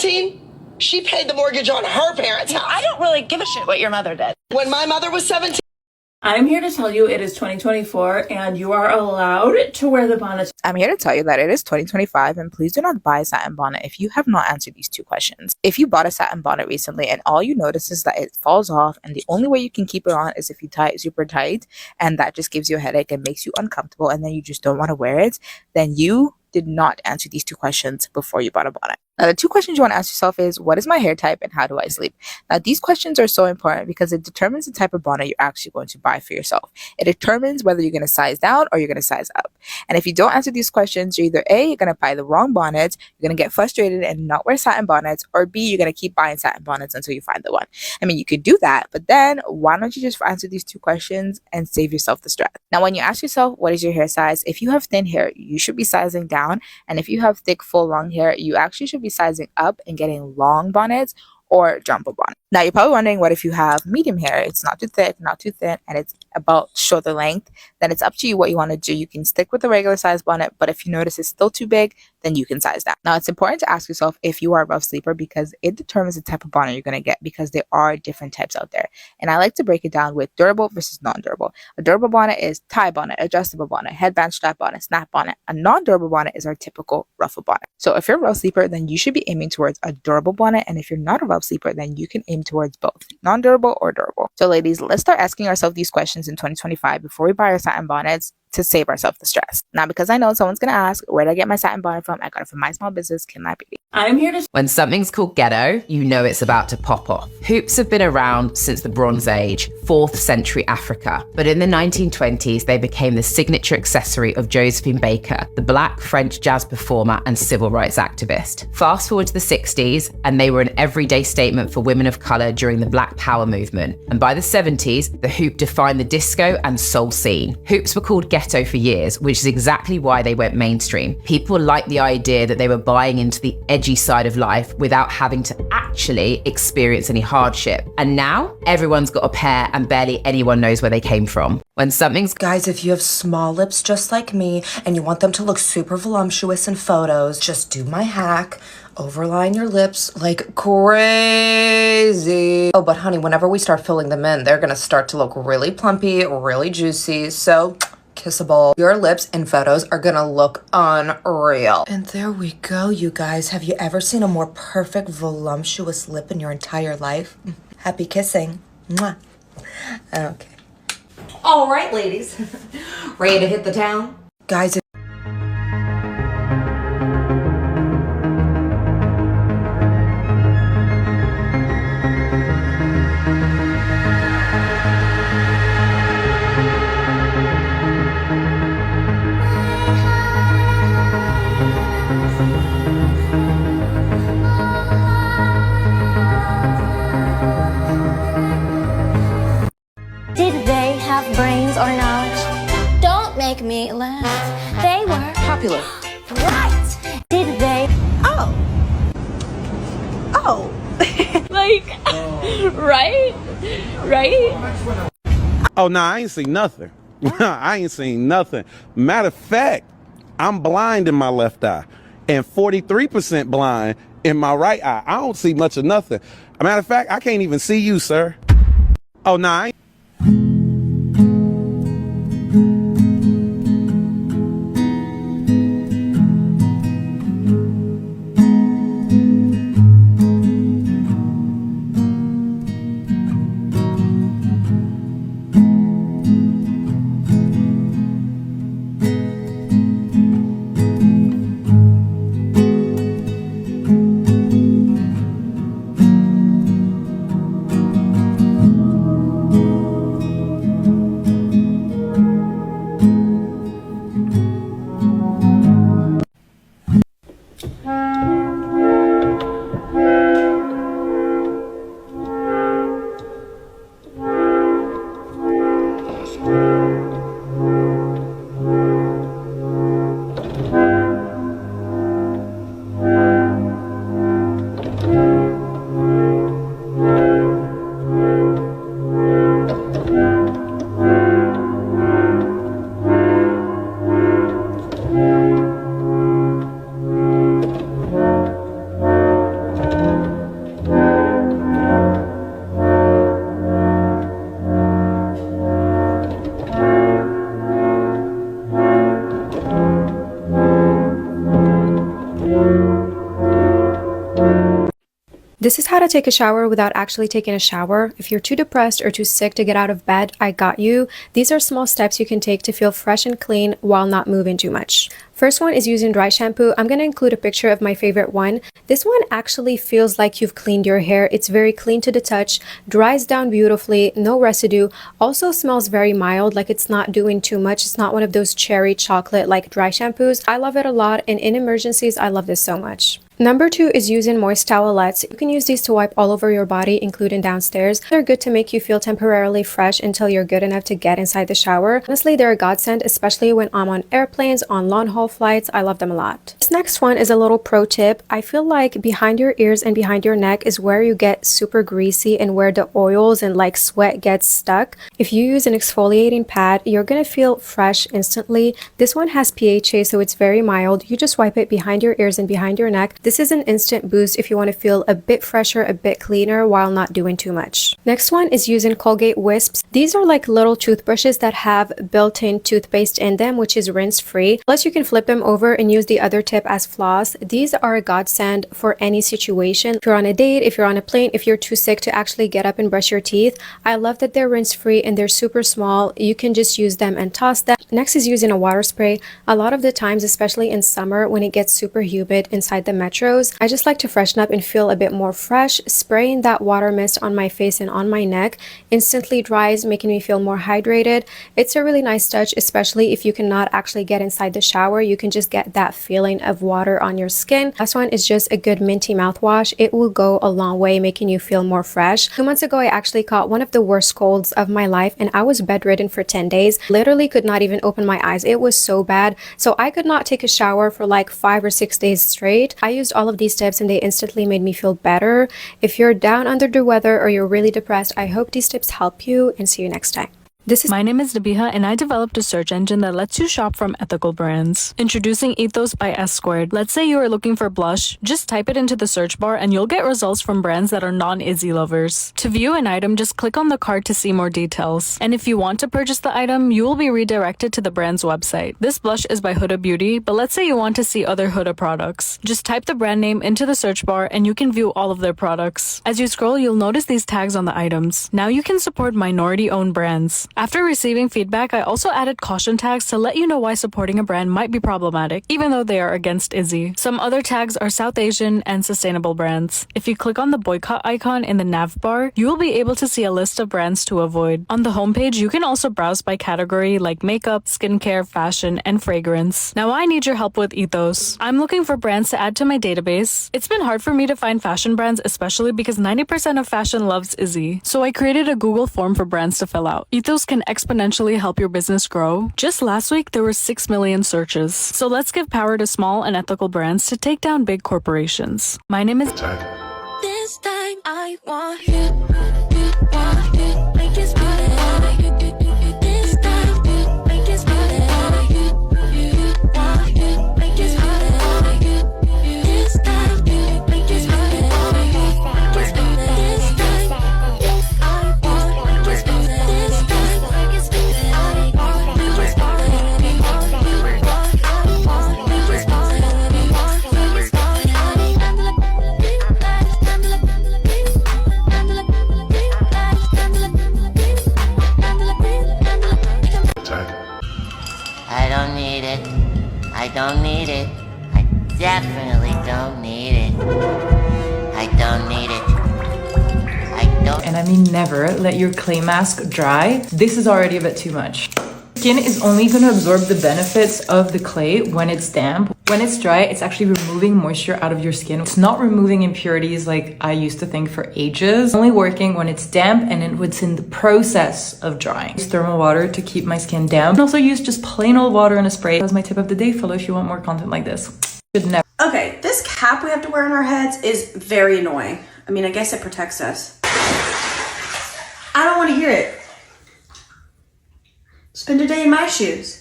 17, she paid the mortgage on her parents' house. I don't really give a shit what your mother did. When my mother was 17. I'm here to tell you it is 2024 and you are allowed to wear the bonnet. I'm here to tell you that it is 2025 and please do not buy a satin bonnet if you have not answered these two questions. If you bought a satin bonnet recently and all you notice is that it falls off and the only way you can keep it on is if you tie it super tight and that just gives you a headache and makes you uncomfortable and then you just don't want to wear it, then you did not answer these two questions before you bought a bonnet. Now, the two questions you want to ask yourself is, what is my hair type and how do I sleep? Now, these questions are so important because it determines the type of bonnet you're actually going to buy for yourself. It determines whether you're going to size down or you're going to size up. And if you don't answer these questions, you're either A, you're going to buy the wrong bonnet, you're going to get frustrated and not wear satin bonnets, or B, you're going to keep buying satin bonnets until you find the one. I mean, you could do that, but then why don't you just answer these two questions and save yourself the stress? Now, when you ask yourself, what is your hair size? If you have thin hair, you should be sizing down. And if you have thick, full, long hair, you actually should be sizing up and getting long bonnets or jumbo bonnet. Now, you're probably wondering, what if you have medium hair? It's not too thick, not too thin, and it's about shoulder length. Then it's up to you what you want to do. You can stick with the regular size bonnet, but if you notice it's still too big, then you can size down. Now, it's important to ask yourself if you are a rough sleeper because it determines the type of bonnet you're going to get because there are different types out there. And I like to break it down with durable versus non-durable. A durable bonnet is tie bonnet, adjustable bonnet, headband strap bonnet, snap bonnet. A non-durable bonnet is our typical ruffle bonnet. So if you're a rough sleeper, then you should be aiming towards a durable bonnet. And if you're not a rough sleeper, then you can aim towards both non-durable or durable. So ladies, let's start asking ourselves these questions in 2025 before we buy our satin bonnets to save ourselves the stress. Now, because I know someone's going to ask, where did I get my satin bonnet from? I got it from my small business, Kim My Beauty. I'm here to... When something's called ghetto, you know it's about to pop off. Hoops have been around since the Bronze Age, 4th century Africa. But in the 1920s, they became the signature accessory of Josephine Baker, the Black French jazz performer and civil rights activist. Fast forward to the 60s, and they were an everyday statement for women of color during the Black Power movement. And by the 70s, the hoop defined the disco and soul scene. Hoops were called ghetto for years, which is exactly why they went mainstream. People liked the idea that they were buying into the edgy side of life without having to actually experience any hardship. And now everyone's got a pair and barely anyone knows where they came from. When something's... Guys, if you have small lips just like me and you want them to look super voluptuous in photos, just do my hack. Overline your lips like crazy. Oh, but honey, whenever we start filling them in, they're gonna start to look really plumpy, really juicy. So kissable. Your lips in photos are gonna look unreal. And there we go, you guys. Have you ever seen a more perfect, voluptuous lip in your entire life? Happy kissing. Mwah. Okay. All right, ladies. Ready to hit the town? Guys, Did they have brains or knowledge? Don't make me laugh. They were Popular. right. Did they? Oh. Like, right? Oh, no, I ain't seen nothing. I ain't seen nothing. Matter of fact, I'm blind in my left eye and 43% blind in my right eye. I don't see much of nothing. Matter of fact, I can't even see you, sir. Oh, no, I ain't. This is how to take a shower without actually taking a shower. If you're too depressed or too sick to get out of bed, I got you. These are small steps you can take to feel fresh and clean while not moving too much. First one is using dry shampoo. I'm going to include a picture of my favorite one. This one actually feels like you've cleaned your hair. It's very clean to the touch, dries down beautifully, no residue, also smells very mild, like it's not doing too much. It's not one of those cherry chocolate like dry shampoos. I love it a lot, and in emergencies, I love this so much. Number 2 is using moist towelettes. You can use these to wipe all over your body, including downstairs. They're good to make you feel temporarily fresh until you're good enough to get inside the shower. Honestly, they're a godsend, especially when I'm on airplanes, on long haul flights. I love them a lot. This next one is a little pro tip. I feel like behind your ears and behind your neck is where you get super greasy and where the oils and like sweat gets stuck. If you use an exfoliating pad, you're gonna feel fresh instantly. This one has PHA, so it's very mild. You just wipe it behind your ears and behind your neck. This is an instant boost if you want to feel a bit fresher, a bit cleaner while not doing too much. Next one is using Colgate Wisps. These are like little toothbrushes that have built-in toothpaste in them, which is rinse-free. Plus you can flip them over and use the other tip as floss. These are a godsend for any situation. If you're on a date, if you're on a plane, if you're too sick to actually get up and brush your teeth. I love that they're rinse-free and they're super small. You can just use them and toss them. Next is using a water spray. A lot of the times, especially in summer when it gets super humid inside the metros, I just like to freshen up and feel a bit more fresh. Spraying that water mist on my face and on my neck instantly dries, making me feel more hydrated. It's a really nice touch, especially if you cannot actually get inside the shower. You can just get that feeling of water on your skin. Last one is just a good minty mouthwash. It will go a long way making you feel more fresh. 2 months ago, I actually caught one of the worst colds of my life and I was bedridden for 10 days. Literally could not even open my eyes. It was so bad. So I could not take a shower for like 5 or 6 days straight. I used all of these tips and they instantly made me feel better. If you're down under the weather or you're really depressed, I hope these tips help you, and see you next time. My name is Nabiha and I developed a search engine that lets you shop from ethical brands. Introducing Ethos by S Squared. Let's say you are looking for blush, just type it into the search bar and you'll get results from brands that are non-Izzy lovers. To view an item, just click on the card to see more details. And if you want to purchase the item, you will be redirected to the brand's website. This blush is by Huda Beauty, but let's say you want to see other Huda products. Just type the brand name into the search bar and you can view all of their products. As you scroll, you'll notice these tags on the items. Now you can support minority-owned brands. After receiving feedback, I also added caution tags to let you know why supporting a brand might be problematic, even though they are against Izzy. Some other tags are South Asian and sustainable brands. If you click on the boycott icon in the nav bar, you will be able to see a list of brands to avoid. On the homepage, you can also browse by category like makeup, skincare, fashion, and fragrance. Now I need your help with Ethos. I'm looking for brands to add to my database. It's been hard for me to find fashion brands, especially because 90% of fashion loves Izzy. So I created a Google form for brands to fill out. Ethos can exponentially help your business grow. Just last week, there were 6 million searches. So let's give power to small and ethical brands to take down big corporations. My name is... This time I want you, want you, make it better. This time, make it better. You want you, make it better. This time, make it better. This time, I want, make it better. This time, make it better. I want, make it better. I don't need it. I don't need it. I definitely don't need it. I don't need it. I don't. And I mean never let your clay mask dry. This is already a bit too much. Skin is only going to absorb the benefits of the clay when it's damp. When it's dry, it's actually removing moisture out of your skin. It's not removing impurities like I used to think for ages. It's only working when it's damp and it's in the process of drying. Use thermal water to keep my skin damp. You can also use just plain old water in a spray. That's my tip of the day. Follow if you want more content like this. Should never. Okay, this cap we have to wear on our heads is very annoying. I mean, I guess it protects us. I don't want to hear it. Spend a day in my shoes.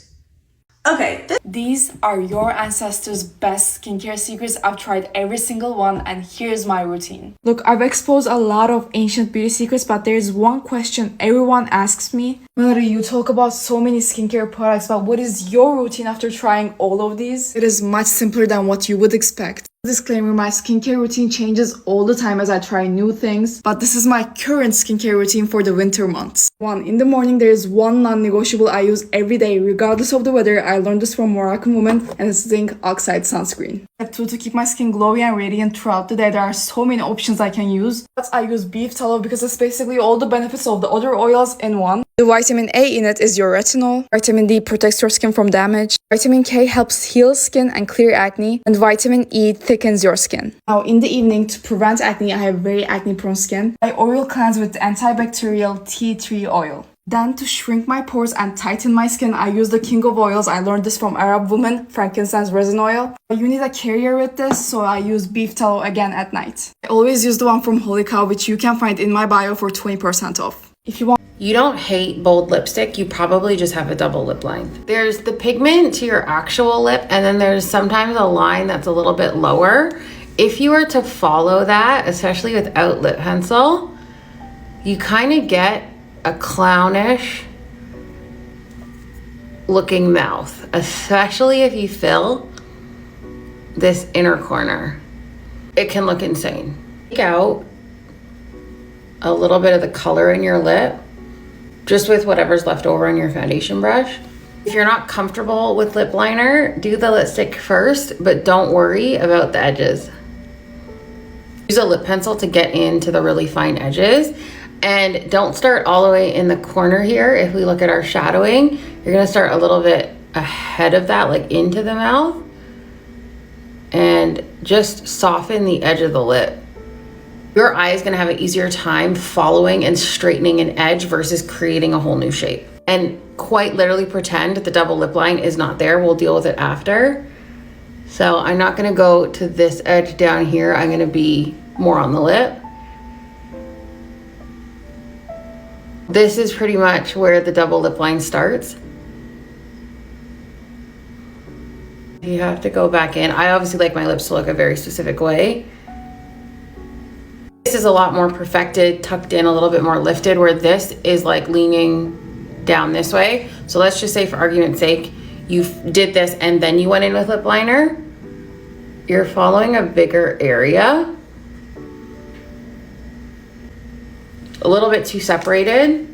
Okay. These are your ancestors' best skincare secrets. I've tried every single one and here's my routine. Look, I've exposed a lot of ancient beauty secrets, but there's one question everyone asks me. Melody, you talk about so many skincare products, but what is your routine after trying all of these? It is much simpler than what you would expect. Disclaimer, my skincare routine changes all the time as I try new things, but this is my current skincare routine for the winter months. 1. In the morning, there is one non-negotiable I use every day, regardless of the weather. I learned this from Moroccan woman, and it's zinc oxide sunscreen. Step 2. To keep my skin glowy and radiant throughout the day, there are so many options I can use. But I use beef tallow because it's basically all the benefits of the other oils in one. The vitamin A in it is your retinol. Vitamin D protects your skin from damage. Vitamin K helps heal skin and clear acne. And vitamin E thickens your skin. Now, in the evening, to prevent acne, I have very acne-prone skin. I oil cleanse with antibacterial tea tree oil. Then, to shrink my pores and tighten my skin, I use the king of oils. I learned this from Arab woman, frankincense resin oil. You need a carrier with this, so I use beef tallow again at night. I always use the one from Holy Cow, which you can find in my bio for 20% off. If you want. You don't hate bold lipstick, you probably just have a double lip line. There's the pigment to your actual lip, and then there's sometimes a line that's a little bit lower. If you were to follow that, especially without lip pencil, you kind of get a clownish looking mouth, especially if you fill this inner corner. It can look insane. Take out a little bit of the color in your lip, just with whatever's left over on your foundation brush. If you're not comfortable with lip liner, do the lipstick first, but don't worry about the edges. Use a lip pencil to get into the really fine edges, and don't start all the way in the corner here. If we look at our shadowing, you're gonna start a little bit ahead of that, like into the mouth, and just soften the edge of the lip. Your eye is gonna have an easier time following and straightening an edge versus creating a whole new shape. And quite literally pretend that the double lip line is not there. We'll deal with it after. So I'm not gonna go to this edge down here. I'm gonna be more on the lip. This is pretty much where the double lip line starts. You have to go back in. I obviously like my lips to look a very specific way. This is a lot more perfected, tucked in, a little bit more lifted, where this is like leaning down this way. So let's just say, for argument's sake, you did this and then you went in with lip liner. You're following a bigger area. A little bit too separated,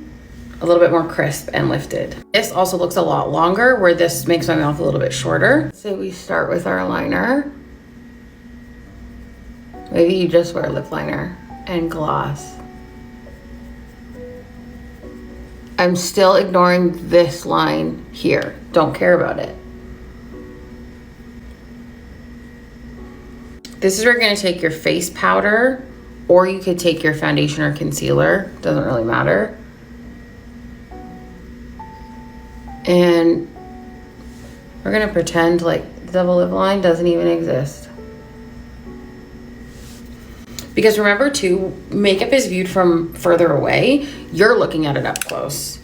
a little bit more crisp and lifted. This also looks a lot longer, where this makes my mouth a little bit shorter. So we start with our liner. Maybe you just wear lip liner and gloss. I'm still ignoring this line here. Don't care about it. This is where you're gonna take your face powder, or you could take your foundation or concealer, doesn't really matter. And we're gonna pretend like the double lip line doesn't even exist. Because remember too, makeup is viewed from further away. You're looking at it up close,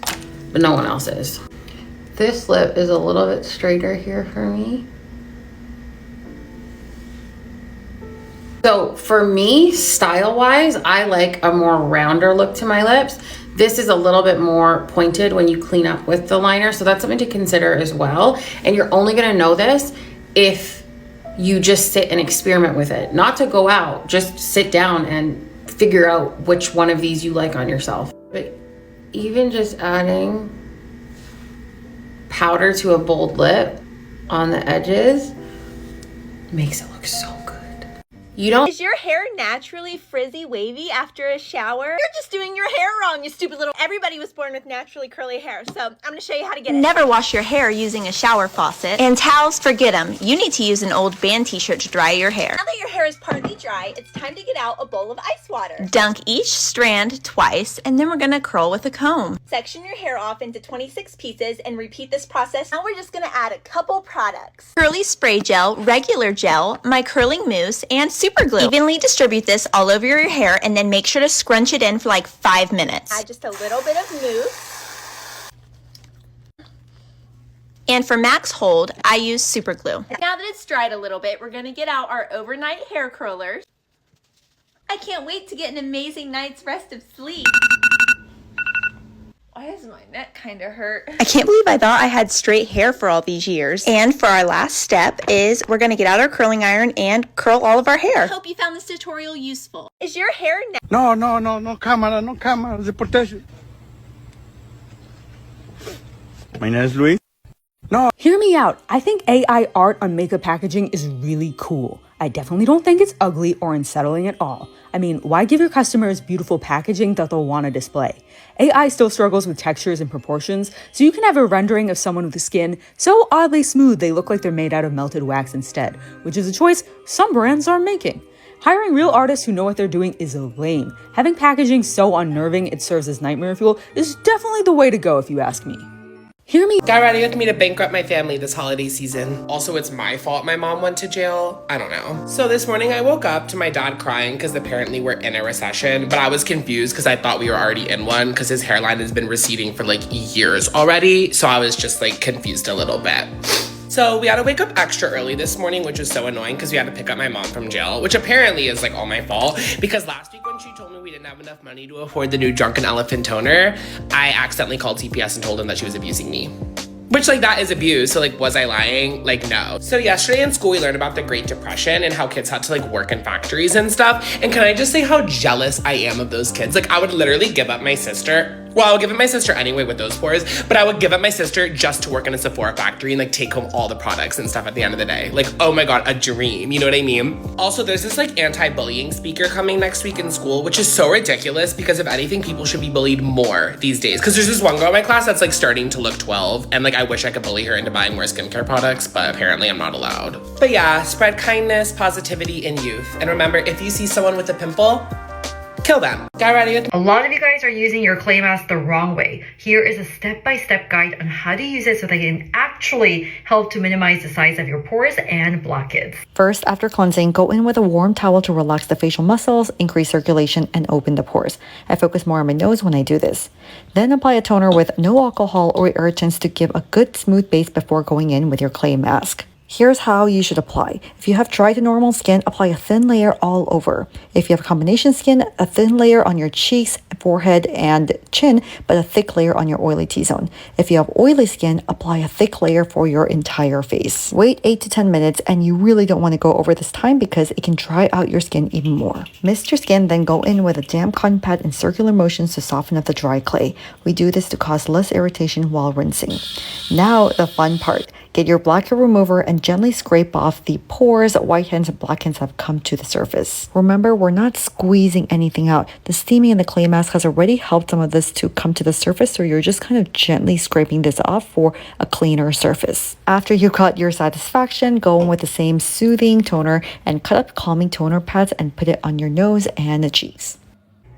but no one else is. This lip is a little bit straighter here for me. So for me, style-wise, I like a more rounder look to my lips. This is a little bit more pointed when you clean up with the liner, so that's something to consider as well. And you're only gonna know this if you just sit and experiment with it. Not to go out, just sit down and figure out which one of these you like on yourself. But even just adding powder to a bold lip on the edges makes it look so good. You don't— Is your hair naturally frizzy wavy after a shower? You're just doing your hair wrong, you stupid little— Everybody was born with naturally curly hair, so I'm gonna show you how to get it. Never wash your hair using a shower faucet. And towels, forget them. You need to use an old band t-shirt to dry your hair. Now that your hair is partly dry, it's time to get out a bowl of ice water. Dunk each strand twice, and then we're gonna curl with a comb. Section your hair off into 26 pieces and repeat this process. Now we're just gonna add a couple products. Curly spray gel, regular gel, my curling mousse, and super glue. Evenly distribute this all over your hair and then make sure to scrunch it in for like 5 minutes. Add just a little bit of mousse. And for max hold, I use super glue. Now that it's dried a little bit, we're gonna get out our overnight hair curlers. I can't wait to get an amazing night's rest of sleep. Why Why does my neck kind of hurt? I can't believe I thought I had straight hair for all these years. And for our last step is we're gonna get out our curling iron and curl all of our hair. I hope you found this tutorial useful. Is your hair No camera, the protection. My name is Luis. No. Hear me out. I think AI art on makeup packaging is really cool. I definitely don't think it's ugly or unsettling at all. I mean, why give your customers beautiful packaging that they'll want to display? AI still struggles with textures and proportions, so you can have a rendering of someone with a skin so oddly smooth they look like they're made out of melted wax instead, which is a choice some brands are making. Hiring real artists who know what they're doing is lame. Having packaging so unnerving it serves as nightmare fuel is definitely the way to go if you ask me. Hear me? Got ready with me to bankrupt my family this holiday season. Also, it's my fault my mom went to jail. I don't know. So this morning I woke up to my dad crying because apparently we're in a recession, but I was confused because I thought we were already in one because his hairline has been receding for like years already. So I was just like confused a little bit. So we had to wake up extra early this morning, which was so annoying because we had to pick up my mom from jail, which apparently is like all my fault because last week when she told me we didn't have enough money to afford the new Drunken Elephant toner, I accidentally called CPS and told them that she was abusing me. Which, like, that is abuse. So, like, was I lying? Like, no. So yesterday in school, we learned about the Great Depression and how kids had to, like, work in factories and stuff. And can I just say how jealous I am of those kids? Like, I would literally give up my sister. Well, I would give up my sister anyway with those pores, but I would give up my sister just to work in a Sephora factory and, like, take home all the products and stuff at the end of the day. Like, oh my God, a dream. You know what I mean? Also, there's this, like, anti-bullying speaker coming next week in school, which is so ridiculous because if anything, people should be bullied more these days. Because there's this one girl in my class that's, like, starting to look 12, and, like, I wish I could bully her into buying more skincare products, but apparently I'm not allowed. But yeah, spread kindness, positivity, and youth. And remember, if you see someone with a pimple, kill them. Got ready with A lot of you guys are using your clay mask the wrong way. Here is a step-by-step guide on how to use it so that it can actually help to minimize the size of your pores and blockades. First, after cleansing, go in with a warm towel to relax the facial muscles, increase circulation, and open the pores. I focus more on my nose when I do this. Then apply a toner with no alcohol or irritants to give a good smooth base before going in with your clay mask. Here's how you should apply. If you have dry to normal skin, apply a thin layer all over. If you have combination skin, a thin layer on your cheeks, forehead, and chin, but a thick layer on your oily T-zone. If you have oily skin, apply a thick layer for your entire face. Wait 8 to 10 minutes, and you really don't want to go over this time because it can dry out your skin even more. Mist your skin, then go in with a damp cotton pad in circular motions to soften up the dry clay. We do this to cause less irritation while rinsing. Now, the fun part. Get your blackhead remover and gently scrape off the pores whiteheads and blackheads have come to the surface. Remember, we're not squeezing anything out. The steaming in the clay mask has already helped some of this to come to the surface, so you're just kind of gently scraping this off for a cleaner surface. After you got your satisfaction, go in with the same soothing toner and cut up calming toner pads and put it on your nose and the cheeks.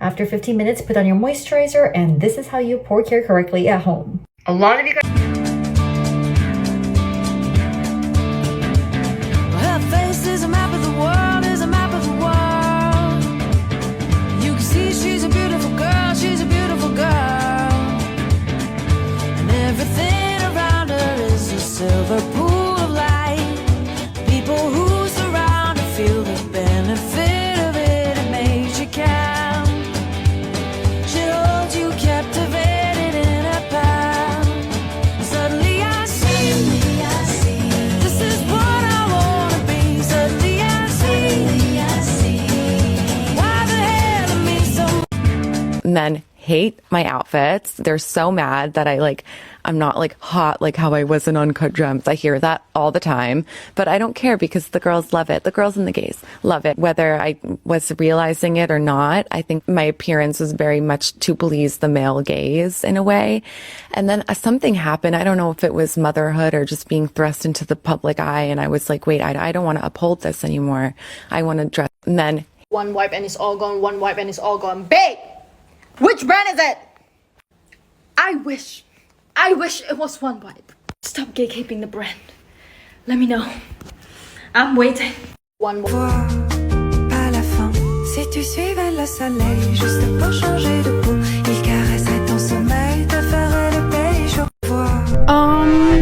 After 15 minutes, put on your moisturizer, and this is how you pore care correctly at home. A lot of you guys... Her face is a map of the world, is a map of the world. You can see she's a beautiful girl, she's a beautiful girl. And everything around her is a silver pool of light. People who surround her feel the benefit of it, it makes you count. She holds you captivated in her palm. And suddenly I see, this is what I wanna be. Suddenly I see, why the hell it means so much. Men hate my outfits. They're so mad that I'm not like hot like how I was in Uncut Gems. I hear that all the time, but I don't care because the girls love it. The girls and the gays love it. Whether I was realizing it or not, I think my appearance was very much to please the male gaze in a way. And then something happened. I don't know if it was motherhood or just being thrust into the public eye. And I was like, wait, I don't want to uphold this anymore. I want to dress men. One wipe and it's all gone, one wipe and it's all gone. Babe! Which brand is it? I wish it was One Wipe. Stop gatekeeping the brand. Let me know. I'm waiting. One Wipe. À la fin, si tu suivais le soleil juste pour changer de peau, il caresserait ton sommeil, te ferait le pays chaud.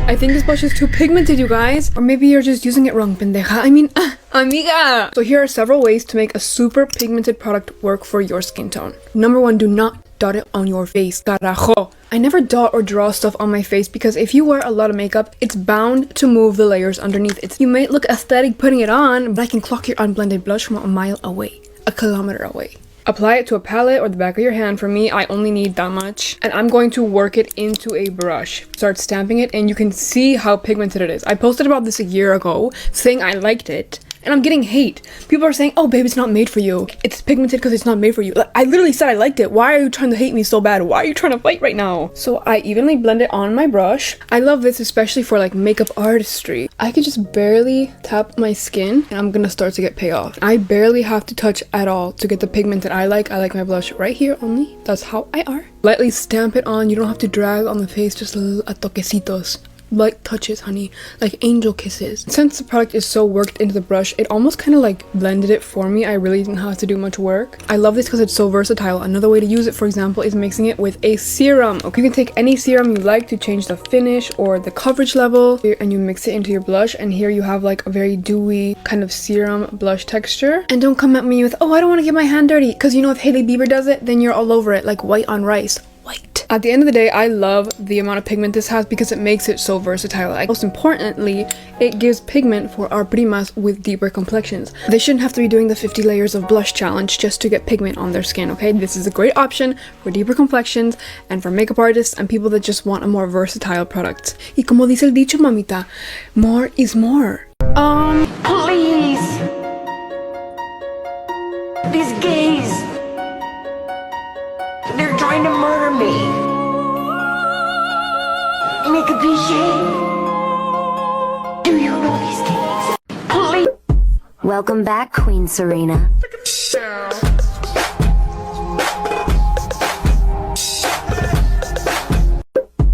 I think this blush is too pigmented, you guys. Or maybe you're just using it wrong, pendeja. I mean, amiga. So here are several ways to make a super pigmented product work for your skin tone. Number one, do not dot it on your face. Carajo. I never dot or draw stuff on my face because if you wear a lot of makeup, it's bound to move the layers underneath. You may look aesthetic putting it on, but I can clock your unblended blush from a mile away, a kilometer away. Apply it to a palette or the back of your hand. For me, I only need that much. And I'm going to work it into a brush. Start stamping it and you can see how pigmented it is. I posted about this a year ago saying I liked it. And I'm getting hate. People are saying, oh babe, it's not made for you. It's pigmented because it's not made for you. Like, I literally said I liked it. Why are you trying to hate me so bad? Why are you trying to fight right now? So I evenly blend it on my brush. I love this especially for like makeup artistry. I can just barely tap my skin and I'm gonna start to get payoff. I barely have to touch at all to get the pigment that I like. I like my blush right here only. That's how I are. Lightly stamp it on. You don't have to drag on the face, just a toquecitos. Light touches, honey, like angel kisses. Since the product is so worked into the brush, it almost kind of like blended it for me. I really didn't have to do much work. I love this because it's so versatile. Another way to use it, for example, is mixing it with a serum. Okay, you can take any serum you like to change the finish or the coverage level, and you mix it into your blush, and here you have like a very dewy kind of serum blush texture. And don't come at me with, oh, I don't want to get my hand dirty, because you know if Hailey Bieber does it, then you're all over it like white on rice. White. At the end of the day, I love the amount of pigment this has because it makes it so versatile. Like, most importantly, it gives pigment for our primas with deeper complexions. They shouldn't have to be doing the 50 layers of blush challenge just to get pigment on their skin, okay? This is a great option for deeper complexions and for makeup artists and people that just want a more versatile product. Y como dice el dicho, mamita, more is more. Please! These gays! They're trying to murder me. Make a cliché. Do you know these gays? Please. Welcome back, Queen Serena.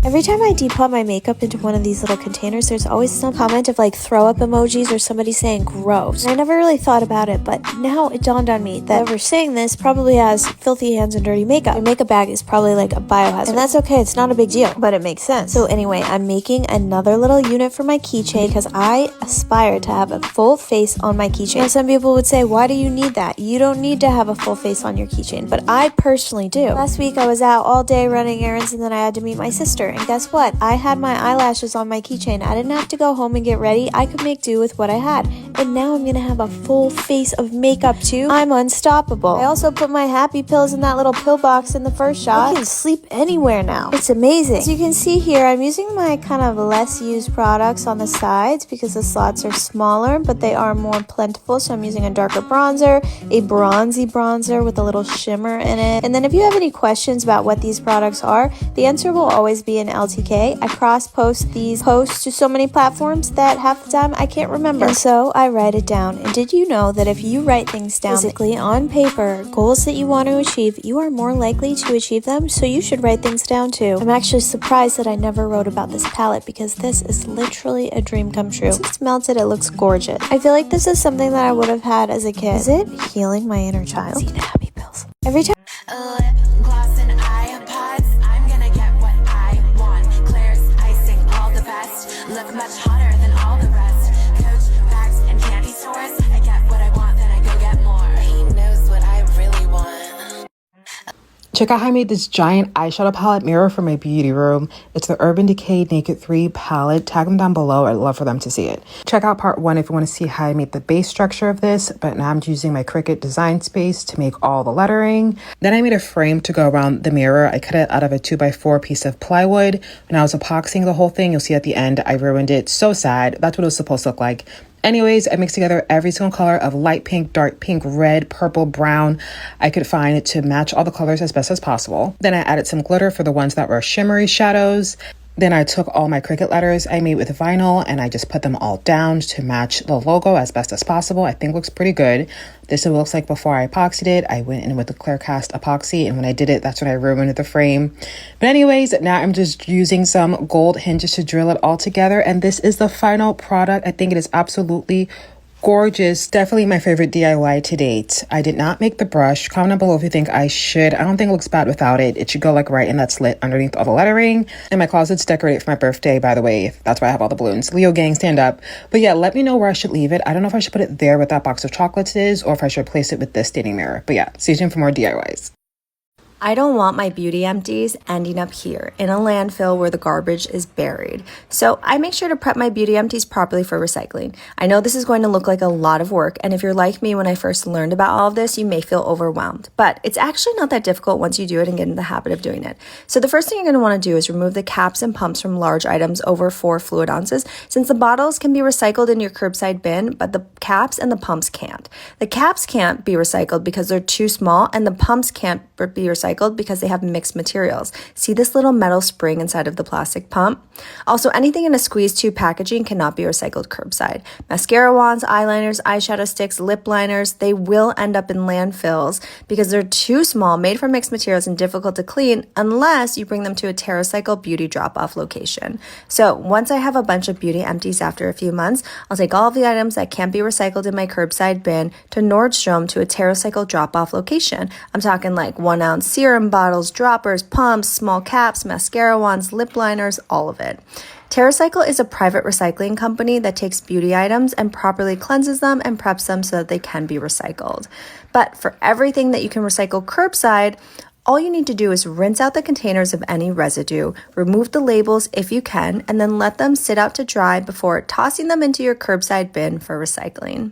Every time I depot my makeup into one of these little containers, there's always some comment of like throw up emojis or somebody saying gross. And I never really thought about it, but now it dawned on me that whoever saying this probably has filthy hands and dirty makeup. Your makeup bag is probably like a biohazard. And that's okay, it's not a big deal, but it makes sense. So anyway, I'm making another little unit for my keychain because I aspire to have a full face on my keychain. Now some people would say, why do you need that? You don't need to have a full face on your keychain, but I personally do. Last week I was out all day running errands and then I had to meet my sister. And guess what? I had my eyelashes on my keychain. I didn't have to go home and get ready. I could make do with what I had. And now I'm gonna have a full face of makeup too. I'm unstoppable. I also put my happy pills in that little pill box in the first shot. I can sleep anywhere now. It's amazing. As you can see here, I'm using my kind of less used products on the sides because the slots are smaller, but they are more plentiful. So I'm using a darker bronzer, a bronzy bronzer with a little shimmer in it. And then if you have any questions about what these products are, the answer will always be in LTK. I cross-post these posts to so many platforms that half the time I can't remember. And so I write it down. And did you know that if you write things down physically on paper, goals that you want to achieve, you are more likely to achieve them, so you should write things down too. I'm actually surprised that I never wrote about this palette because this is literally a dream come true. Once it's melted, it looks gorgeous. I feel like this is something that I would have had as a kid. Is it healing my inner child? See the happy pills. Every time Lip gloss and iPods. I'm gonna get what I want. Claire's icing, all the best. Look much hotter than all the rest. Coach bags and candy stores. I get what I want, then I go get more. He knows what I really want. Check out how I made this giant eyeshadow palette mirror for my beauty room. It's the Urban Decay Naked 3 palette. Tag them down below. I'd love for them to see it. Check out part 1 if you want to see how I made the base structure of this, but now I'm using my Cricut design space to make all the lettering. Then I made a frame to go around the mirror. I cut it out of a 2x4 piece of plywood. When I was epoxying the whole thing, you'll see at the end, I ruined it. So sad. That's what it was supposed to look like. Anyways, I mixed together every single color of light pink, dark pink, red, purple, brown I could find to match all the colors as best as possible. Then I added some glitter for the ones that were shimmery shadows. Then I took all my Cricut letters I made with vinyl and I just put them all down to match the logo as best as possible. I think it looks pretty good. This is what it looks like before I epoxied it. I went in with the clear cast epoxy, and when I did it, that's when I ruined the frame. But anyways, now I'm just using some gold hinges to drill it all together, and this is the final product. I think it is absolutely gorgeous. Definitely my favorite DIY to date. I did not make the brush. Comment down below if you think I should. I don't think it looks bad without it. It should go like right in that slit underneath all the lettering. And my closet's decorated for my birthday, by the way. That's why I have all the balloons. Leo gang, stand up. But yeah, let me know where I should leave it. I don't know if I should put it there with that box of chocolates is, or if I should replace it with this standing mirror. But yeah, stay tuned for more DIYs. I don't want my beauty empties ending up here in a landfill where the garbage is buried. So I make sure to prep my beauty empties properly for recycling. I know this is going to look like a lot of work, and if you're like me when I first learned about all of this, you may feel overwhelmed. But it's actually not that difficult once you do it and get in the habit of doing it. So the first thing you're going to want to do is remove the caps and pumps from large items over 4 fluid ounces, since the bottles can be recycled in your curbside bin, but the caps and the pumps can't. The caps can't be recycled because they're too small, and the pumps can't be recycled because they have mixed materials. See this little metal spring inside of the plastic pump? Also, anything in a squeeze tube packaging cannot be recycled curbside. Mascara wands, eyeliners, eyeshadow sticks, lip liners, they will end up in landfills because they're too small, made from mixed materials, and difficult to clean unless you bring them to a TerraCycle beauty drop-off location. So once I have a bunch of beauty empties after a few months, I'll take all of the items that can't be recycled in my curbside bin to Nordstrom to a TerraCycle drop-off location. I'm talking like 1 ounce serum bottles, droppers, pumps, small caps, mascara wands, lip liners, all of it. TerraCycle is a private recycling company that takes beauty items and properly cleanses them and preps them so that they can be recycled. But for everything that you can recycle curbside, all you need to do is rinse out the containers of any residue, remove the labels if you can, and then let them sit out to dry before tossing them into your curbside bin for recycling.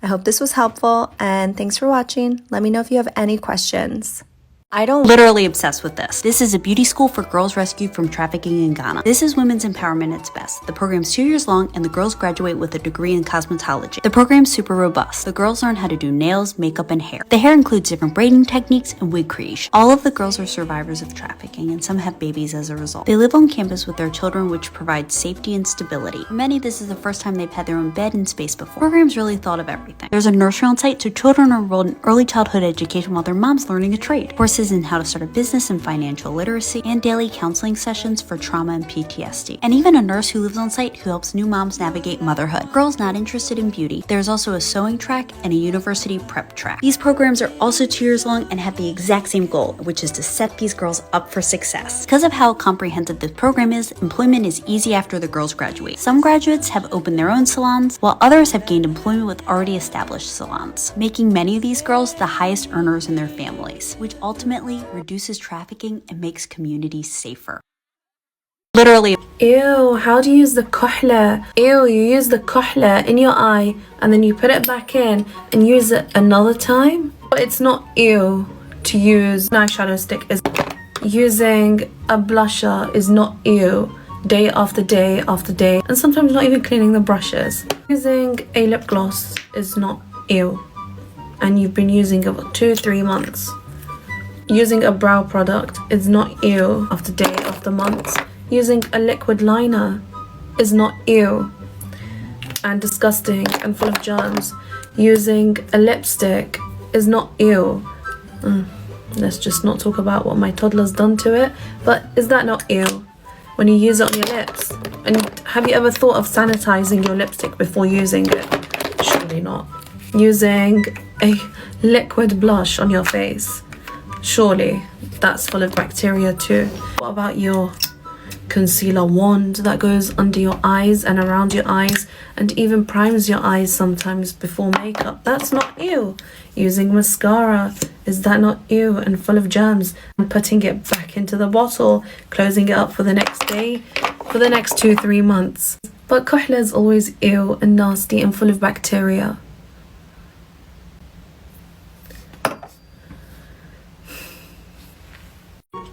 I hope this was helpful, and thanks for watching. Let me know if you have any questions. I don't literally obsessed with this. This is a beauty school for girls rescued from trafficking in Ghana. This is women's empowerment at its best. The program's 2 years long and the girls graduate with a degree in cosmetology. The program's super robust. The girls learn how to do nails, makeup, and hair. The hair includes different braiding techniques and wig creation. All of the girls are survivors of trafficking and some have babies as a result. They live on campus with their children, which provides safety and stability. For many, this is the first time they've had their own bed and space before. The program's really thought of everything. There's a nursery on site, so children are enrolled in early childhood education while their mom's learning a trade. Courses in how to start a business and financial literacy, and daily counseling sessions for trauma and PTSD. And even a nurse who lives on site who helps new moms navigate motherhood. Girls not interested in beauty, there's also a sewing track and a university prep track. These programs are also 2 years long and have the exact same goal, which is to set these girls up for success. Because of how comprehensive this program is, employment is easy after the girls graduate. Some graduates have opened their own salons, while others have gained employment with already established salons, making many of these girls the highest earners in their families, which ultimately reduces trafficking and makes communities safer. Literally. Ew, how do you use the kuhla? Ew, you use the kuhla in your eye and then you put it back in and use it another time? But it's not ew to use an eyeshadow stick. Is using a blusher is not ew. Day after day after day, and sometimes not even cleaning the brushes. Using a lip gloss is not ew, and you've been using it for 2-3 months. Using a brow product is not ew after day after months. Using a liquid liner is not ew and disgusting and full of germs. Using a lipstick is not ew. Let's just not talk about what my toddler's done to it, but is that not ew? When you use it on your lips? And have you ever thought of sanitizing your lipstick before using it? Surely not. Using a liquid blush on your face? Surely that's full of bacteria too. What about your concealer wand that goes under your eyes and around your eyes and even primes your eyes sometimes before makeup? That's not ew. Using mascara, is that not ew and full of germs? And putting it back into the bottle, closing it up for the next day, for the next 2-3 months. But kuhla is always ew and nasty and full of bacteria.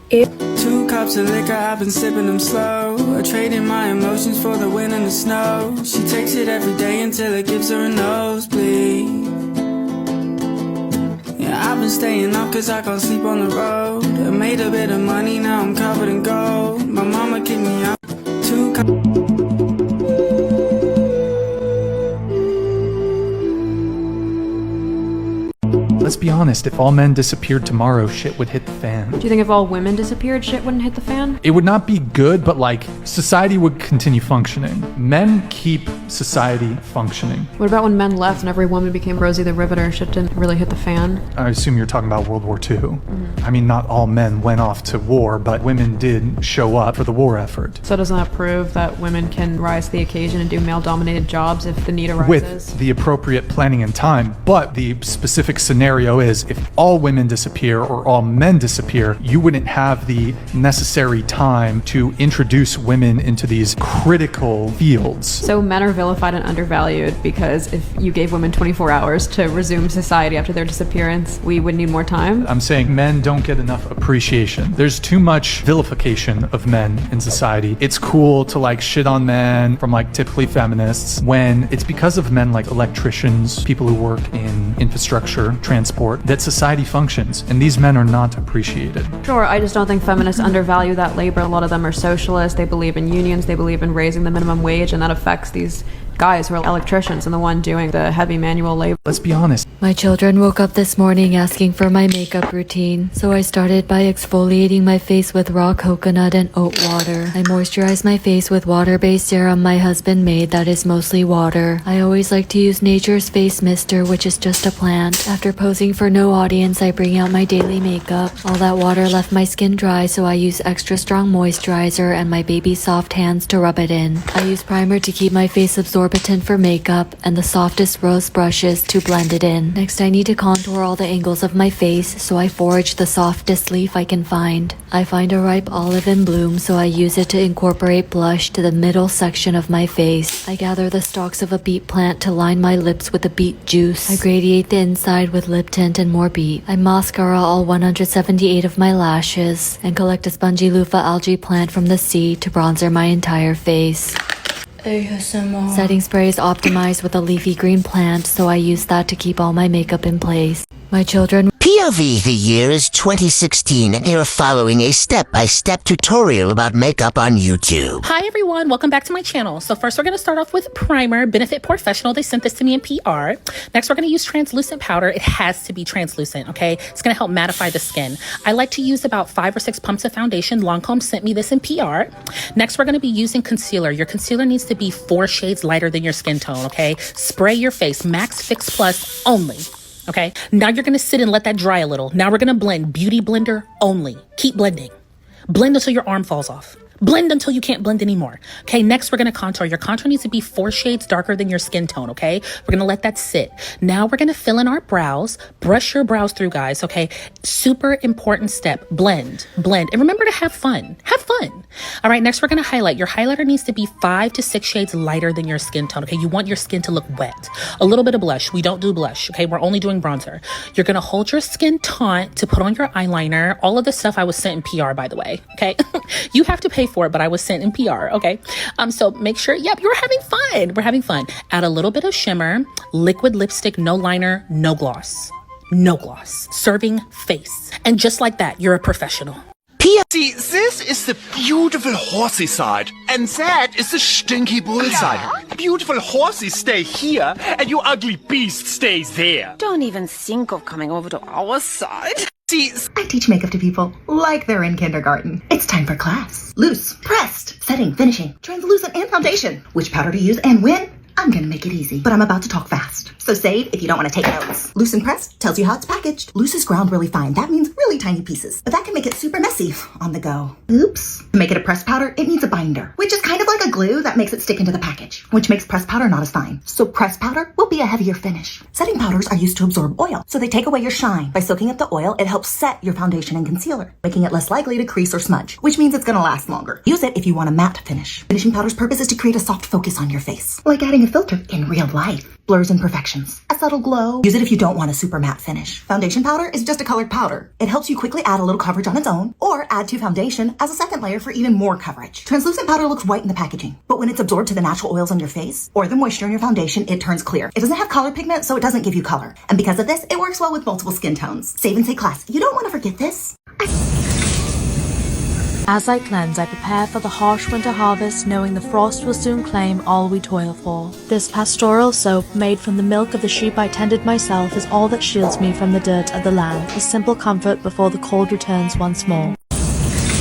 Two cups of liquor, I've been sipping them slow. I trading my emotions for the wind and the snow. She takes it every day until it gives her a nosebleed. Yeah, I've been staying up cause I can't sleep on the road. I made a bit of money, now I'm covered in gold. My mama kicked me out. Two cups. Let's be honest, if all men disappeared tomorrow, shit would hit the fan. Do you think if all women disappeared, shit wouldn't hit the fan? It would not be good, but like, society would continue functioning. Men keep society functioning. What about when men left and every woman became Rosie the Riveter? Shit didn't really hit the fan? I assume you're talking about World War II. I mean, not all men went off to war, but women did show up for the war effort. So doesn't that prove that women can rise to the occasion and do male-dominated jobs if the need arises? With the appropriate planning and time, but the specific scenario is, if all women disappear or all men disappear, you wouldn't have the necessary time to introduce women into these critical fields. So men are vilified and undervalued because if you gave women 24 hours to resume society after their disappearance, we would need more time. I'm saying men don't get enough appreciation. There's too much vilification of men in society. It's cool to like shit on men from like typically feminists when it's because of men like electricians, people who work in infrastructure, transport, that society functions, and these men are not appreciated. Sure, I just don't think feminists undervalue that labor. A lot of them are socialists. They believe in unions. They believe in raising the minimum wage, and that affects these guys who are electricians and the one doing the heavy manual labor. Let's be honest. My children woke up this morning asking for my makeup routine, so I started by exfoliating my face with raw coconut and oat water. I moisturize my face with water-based serum my husband made that is mostly water. I always like to use Nature's Face Mister, which is just a plant. After posing for no audience, I bring out my daily makeup. All that water left my skin dry, so I use extra strong moisturizer and my baby soft hands to rub it in. I use primer to keep my face absorbent for makeup and the softest rose brushes to blend it in. Next, I need to contour all the angles of my face, so I forage the softest leaf I can find. I find a ripe olive in bloom, so I use it to incorporate blush to the middle section of my face. I gather the stalks of a beet plant to line my lips with the beet juice. I gradiate the inside with lip tint and more beet. I mascara all 178 of my lashes and collect a spongy loofah algae plant from the sea to bronzer my entire face. ASMR. Setting spray is optimized with a leafy green plant, so I use that to keep all my makeup in place. My children... POV the year is 2016 and you're following a step-by-step tutorial about makeup on YouTube. Hi everyone, welcome back to my channel. So first we're going to start off with primer, Benefit Professional. They sent this to me in PR. Next we're going to use translucent powder. It has to be translucent, okay? It's going to help mattify the skin. I like to use about 5 or 6 pumps of foundation. Lancome sent me this in PR. Next we're going to be using concealer. Your concealer needs to be 4 shades lighter than your skin tone, okay? Spray your face, Max Fix Plus only. Okay, now you're gonna sit and let that dry a little. Now we're gonna blend, Beauty Blender only. Keep blending. Blend until your arm falls off. Blend until you can't blend anymore. Okay, next we're gonna contour. Your contour needs to be 4 shades darker than your skin tone, okay? We're gonna let that sit. Now we're gonna fill in our brows. Brush your brows through, guys, okay? Super important step, blend. And remember to have fun. Have fun. All right, next we're gonna highlight. Your highlighter needs to be 5 to 6 shades lighter than your skin tone, okay? You want your skin to look wet. A little bit of blush. We don't do blush, okay? We're only doing bronzer. You're gonna hold your skin taut to put on your eyeliner. All of this stuff I was sent in PR, by the way, okay? You have to pay for it, but I was sent in PR, okay? So make sure, yep, you're having fun. We're having fun. Add a little bit of shimmer, liquid lipstick, no liner, no gloss. No gloss. Serving face. And just like that, you're a professional. See, this is the beautiful horsey side, and that is the stinky bull side. Beautiful horses stay here, and you ugly beast stays there. Don't even think of coming over to our side. See, I teach makeup to people like they're in kindergarten. It's time for class. Loose, pressed, setting, finishing, translucent, and foundation. Which powder to use and when? I'm gonna make it easy, but I'm about to talk fast. So save if you don't want to take notes. Loose and pressed tells you how it's packaged. Loose is ground really fine. That means really tiny pieces, but that can make it super messy on the go. Oops. To make it a pressed powder, it needs a binder, which is kind of like a glue that makes it stick into the package, which makes pressed powder not as fine. So pressed powder will be a heavier finish. Setting powders are used to absorb oil, so they take away your shine. By soaking up the oil, it helps set your foundation and concealer, making it less likely to crease or smudge, which means it's gonna last longer. Use it if you want a matte finish. Finishing powder's purpose is to create a soft focus on your face, like adding a filter in real life. Blurs imperfections, a subtle glow. Use it if you don't want a super matte finish. Foundation powder is just a colored powder. It helps you quickly add a little coverage on its own, or add to foundation as a second layer for even more coverage. Translucent powder looks white in the packaging, but when it's absorbed to the natural oils on your face, or the moisture in your foundation, it turns clear. It doesn't have color pigment, so it doesn't give you color. And because of this, it works well with multiple skin tones. Save and say class, you don't want to forget this. As I cleanse, I prepare for the harsh winter harvest, knowing the frost will soon claim all we toil for. This pastoral soap, made from the milk of the sheep I tended myself, is all that shields me from the dirt of the land, a simple comfort before the cold returns once more.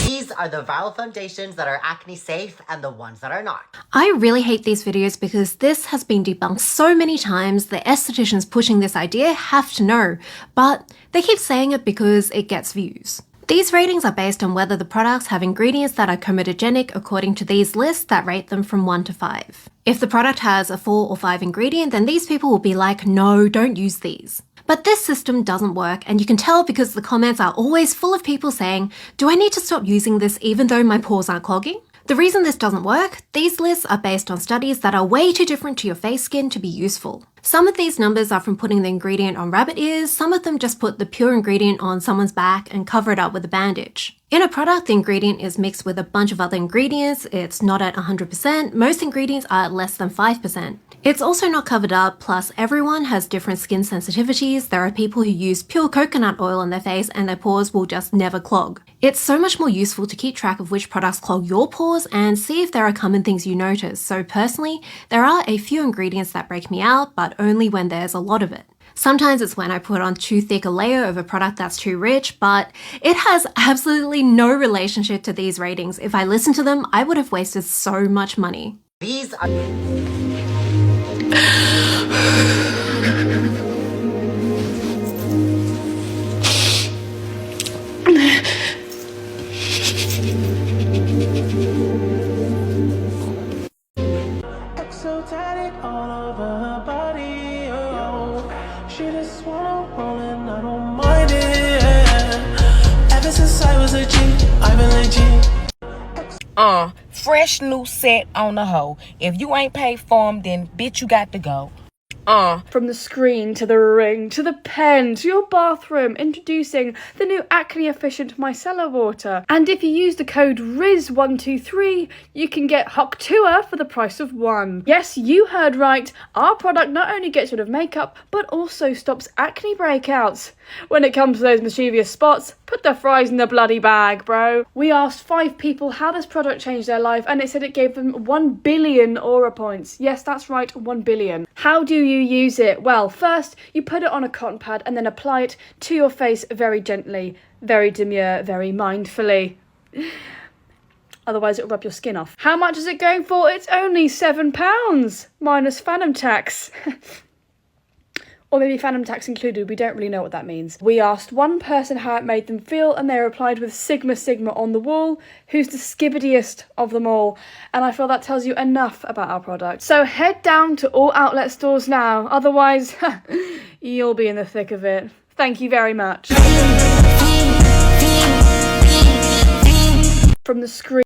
These are the viral foundations that are acne safe and the ones that are not. I really hate these videos because this has been debunked so many times. The estheticians pushing this idea have to know, but they keep saying it because it gets views. These ratings are based on whether the products have ingredients that are comedogenic according to these lists that rate them from 1 to 5. If the product has a 4 or 5 ingredient, then these people will be like, no, don't use these. But this system doesn't work, and you can tell because the comments are always full of people saying, do I need to stop using this even though my pores aren't clogging? The reason this doesn't work, these lists are based on studies that are way too different to your face skin to be useful. Some of these numbers are from putting the ingredient on rabbit ears, some of them just put the pure ingredient on someone's back and cover it up with a bandage. In a product, the ingredient is mixed with a bunch of other ingredients, it's not at 100%, most ingredients are at less than 5%. It's also not covered up, plus everyone has different skin sensitivities. There are people who use pure coconut oil on their face and their pores will just never clog. It's so much more useful to keep track of which products clog your pores and see if there are common things you notice. So personally, there are a few ingredients that break me out, but only when there's a lot of it. Sometimes it's when I put on too thick a layer of a product that's too rich, but it has absolutely no relationship to these ratings. If I listened to them, I would have wasted so much money. These are... Exotic all over her body, oh. She just wanna roll and I don't mind it. Ever since I was a G, I've been legit. Fresh new set on the hoe. If you ain't paid for them, then bitch, you got to go. From the screen to the ring to the pen to your bathroom, introducing the new acne efficient micellar water. And if you use the code RIZ123, you can get Hoktua for the price of one. Yes, you heard right. Our product not only gets rid of makeup, but also stops acne breakouts. When it comes to those mischievous spots, put the fries in the bloody bag, bro. We asked 5 people how this product changed their life, and it said it gave them 1 billion aura points. Yes, that's right, 1 billion. How do you use it? Well, first, you put it on a cotton pad and then apply it to your face very gently, very demure, very mindfully. Otherwise, it'll rub your skin off. How much is it going for? It's only £7, minus phantom tax. Or maybe phantom tax included, we don't really know what that means. We asked one person how it made them feel, and they replied with Sigma Sigma on the wall, who's the skibbidiest of them all. And I feel that tells you enough about our product. So head down to all outlet stores now, otherwise, you'll be in the thick of it. Thank you very much. From the screen.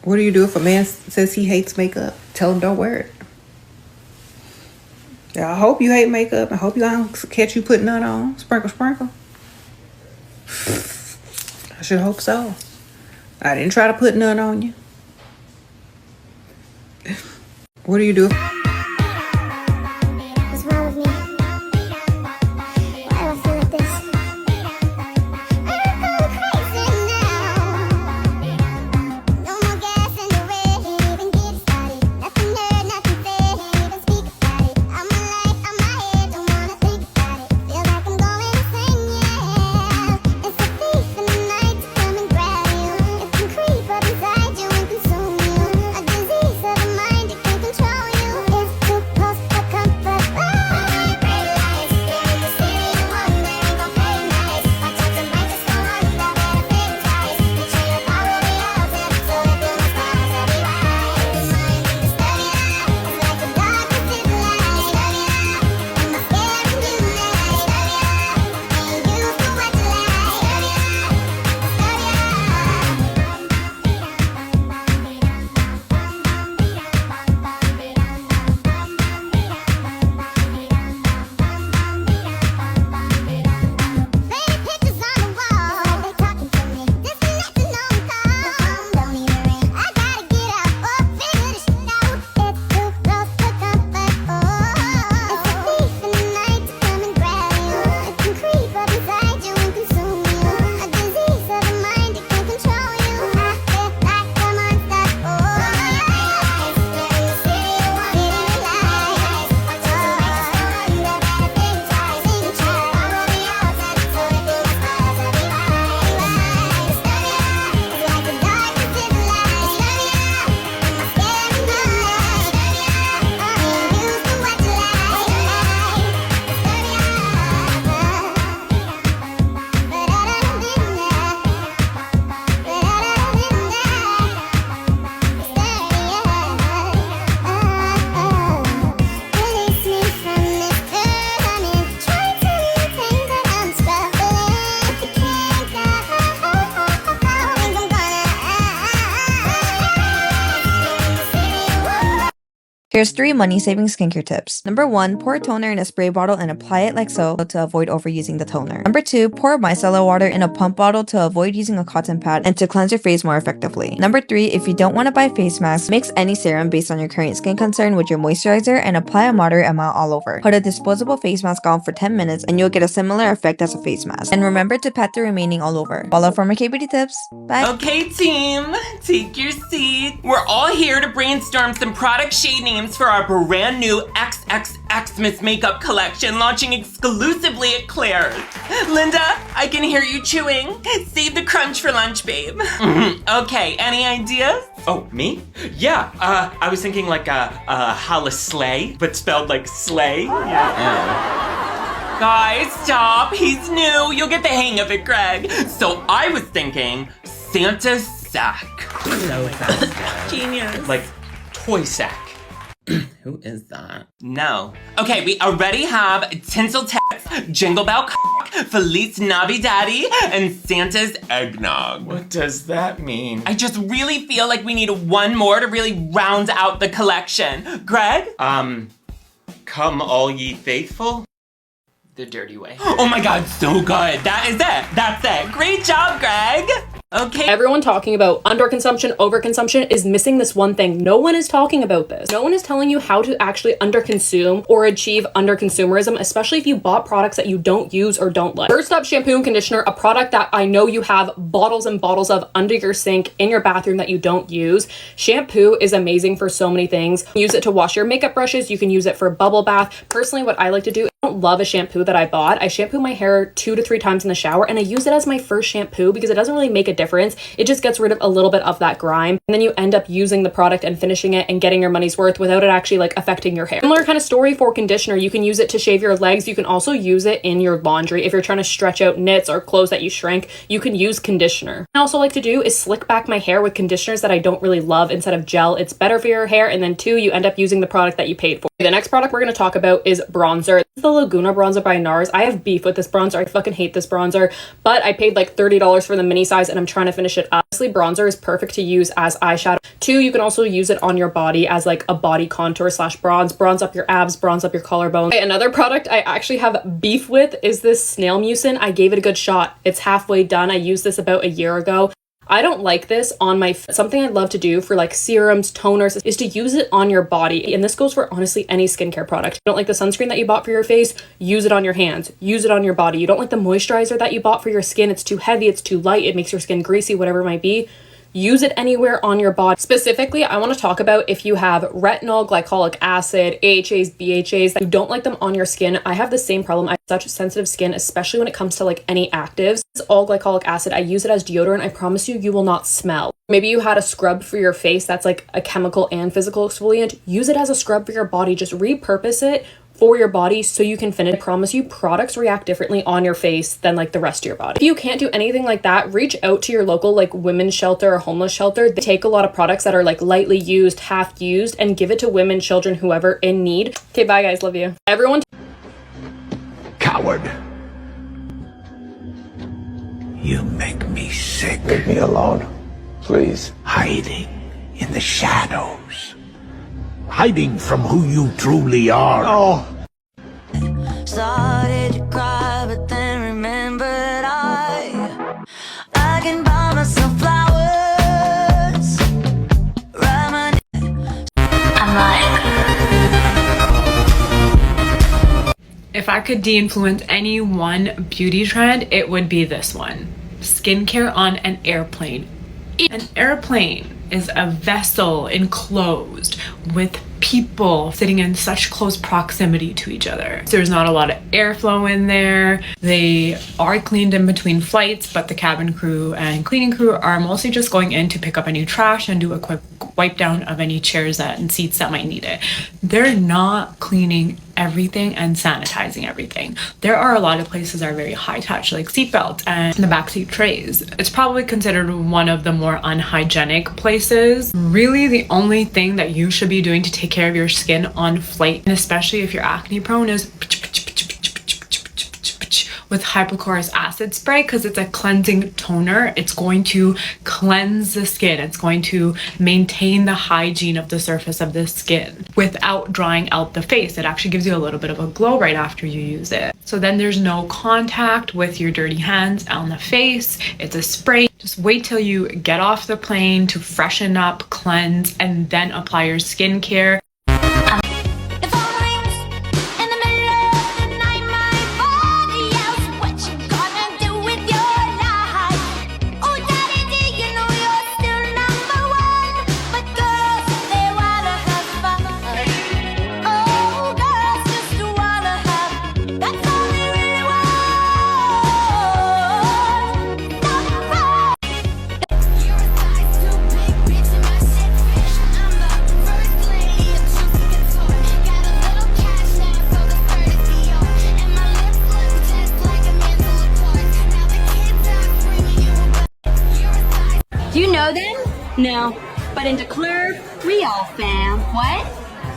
What do you do if a man says he hates makeup? Tell him don't wear it. Yeah, I hope you hate makeup. I hope you don't catch you putting none on. Sprinkle, sprinkle. I should hope so. I didn't try to put none on you. What do you do? What's wrong with me? Why do I feel like this? I'm going crazy now. No more gas in the red, can't even get started. Nothing heard, nothing said, can't even speak about it. I'm alive, I'm my head, don't wanna think about it. Feel like I'm going insane, yeah. It's a thief in the night to come and grab you. It can creep up inside you and consume you. A disease of the mind, it can control you. Here's 3 money-saving skincare tips. Number 1, pour a toner in a spray bottle and apply it like so to avoid overusing the toner. Number 2, pour micellar water in a pump bottle to avoid using a cotton pad and to cleanse your face more effectively. Number 3, if you don't want to buy face masks, mix any serum based on your current skin concern with your moisturizer and apply a moderate amount all over. Put a disposable face mask on for 10 minutes and you'll get a similar effect as a face mask. And remember to pat the remaining all over. Follow for more K-beauty tips. Bye! Okay, team, take your seat. We're all here to brainstorm some product shade names for our brand new XXXmas makeup collection launching exclusively at Claire's. Linda, I can hear you chewing. Save the crunch for lunch, babe. Okay, any ideas? Oh, me? Yeah, I was thinking like a Hala Slay, but spelled like slay. Guys, stop. He's new. You'll get the hang of it, Greg. So I was thinking Santa Sack. So fast. Genius. Like toy sack. Who is that? No. Okay, we already have Tinsel Tex, Jingle Bell Cock, Feliz Navidaddy, and Santa's Eggnog. What does that mean? I just really feel like we need one more to really round out the collection. Greg? Come all ye faithful? The dirty way. Oh my god, so good. That is it. That's it. Great job, Greg. Okay. Everyone talking about underconsumption, overconsumption is missing this one thing. No one is talking about this. No one is telling you how to actually underconsume or achieve underconsumerism, especially if you bought products that you don't use or don't like. First up, shampoo and conditioner, a product that I know you have bottles and bottles of under your sink in your bathroom that you don't use. Shampoo is amazing for so many things. You can use it to wash your makeup brushes. You can use it for bubble bath. Personally, what I like to do, I don't love a shampoo that I bought. I shampoo my hair 2 to 3 times in the shower and I use it as my first shampoo because it doesn't really make a difference. It just gets rid of a little bit of that grime and then you end up using the product and finishing it and getting your money's worth without it actually like affecting your hair. Similar kind of story for conditioner. You can use it to shave your legs. You can also use it in your laundry. If you're trying to stretch out knits or clothes that you shrink, you can use conditioner. What I also like to do is slick back my hair with conditioners that I don't really love instead of gel. It's better for your hair and then 2, you end up using the product that you paid for. The next product we're going to talk about is bronzer. This is the Laguna bronzer by NARS. I have beef with this bronzer. I fucking hate this bronzer, but I paid like $30 for the mini size and I'm trying to finish it up. Honestly, bronzer is perfect to use as eyeshadow. 2, you can also use it on your body as like a body contour / bronze up your abs, bronze up your collarbone. Okay, another product I actually have beef with is this snail mucin. I gave it a good shot. It's halfway done. I used this about a year ago. I don't like this on my something I'd love to do for like serums, toners is to use it on your body. And this goes for honestly any skincare product. You don't like the sunscreen that you bought for your face, use it on your hands, use it on your body. You don't like the moisturizer that you bought for your skin, it's too heavy, it's too light, it makes your skin greasy, whatever it might be. Use it anywhere on your body. Specifically, I want to talk about if you have retinol, glycolic acid, AHAs, BHAs, that you don't like them on your skin. I have the same problem. I have such sensitive skin, especially when it comes to like any actives. It's all glycolic acid. I use it as deodorant. I promise you, you will not smell. Maybe you had a scrub for your face that's like a chemical and physical exfoliant. Use it as a scrub for your body. Just repurpose it for your body so you can finish. I promise you, products react differently on your face than like the rest of your body. If you can't do anything like that, reach out to your local like women's shelter or homeless shelter. They take a lot of products that are like lightly used, half used, and give it to women, children, whoever in need. Okay, bye guys, love you. Everyone. Coward. You make me sick. Leave me alone, please. Hiding in the shadows. Hiding from who you truly are. Oh. Started to cry, but then remembered I can buy myself flowers. If I could de-influence any one beauty trend, it would be this one. Skincare on an airplane. An airplane is a vessel enclosed with people sitting in such close proximity to each other. So there's not a lot of airflow in there. They are cleaned in between flights, but the cabin crew and cleaning crew are mostly just going in to pick up any trash and do a quick wipe down of any chairs and seats that might need it. They're not cleaning everything and sanitizing everything. There are a lot of places that are very high touch, like seatbelts and the backseat trays. It's probably considered one of the more unhygienic places. Really, the only thing that you should be doing to take care of your skin on flight, and especially if you're acne prone, is with hypochlorous acid spray because it's a cleansing toner. It's going to cleanse the skin. It's going to maintain the hygiene of the surface of the skin without drying out the face. It actually gives you a little bit of a glow right after you use it. So then there's no contact with your dirty hands on the face. It's a spray. Just wait till you get off the plane to freshen up, cleanse, and then apply your skincare. Do you know them? No. But in the club, we all fam. What?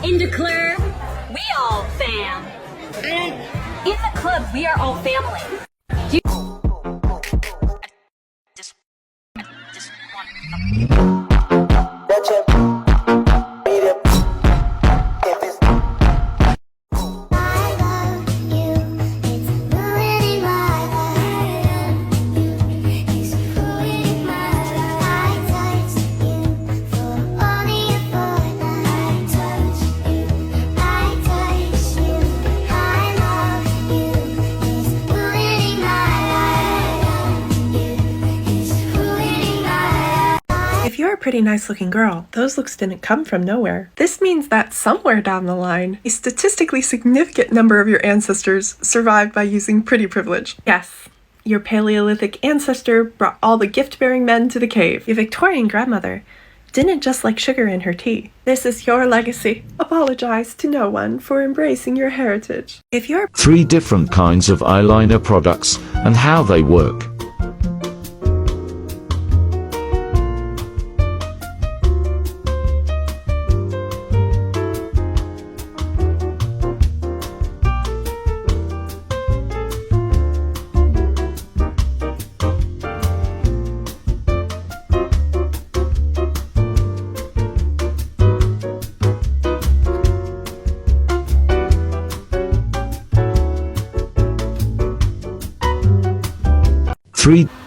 In the club, we all fam. And in the club, we are all family. Do If you're a pretty nice looking girl, those looks didn't come from nowhere. This means that somewhere down the line, a statistically significant number of your ancestors survived by using pretty privilege. Yes, your Paleolithic ancestor brought all the gift-bearing men to the cave. Your Victorian grandmother didn't just like sugar in her tea. This is your legacy. Apologize to no one for embracing your heritage. If you're 3 different kinds of eyeliner products and how they work.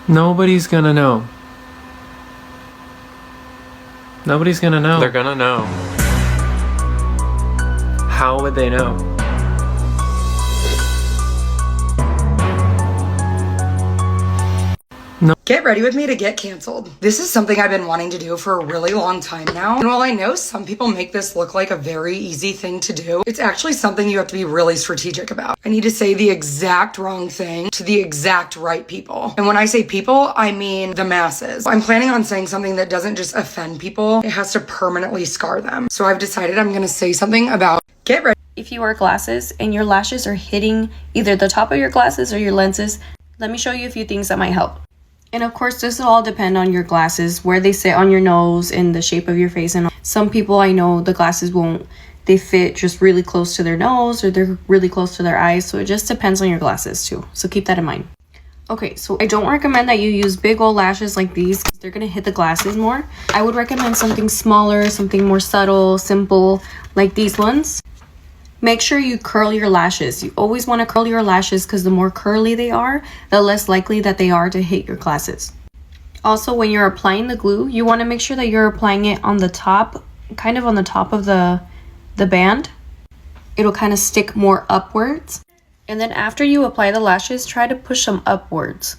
Nobody's gonna know. Nobody's gonna know. They're gonna know. How would they know? No. Get ready with me to get canceled. This is something I've been wanting to do for a really long time now. And while I know some people make this look like a very easy thing to do, it's actually something you have to be really strategic about. I need to say the exact wrong thing to the exact right people. And when I say people, I mean the masses. I'm planning on saying something that doesn't just offend people, it has to permanently scar them. So I've decided I'm gonna say something about get ready. If you wear glasses and your lashes are hitting either the top of your glasses or your lenses, let me show you a few things that might help. And of course, this will all depend on your glasses, where they sit on your nose and the shape of your face. And some people I know the glasses won't, they fit just really close to their nose or they're really close to their eyes. So it just depends on your glasses too. So keep that in mind. Okay, so I don't recommend that you use big old lashes like these. They're gonna hit the glasses more. I would recommend something smaller, something more subtle, simple, like these ones. Make sure you curl your lashes. You always want to curl your lashes because the more curly they are, the less likely that they are to hit your glasses. Also, when you're applying the glue, you want to make sure that you're applying it on the top, kind of on the top of the band. It'll kind of stick more upwards. And then after you apply the lashes, try to push them upwards.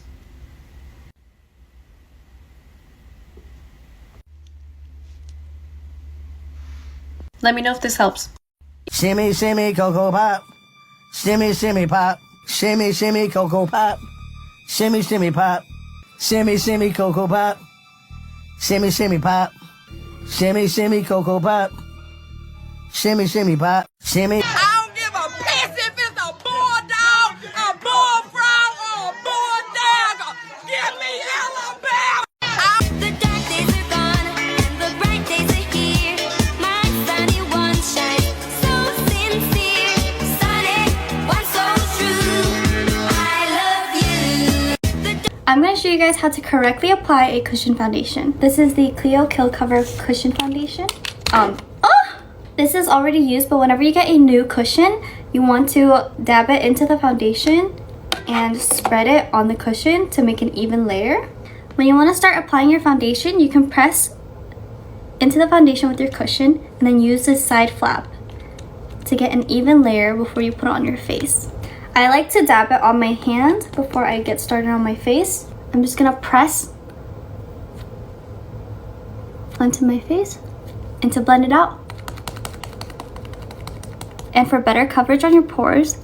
Let me know if this helps. Shimmy, shimmy, cocoa pop. Shimmy, shimmy, pop. Shimmy, shimmy, cocoa pop. Shimmy, shimmy, pop. Shimmy, shimmy, cocoa pop. Shimmy, shimmy, pop. Shimmy, shimmy, cocoa pop. Shimmy, shimmy, pop. Shimmy. I don't give a piss if it's a bulldog, a bullfrog, or a bulldog. Give me Alabama. The dark days are gone and the bright days are here. My sunny one shines so sincere. Sunny one so true. I love you guys how to correctly apply a cushion foundation. This is the Clio Kill Cover Cushion Foundation. This is already used, but whenever you get a new cushion, you want to dab it into the foundation and spread it on the cushion to make an even layer. When you want to start applying your foundation, you can press into the foundation with your cushion and then use this side flap to get an even layer before you put it on your face. I like to dab it on my hand before I get started on my face. I'm just gonna press onto my face and to blend it out. And for better coverage on your pores,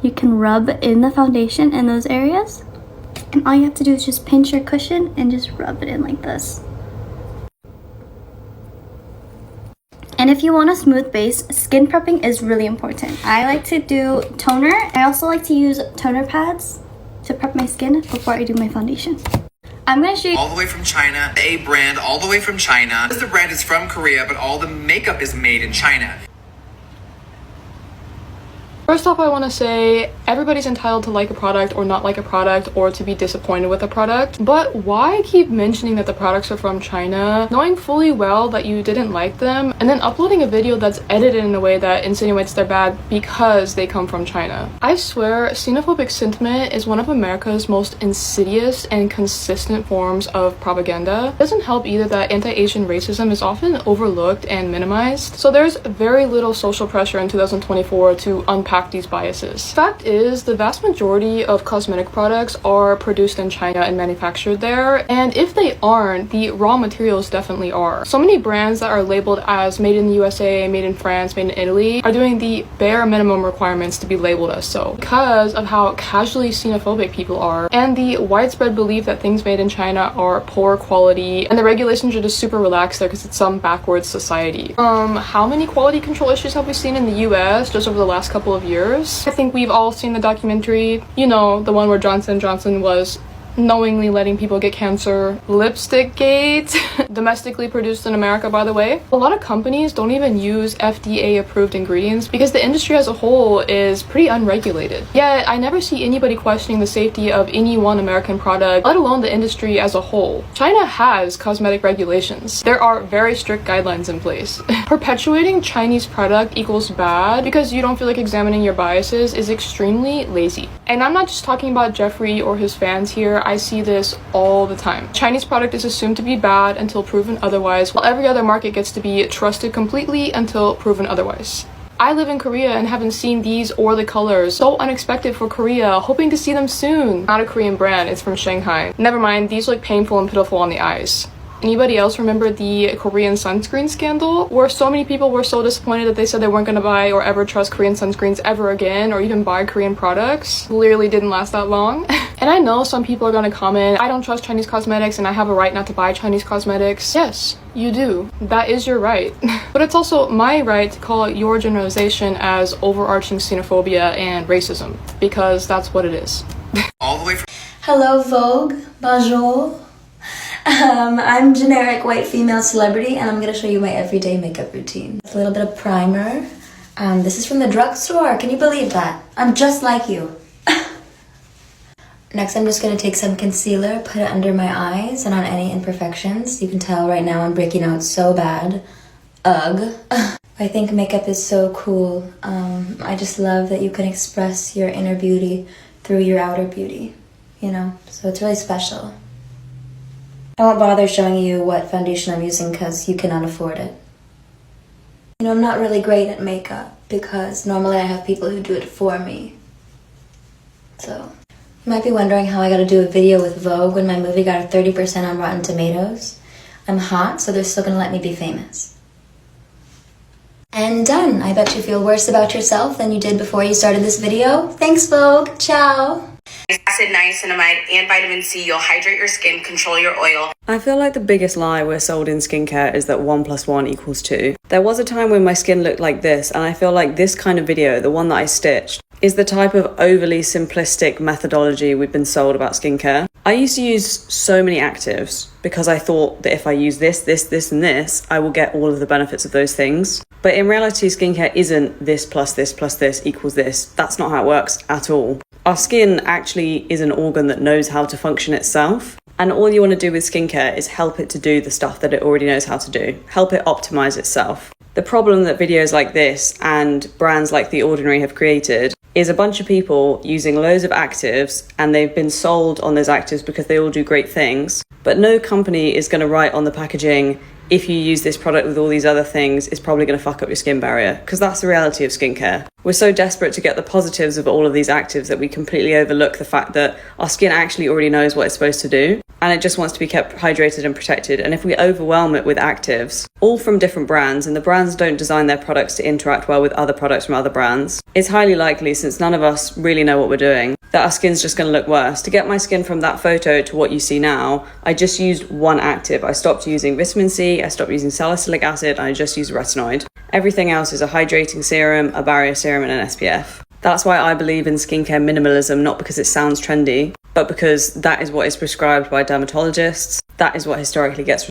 you can rub in the foundation in those areas. And all you have to do is just pinch your cushion and just rub it in like this. And if you want a smooth base, skin prepping is really important. I like to do toner. I also like to use toner pads to prep my skin before I do my foundation. I'm gonna show you all the way from China, a brand all the way from China. The brand is from Korea, but all the makeup is made in China. First off, I want to say everybody's entitled to like a product or not like a product or to be disappointed with a product, but why keep mentioning that the products are from China, knowing fully well that you didn't like them, and then uploading a video that's edited in a way that insinuates they're bad because they come from China? I swear, xenophobic sentiment is one of America's most insidious and consistent forms of propaganda. It doesn't help either that anti-Asian racism is often overlooked and minimized, so there's very little social pressure in 2024 to unpack these biases. Fact is, the vast majority of cosmetic products are produced in China and manufactured there, and if they aren't, the raw materials definitely are. So many brands that are labeled as made in the USA, made in France, made in Italy are doing the bare minimum requirements to be labeled as so because of how casually xenophobic people are and the widespread belief that things made in China are poor quality and the regulations are just super relaxed there because it's some backwards society. How many quality control issues have we seen in the US just over the last couple of years? I think we've all seen the documentary, you know, the one where Johnson & Johnson was knowingly letting people get cancer. Lipstick gate. Domestically produced in America, by the way. A lot of companies don't even use FDA approved ingredients because the industry as a whole is pretty unregulated. Yet I never see anybody questioning the safety of any one American product, let alone the industry as a whole. China has cosmetic regulations. There are very strict guidelines in place. Perpetuating Chinese product equals bad because you don't feel like examining your biases is extremely lazy. And I'm not just talking about Jeffrey or his fans here. I see this all the time. Chinese product is assumed to be bad until proven otherwise, while every other market gets to be trusted completely until proven otherwise. I live in Korea and haven't seen these or the colors. So unexpected for Korea, hoping to see them soon. Not a Korean brand, it's from Shanghai. Never mind, these look painful and pitiful on the eyes. Anybody else remember the Korean sunscreen scandal? Where so many people were so disappointed that they said they weren't gonna buy or ever trust Korean sunscreens ever again or even buy Korean products. Clearly didn't last that long. And I know some people are gonna comment, I don't trust Chinese cosmetics and I have a right not to buy Chinese cosmetics. Yes, you do. That is your right. But it's also my right to call out your generalization as overarching xenophobia and racism, because that's what it is. All the way from Hello Vogue, bonjour. I'm generic white female celebrity and I'm going to show you my everyday makeup routine. A little bit of primer. This is from the drugstore. Can you believe that? I'm just like you. Next, I'm just going to take some concealer, put it under my eyes and on any imperfections. You can tell right now I'm breaking out so bad. Ugh. I think makeup is so cool. I just love that you can express your inner beauty through your outer beauty, you know? So it's really special. I won't bother showing you what foundation I'm using because you cannot afford it. You know, I'm not really great at makeup because normally I have people who do it for me. So, you might be wondering how I got to do a video with Vogue when my movie got a 30% on Rotten Tomatoes. I'm hot, so they're still going to let me be famous. And done. I bet you feel worse about yourself than you did before you started this video. Thanks, Vogue. Ciao. Acid, niacinamide, and vitamin C. You'll hydrate your skin, control your oil. I feel like the biggest lie we're sold in skincare is that 1 + 1 = 2. There was a time when my skin looked like this, and I feel like this kind of video, the one that I stitched, is the type of overly simplistic methodology we've been sold about skincare. I used to use so many actives because I thought that if I use this, and this, I will get all of the benefits of those things. But in reality, skincare isn't this plus this plus this equals this. That's not how it works at all. Our skin actually is an organ that knows how to function itself. And all you want to do with skincare is help it to do the stuff that it already knows how to do. Help it optimize itself. The problem that videos like this and brands like The Ordinary have created is a bunch of people using loads of actives, and they've been sold on those actives because they all do great things. But no company is going to write on the packaging, if you use this product with all these other things, it's probably going to fuck up your skin barrier, because that's the reality of skincare. We're so desperate to get the positives of all of these actives that we completely overlook the fact that our skin actually already knows what it's supposed to do, and it just wants to be kept hydrated and protected. And if we overwhelm it with actives, all from different brands, and the brands don't design their products to interact well with other products from other brands, it's highly likely, since none of us really know what we're doing, that our skin's just going to look worse. To get my skin from that photo to what you see now, I just used one active. I stopped using vitamin C, I stopped using salicylic acid, and I just used retinoid. Everything else is a hydrating serum, a barrier serum, and an SPF. That's why I believe in skincare minimalism, not because it sounds trendy, but because that is what is prescribed by dermatologists. That is what historically gets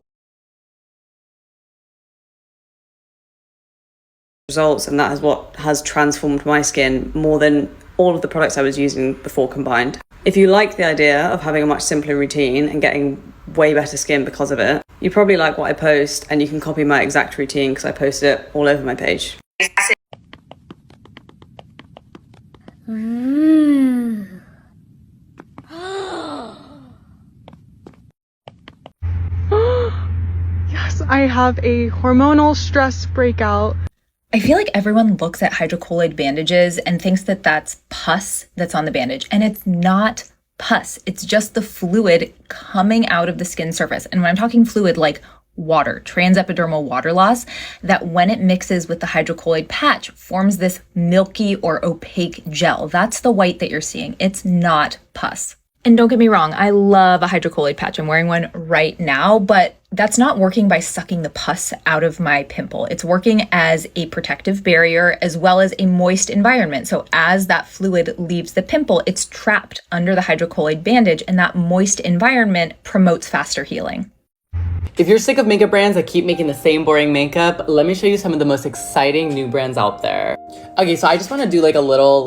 results, and that is what has transformed my skin more than all of the products I was using before combined. If you like the idea of having a much simpler routine and getting way better skin because of it, you probably like what I post, and you can copy my exact routine because I post it all over my page. Yes, I have a hormonal stress breakout. I feel like everyone looks at hydrocolloid bandages and thinks that that's pus that's on the bandage, and it's not pus. It's just the fluid coming out of the skin surface. And when I'm talking fluid, like water, transepidermal water loss, that when it mixes with the hydrocolloid patch forms this milky or opaque gel. That's the white that you're seeing. It's not pus. And don't get me wrong, I love a hydrocolloid patch. I'm wearing one right now, but that's not working by sucking the pus out of my pimple. It's working as a protective barrier as well as a moist environment. So as that fluid leaves the pimple, it's trapped under the hydrocolloid bandage, and that moist environment promotes faster healing. If you're sick of makeup brands that keep making the same boring makeup, let me show you some of the most exciting new brands out there. Okay, so I just want to do like a little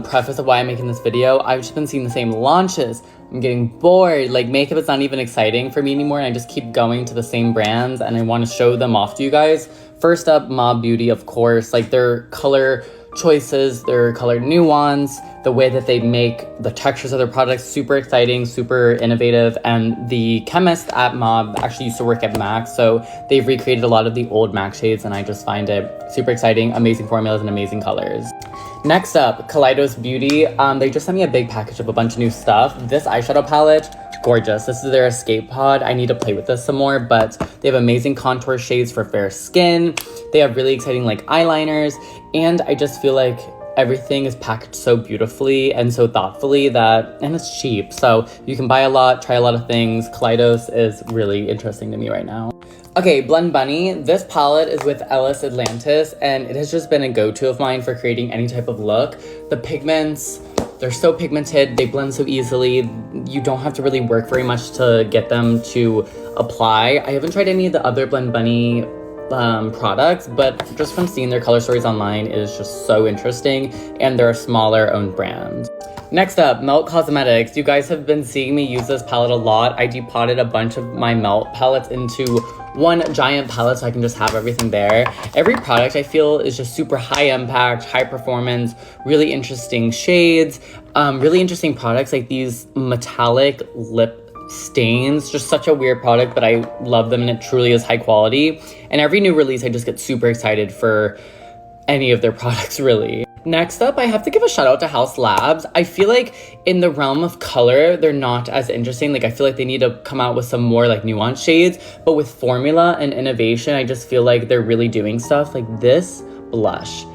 preface of why I'm making this video. I've just been seeing the same launches. I'm getting bored. Like, makeup is not even exciting for me anymore, and I just keep going to the same brands, and I want to show them off to you guys. First up, Mob Beauty, of course. Like, their color choices, their color nuance, the way that they make the textures of their products, super exciting, super innovative. And the chemist at Mob actually used to work at MAC, so they've recreated a lot of the old MAC shades, and I just find it super exciting, amazing formulas and amazing colors. Next up, Kaleidos Beauty. They just sent me a big package of a bunch of new stuff. This eyeshadow palette, gorgeous. This is their Escape Pod. I need to play with this some more, but they have amazing contour shades for fair skin. They have really exciting like eyeliners, and I just feel like everything is packaged so beautifully and so thoughtfully and it's cheap. So you can buy a lot, try a lot of things. Kaleidos is really interesting to me right now. Okay, Blend Bunny. This palette is with Ellis Atlantis, and it has just been a go-to of mine for creating any type of look. The pigments, they're so pigmented, they blend so easily. You don't have to really work very much to get them to apply. I haven't tried any of the other Blend Bunny products, but just from seeing their color stories online, it is just so interesting, and they're a smaller owned brand. Next up, Melt Cosmetics. You guys have been seeing me use this palette a lot. I depotted a bunch of my Melt palettes into one giant palette so I can just have everything there. Every product I feel is just super high impact, high performance, really interesting shades, really interesting products like these metallic lip stains. Just such a weird product, but I love them, and it truly is high quality. And every new release, I just get super excited for any of their products, really. Next up, I have to give a shout out to House Labs. I feel like in the realm of color, they're not as interesting. Like, I feel like they need to come out with some more like nuanced shades, but with formula and innovation, I just feel like they're really doing stuff. Like this blush,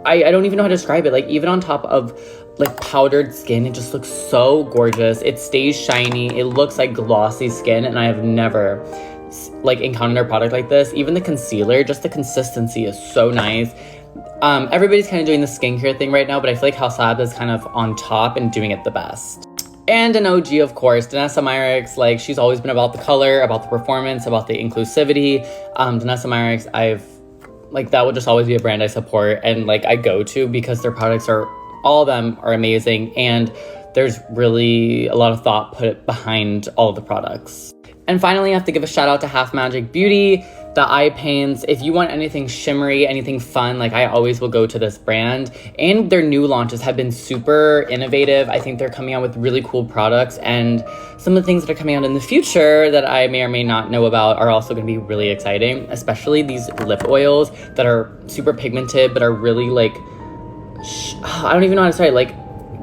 I don't even know how to describe it. Like, even on top of like powdered skin, it just looks so gorgeous. It stays shiny. It looks like glossy skin, and I have never like encountered a product like this. Even the concealer, just the consistency is so nice. Everybody's kind of doing the skincare thing right now, but I feel like House Labs is kind of on top and doing it the best. And an OG, of course, Danessa Myricks. Like, she's always been about the color, about the performance, about the inclusivity. Danessa Myricks, that will just always be a brand I support and like I go to because their products are All of them are amazing, and there's really a lot of thought put behind all of the products. And finally, I have to give a shout out to Half Magic Beauty, the eye paints. If you want anything shimmery, anything fun, like I always will go to this brand. And their new launches have been super innovative. I think they're coming out with really cool products, and some of the things that are coming out in the future that I may or may not know about are also gonna be really exciting, especially these lip oils that are super pigmented, but are really like, I don't even know how to say it, like,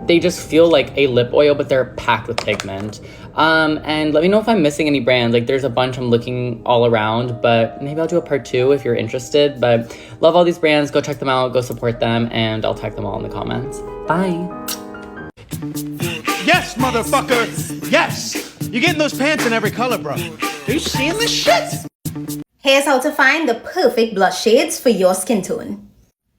they just feel like a lip oil, but they're packed with pigment. And let me know if I'm missing any brands. Like, there's a bunch I'm looking all around, but maybe I'll do a part 2 if you're interested. But love all these brands. Go check them out. Go support them. And I'll tag them all in the comments. Bye. Yes, motherfucker! Yes! You're getting those pants in every color, bro. Are you seeing this shit? Here's how to find the perfect blush shades for your skin tone.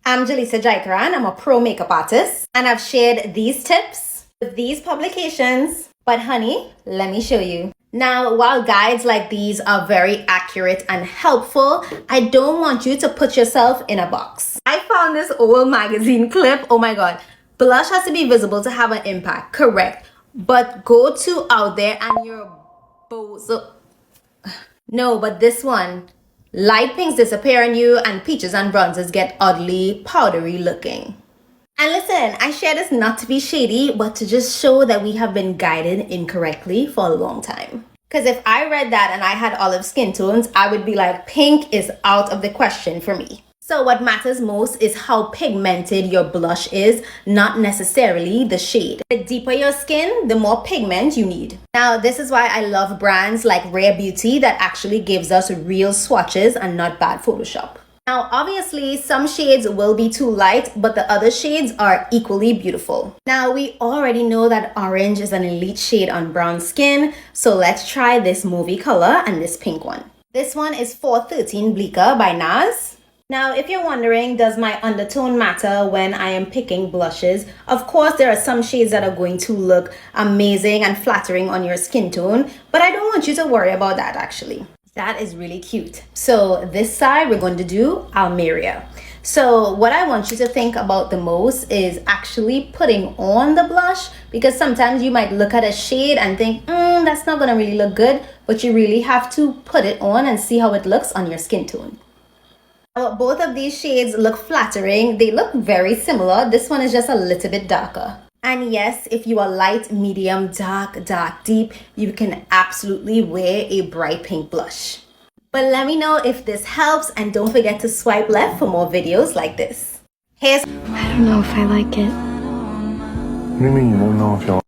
I'm Jalisa Jaikaran, I'm a pro makeup artist, and I've shared these tips with these publications. But honey, let me show you. Now, while guides like these are very accurate and helpful, I don't want you to put yourself in a box. I found this old magazine clip. Oh my god. Blush has to be visible to have an impact, correct. But go to out there and you're bozo. No, but this one. Light pinks disappear on you and peaches and bronzes get oddly powdery looking. And listen, I share this not to be shady, but to just show that we have been guided incorrectly for a long time. Because if I read that and I had olive skin tones, I would be like, pink is out of the question for me. So what matters most is how pigmented your blush is, not necessarily the shade. The deeper your skin, the more pigment you need. Now, this is why I love brands like Rare Beauty that actually gives us real swatches and not bad Photoshop. Now, obviously, some shades will be too light, but the other shades are equally beautiful. Now, we already know that orange is an elite shade on brown skin, so let's try this movie color and this pink one. This one is 413 Bleaker by NARS. Now, if you're wondering, does my undertone matter when I am picking blushes? Of course, there are some shades that are going to look amazing and flattering on your skin tone, but I don't want you to worry about that actually. That is really cute. So this side, we're going to do Almeria. So what I want you to think about the most is actually putting on the blush, because sometimes you might look at a shade and think, that's not gonna really look good, but you really have to put it on and see how it looks on your skin tone. Both of these shades look flattering. They look very similar. This one is just a little bit darker. And yes, if you are light, medium, dark, deep, you can absolutely wear a bright pink blush. But let me know if this helps, and don't forget to swipe left for more videos like this. I don't know if I like it. What do you mean you don't know if you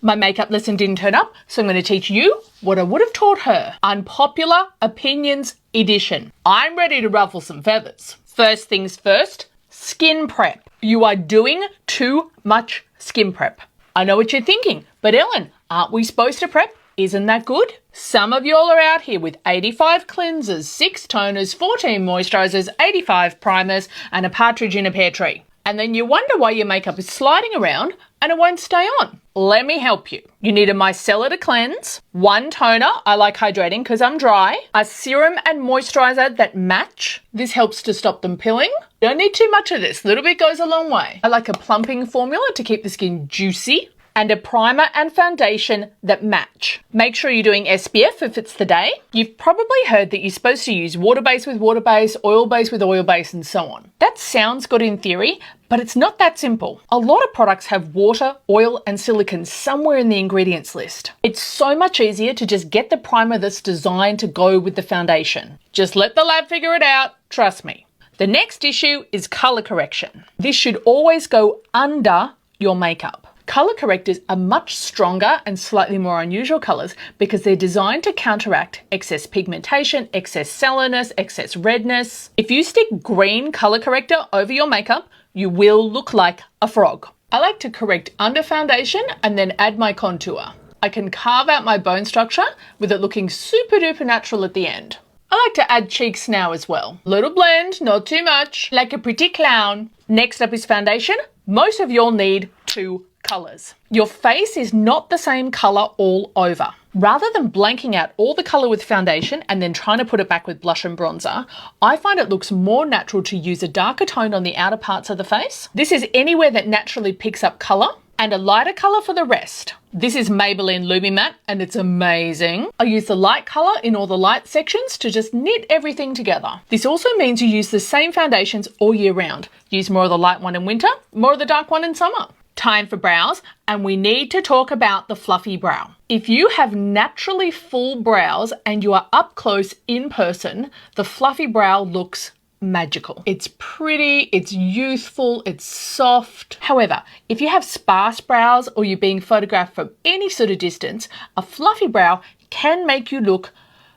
My makeup lesson didn't turn up, so I'm going to teach you what I would have taught her. Unpopular Opinions Edition. I'm ready to ruffle some feathers. First things first, skin prep. You are doing too much skin prep. I know what you're thinking, but Ellen, aren't we supposed to prep? Isn't that good? Some of y'all are out here with 85 cleansers, 6 toners, 14 moisturizers, 85 primers, and a partridge in a pear tree. And then you wonder why your makeup is sliding around and it won't stay on. Let me help you. You need a micellar to cleanse, 1 toner, I like hydrating because I'm dry, a serum and moisturizer that match. This helps to stop them pilling. Don't need too much of this, a little bit goes a long way. I like a plumping formula to keep the skin juicy, and a primer and foundation that match. Make sure you're doing SPF if it's the day. You've probably heard that you're supposed to use water base with water base, oil base with oil base, and so on. That sounds good in theory, but it's not that simple. A lot of products have water, oil, and silicone somewhere in the ingredients list. It's so much easier to just get the primer that's designed to go with the foundation. Just let the lab figure it out, trust me. The next issue is color correction. This should always go under your makeup. Color correctors are much stronger and slightly more unusual colors because they're designed to counteract excess pigmentation, excess sallowness, excess redness. If you stick green color corrector over your makeup, you will look like a frog. I like to correct under foundation and then add my contour. I can carve out my bone structure with it looking super duper natural at the end. I like to add cheeks now as well. Little blend, not too much, like a pretty clown. Next up is foundation. Most of y'all need 2 colors. Your face is not the same color all over. Rather than blanking out all the colour with foundation and then trying to put it back with blush and bronzer, I find it looks more natural to use a darker tone on the outer parts of the face. This is anywhere that naturally picks up colour, and a lighter colour for the rest. This is Maybelline Lumi Matte and it's amazing. I use the light colour in all the light sections to just knit everything together. This also means you use the same foundations all year round. Use more of the light one in winter, more of the dark one in summer. Time for brows, and we need to talk about the fluffy brow. If you have naturally full brows and you are up close in person, the fluffy brow looks magical. It's pretty, it's youthful, it's soft. However, if you have sparse brows or you're being photographed from any sort of distance, a fluffy brow can make you look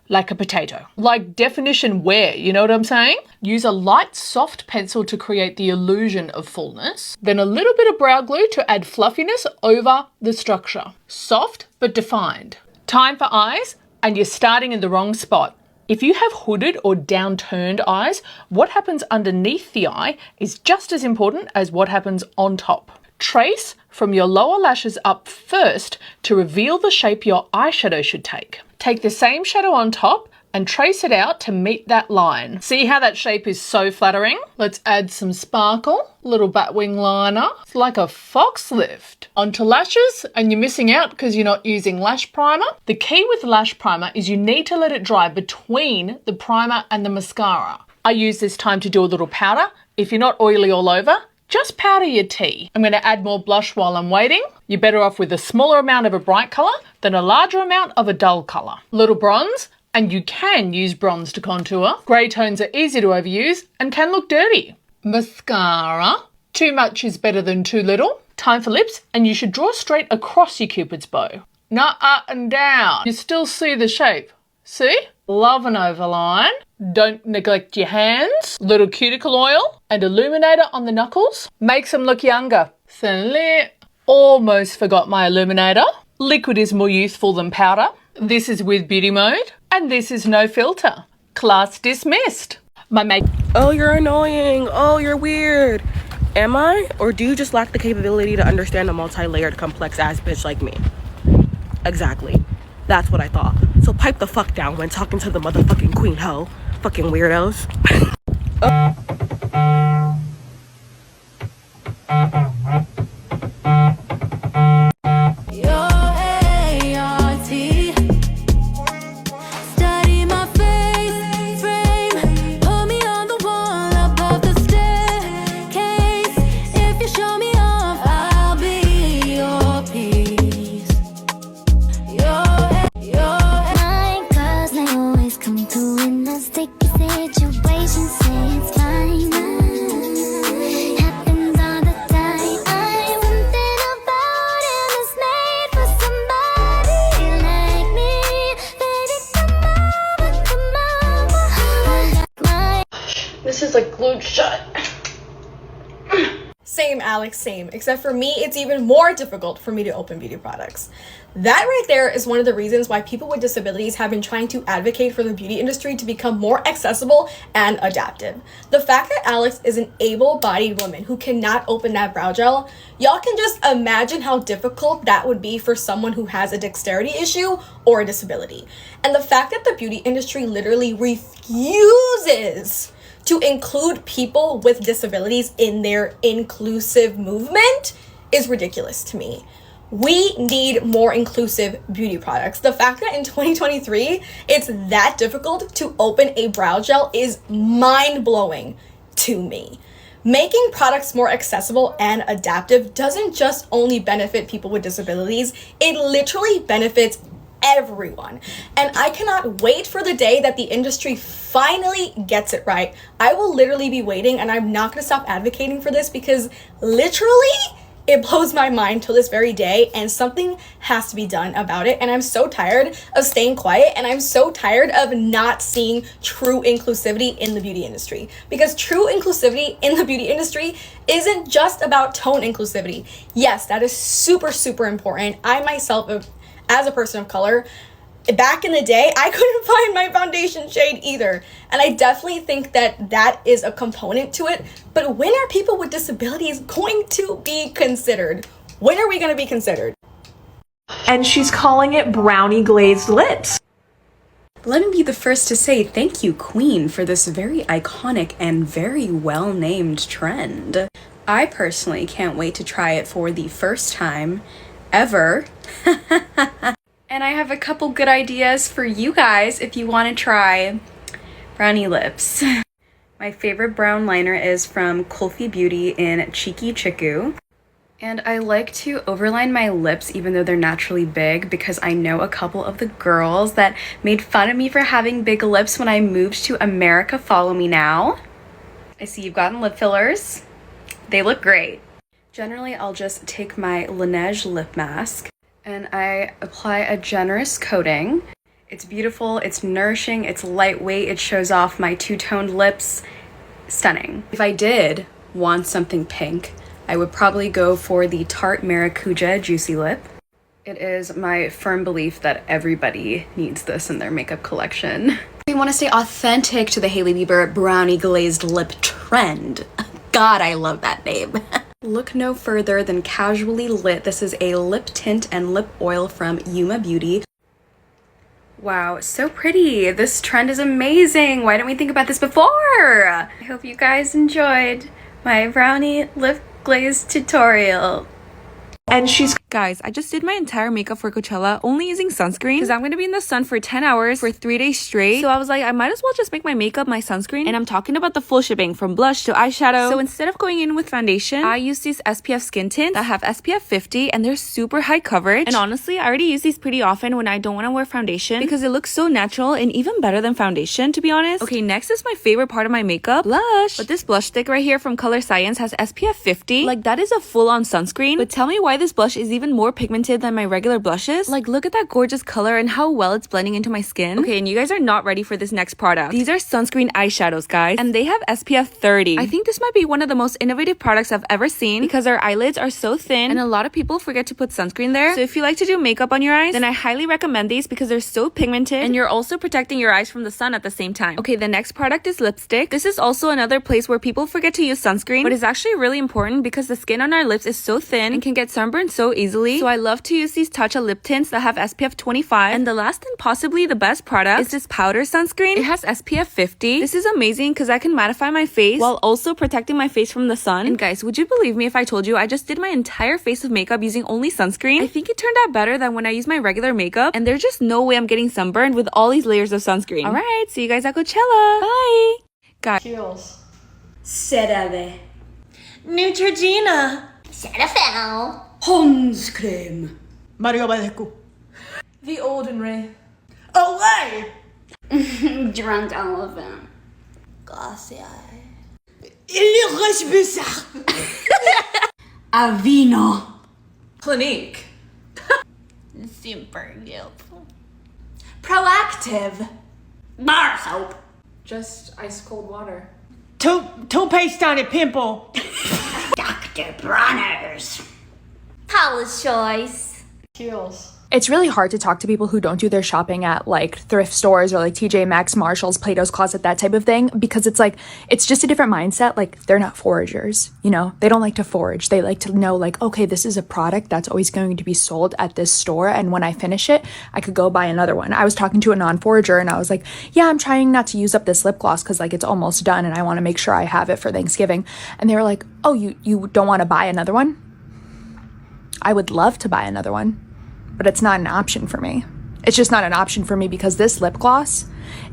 like a potato. Like definition wear, you know what I'm saying? Use a light soft pencil to create the illusion of fullness, then a little bit of brow glue to add fluffiness over the structure. Soft but defined. Time for eyes, and you're starting in the wrong spot. If you have hooded or downturned eyes, what happens underneath the eye is just as important as what happens on top. Trace from your lower lashes up first to reveal the shape your eyeshadow should take. Take the same shadow on top and trace it out to meet that line. See how that shape is so flattering? Let's add some sparkle, little batwing liner. It's like a fox lift. Onto lashes, and you're missing out because you're not using lash primer. The key with lash primer is you need to let it dry between the primer and the mascara. I use this time to do a little powder. If you're not oily all over, just powder your tea. I'm going to add more blush while I'm waiting. You're better off with a smaller amount of a bright colour than a larger amount of a dull colour. Little bronze, and you can use bronze to contour. Grey tones are easy to overuse and can look dirty. Mascara. Too much is better than too little. Time for lips, and you should draw straight across your Cupid's bow. Not up and down. You still see the shape. See? Love an overline. Don't neglect your hands. Little cuticle oil and illuminator on the knuckles. Makes them look younger. Almost forgot my illuminator. Liquid is more youthful than powder. This is with beauty mode, and this is no filter. Class dismissed. My make. Oh, you're annoying. Oh, you're weird. Am I? Or do you just lack the capability to understand a multi-layered, complex-ass bitch like me? Exactly. That's what I thought. So pipe the fuck down when talking to the motherfucking queen hoe. Fucking weirdos. This is like glued shut. Same, Alex, same. Except for me, it's even more difficult for me to open beauty products. That right there is one of the reasons why people with disabilities have been trying to advocate for the beauty industry to become more accessible and adaptive. The fact that Alex is an able-bodied woman who cannot open that brow gel, y'all can just imagine how difficult that would be for someone who has a dexterity issue or a disability. And the fact that the beauty industry literally refuses to include people with disabilities in their inclusive movement is ridiculous to me. We need more inclusive beauty products. The fact that in 2023, it's that difficult to open a brow gel is mind-blowing to me. Making products more accessible and adaptive doesn't just only benefit people with disabilities, it literally benefits everyone. And I cannot wait for the day that the industry finally gets it right. I will literally be waiting, and I'm not gonna stop advocating for this because literally it blows my mind till this very day, and something has to be done about it. And I'm so tired of staying quiet, and I'm so tired of not seeing true inclusivity in the beauty industry, because true inclusivity in the beauty industry isn't just about tone inclusivity. Yes, that is super, super important. I myself, as a person of color, back in the day, I couldn't find my foundation shade either. And I definitely think that that is a component to it. But when are people with disabilities going to be considered? When are we going to be considered? And she's calling it brownie glazed lips. Let me be the first to say thank you, Queen, for this very iconic and very well-named trend. I personally can't wait to try it for the first time ever. And I have a couple good ideas for you guys if you want to try brownie lips. My favorite brown liner is from Kulfi Beauty in Cheeky Chiku. And I like to overline my lips even though they're naturally big because I know a couple of the girls that made fun of me for having big lips when I moved to America follow me now. I see you've gotten lip fillers. They look great. Generally, I'll just take my Laneige lip mask and I apply a generous coating. It's beautiful, it's nourishing, it's lightweight, it shows off my two-toned lips. Stunning. If I did want something pink, I would probably go for the Tarte Maracuja Juicy Lip. It is my firm belief that everybody needs this in their makeup collection. We want to stay authentic to the Hailey Bieber brownie glazed lip trend. God, I love that name. Look no further than Casually Lit. This is a lip tint and lip oil from Yuma Beauty. Wow, so pretty. This trend is amazing. Why didn't we think about this before? I hope you guys enjoyed my brownie lip glaze tutorial. And she's... Guys, I just did my entire makeup for Coachella only using sunscreen because I'm going to be in the sun for 10 hours for 3 days straight. So I was like, I might as well just make my makeup my sunscreen. And I'm talking about the full shipping from blush to eyeshadow. So instead of going in with foundation, I use these SPF skin tints that have SPF 50 and they're super high coverage. And honestly, I already use these pretty often when I don't want to wear foundation because it looks so natural and even better than foundation, to be honest. Okay, next is my favorite part of my makeup, blush. But this blush stick right here from Color Science has SPF 50. Like, that is a full-on sunscreen. But tell me why this blush is even more pigmented than my regular blushes. Like, look at that gorgeous color and how well it's blending into my skin. Okay, and you guys are not ready for this next product. These are sunscreen eyeshadows, guys, and they have SPF 30. I think this might be one of the most innovative products I've ever seen because our eyelids are so thin and a lot of people forget to put sunscreen there. So if you like to do makeup on your eyes, then I highly recommend these because they're so pigmented and you're also protecting your eyes from the sun at the same time. Okay, the next product is lipstick. This is also another place where people forget to use sunscreen, but it's actually really important because the skin on our lips is so thin and can get sunburned so easily. So I love to use these Tatcha lip tints that have SPF 25. And the last and possibly the best product is this powder sunscreen. It has SPF 50. This is amazing because I can mattify my face while also protecting my face from the sun. And guys, would you believe me if I told you I just did my entire face of makeup using only sunscreen? I think it turned out better than when I use my regular makeup, and there's just no way I'm getting sunburned with all these layers of sunscreen. Alright, see you guys at Coachella. Bye! Guys. Cheers. CeraVe. Neutrogena. Cetaphil. Hondscreme. Mario Badescu. The Ordinary. Olay! Drunk Elephant. Glacier. Il reste bizarre. Avino. Clinique. Super guiltful. Proactive. Bar soap. Just ice cold water. Toothpaste on a pimple. Dr. Bronner's. Paula's Choice. Cheers. It's really hard to talk to people who don't do their shopping at like thrift stores or like TJ Maxx, Marshalls, Plato's Closet, that type of thing, because it's like, it's just a different mindset. Like, they're not foragers, you know, they don't like to forage. They like to know like, okay, this is a product that's always going to be sold at this store, and when I finish it, I could go buy another one. I was talking to a non-forager and I was like, yeah, I'm trying not to use up this lip gloss because like it's almost done and I want to make sure I have it for Thanksgiving. And they were like, oh, you don't want to buy another one? I would love to buy another one, but it's not an option for me. It's just not an option for me because this lip gloss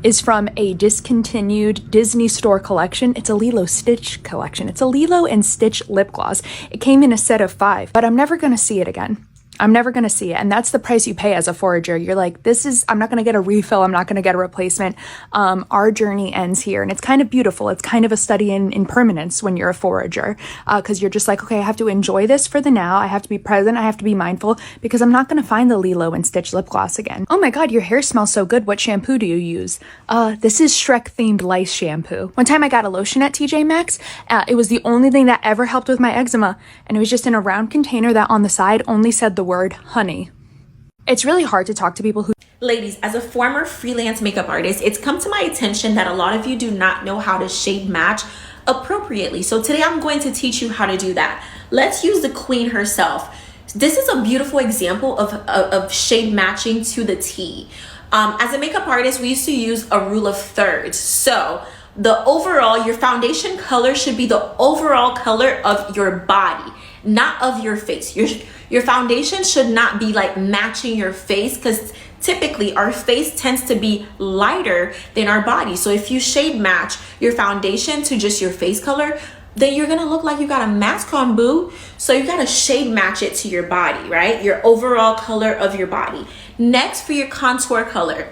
is from a discontinued Disney Store collection. It's a Lilo Stitch collection. It's a Lilo and Stitch lip gloss. It came in a set of 5, but I'm never going to see it again. I'm never going to see it. And that's the price you pay as a forager. You're like, I'm not going to get a refill. I'm not going to get a replacement. Our journey ends here. And it's kind of beautiful. It's kind of a study in impermanence when you're a forager, because you're just like, okay, I have to enjoy this for the now. I have to be present. I have to be mindful because I'm not going to find the Lilo and Stitch lip gloss again. Oh my God, your hair smells so good. What shampoo do you use? This is Shrek themed lice shampoo. One time I got a lotion at TJ Maxx. It was the only thing that ever helped with my eczema. And it was just in a round container that on the side only said the word honey. It's really hard to talk to people who... Ladies, as a former freelance makeup artist, it's come to my attention that a lot of you do not know how to shade match appropriately. So today I'm going to teach you how to do that. Let's use the queen herself. This is a beautiful example of shade matching to the T. As a makeup artist, we used to use a rule of thirds. So the overall, your foundation color should be the overall color of your body, not of your face. Your foundation should not be like matching your face, because typically our face tends to be lighter than our body. So if you shade match your foundation to just your face color, then you're gonna look like you got a mask on, boo. So you gotta shade match it to your body, right? Your overall color of your body. Next, for your contour color,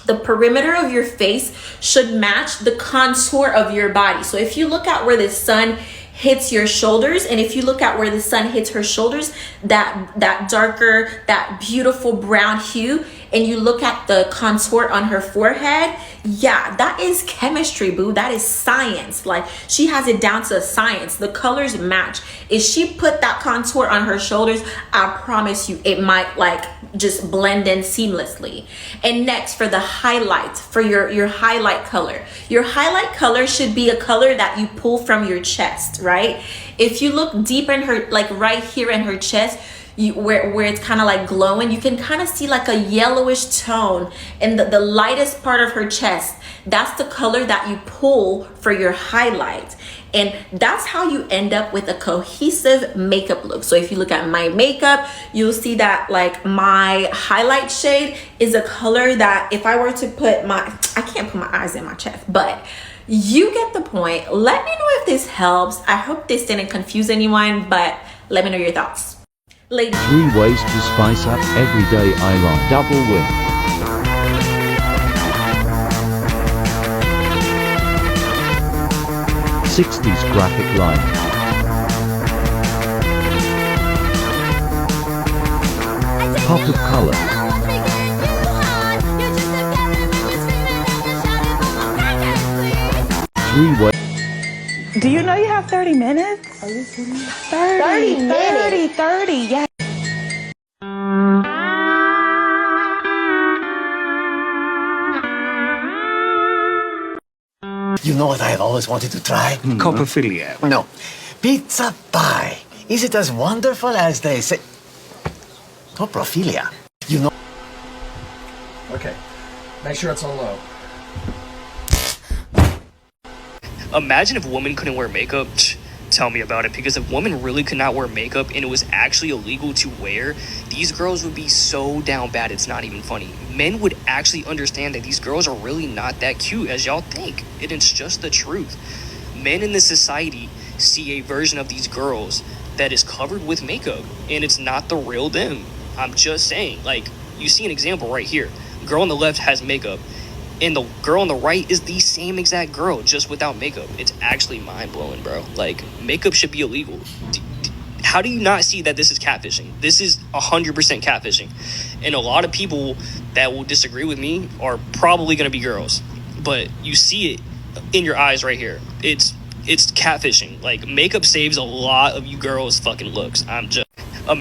the perimeter of your face should match the contour of your body. So if you look at where the sun hits your shoulders, and if you look at where the sun hits her shoulders, that darker, that beautiful brown hue, and you look at the contour on her forehead, yeah, that is chemistry, boo. That is science. Like, she has it down to a science. The colors match. If she put that contour on her shoulders, I promise you it might like just blend in seamlessly. And next, for the highlight, for your highlight color, your highlight color should be a color that you pull from your chest, right? If you look deep in her, like right here in her chest, where it's kind of like glowing, you can kind of see like a yellowish tone in the lightest part of her chest. That's the color that you pull for your highlight. And that's how you end up with a cohesive makeup look. So if you look at my makeup, you'll see that like my highlight shade is a color that if I were to put I can't put my eyes in my chest, but you get the point. Let me know if this helps. I hope this didn't confuse anyone, but let me know your thoughts. Ladies. 3 ways to spice up everyday eyeliner. Double win. '60s graphic line. Pop of color. 3 ways. Do you know you have 30 minutes? Are you kidding me? 30, yeah. You know what I have always wanted to try? Coprophilia. No. Pizza pie. Is it as wonderful as they say? Coprophilia. You know. Okay. Make sure it's on low. Imagine if women couldn't wear makeup. Tell me about it, because if women really could not wear makeup and it was actually illegal to wear, these girls would be so down bad it's not even funny. Men would actually understand that these girls are really not that cute as y'all think, and it's just the truth. Men in this society see a version of these girls that is covered with makeup, and it's not the real them. I'm just saying, like, you see an example right here. Girl on the left has makeup, and the girl on the right is the same exact girl, just without makeup. It's actually mind-blowing, bro. Like, makeup should be illegal. How do you not see that this is catfishing? This is 100% catfishing. And a lot of people that will disagree with me are probably going to be girls. But you see it in your eyes right here. It's catfishing. Like, makeup saves a lot of you girls' fucking looks.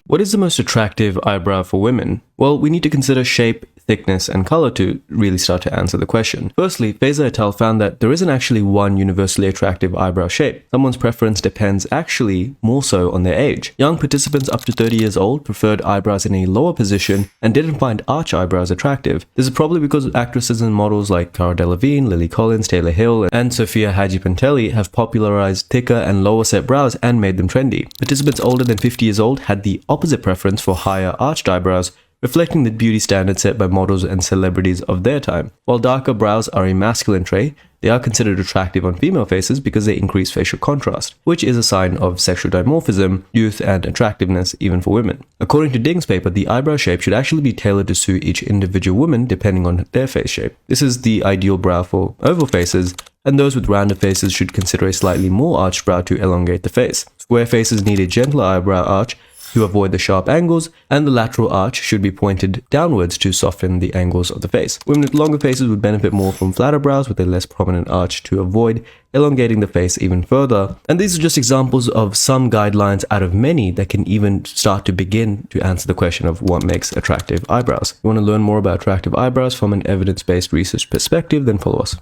What is the most attractive eyebrow for women? Well, we need to consider shape, thickness, and color to really start to answer the question. Firstly, Faiza et al. Found that there isn't actually one universally attractive eyebrow shape. Someone's preference depends actually more so on their age. Young participants up to 30 years old preferred eyebrows in a lower position and didn't find arch eyebrows attractive. This is probably because actresses and models like Cara Delevingne, Lily Collins, Taylor Hill, and Sophia Hadjipantelli have popularized thicker and lower set brows and made them trendy. Participants older than 50 years old had the opposite preference for higher arched eyebrows, reflecting the beauty standard set by models and celebrities of their time. While darker brows are a masculine trait, they are considered attractive on female faces because they increase facial contrast, which is a sign of sexual dimorphism, youth, and attractiveness even for women. According to Ding's paper, the eyebrow shape should actually be tailored to suit each individual woman depending on their face shape. This is the ideal brow for oval faces, and those with rounder faces should consider a slightly more arched brow to elongate the face. Square faces need a gentler eyebrow arch to avoid the sharp angles, and the lateral arch should be pointed downwards to soften the angles of the face. Women with longer faces would benefit more from flatter brows with a less prominent arch to avoid elongating the face even further. And these are just examples of some guidelines out of many that can even start to begin to answer the question of what makes attractive eyebrows. If you want to learn more about attractive eyebrows from an evidence-based research perspective, then follow us.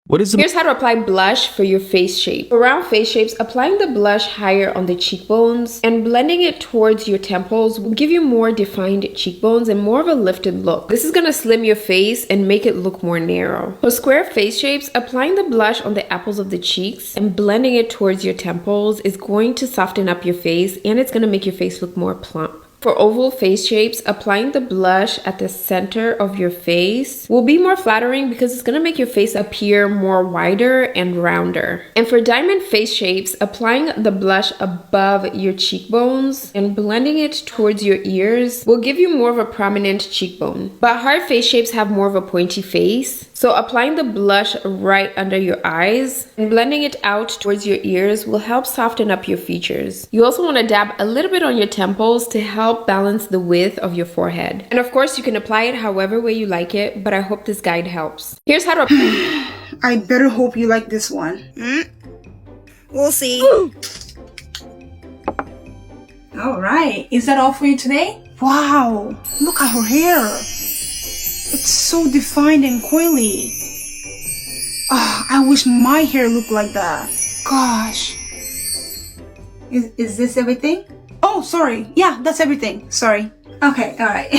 What is the Here's how to apply blush for your face shape. For round face shapes, applying the blush higher on the cheekbones and blending it towards your temples will give you more defined cheekbones and more of a lifted look. This is gonna slim your face and make it look more narrow. For square face shapes, applying the blush on the apples of the cheeks and blending it towards your temples is going to soften up your face, and it's gonna make your face look more plump. For oval face shapes, applying the blush at the center of your face will be more flattering because it's going to make your face appear more wider and rounder. And for diamond face shapes, applying the blush above your cheekbones and blending it towards your ears will give you more of a prominent cheekbone. But heart face shapes have more of a pointy face, so applying the blush right under your eyes and blending it out towards your ears will help soften up your features. You also want to dab a little bit on your temples to help balance the width of your forehead. And of course, you can apply it however way you like it, but I hope this guide helps. Here's how to apply. I better hope you like this one. We'll see. All right, is that all for you today? Wow, look at her hair. It's so defined and coily. I wish my hair looked like that. Gosh. Is this everything? Oh, sorry. Yeah, that's everything. Sorry. Okay, alright.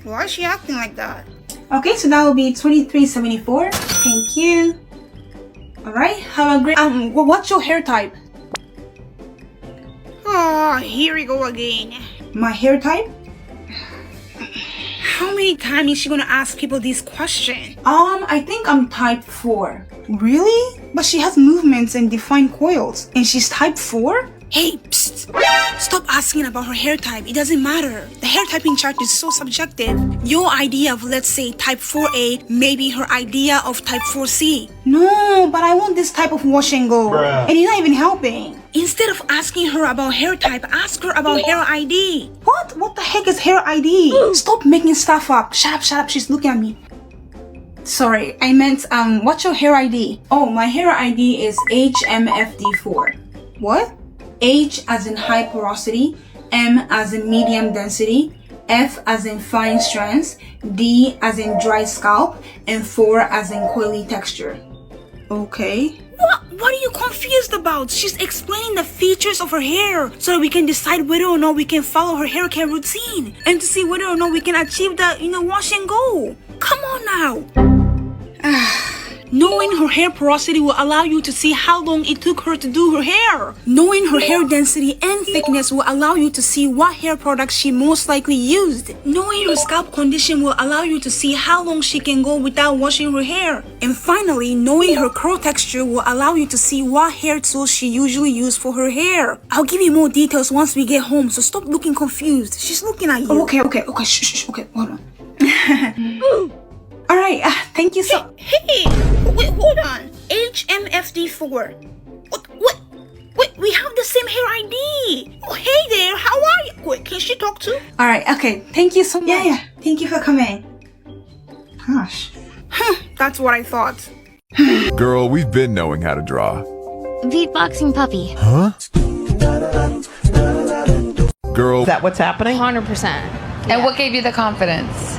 Why is she acting like that? Okay, so that will be $23.74. Thank you. Alright, have a great... what's your hair type? Oh, here we go again. My hair type? How many times is she gonna ask people this question? I think I'm type 4. Really? But she has movements and defined coils. And she's type 4? Hey, psst. Stop asking about her hair type. It doesn't matter. The hair typing chart is so subjective. Your idea of, let's say, type 4A may be her idea of type 4C. No, but I want this type of wash and go. Bruh. And you're not even helping. Instead of asking her about hair type, ask her about hair ID. What? What the heck is hair ID? Stop making stuff up. Shut up. She's looking at me. Sorry, I meant, what's your hair ID? Oh, my hair ID is HMFD4. What? H as in high porosity, M as in medium density, F as in fine strands, D as in dry scalp, and 4 as in coily texture. Okay. What are you confused about? She's explaining the features of her hair so that we can decide whether or not we can follow her hair care routine and to see whether or not we can achieve the, wash and go. Come on now. Knowing her hair porosity will allow you to see how long it took her to do her hair. Knowing her hair density and thickness will allow you to see what hair products she most likely used. Knowing her scalp condition will allow you to see how long she can go without washing her hair. And finally, knowing her curl texture will allow you to see what hair tools she usually uses for her hair. I'll give you more details once we get home, so stop looking confused. She's looking at you. Okay, shh, okay, hold on. Alright, thank you so... Hey, wait, hold on. HMFD4. Wait, we have the same hair ID. Oh, hey there, how are you? Wait, can she talk too? Alright, okay, thank you so much. Yeah, thank you for coming. Gosh. That's what I thought. Girl, we've been knowing how to draw. Beatboxing puppy. Huh? Girl. Is that what's happening? 100%. And what gave you the confidence?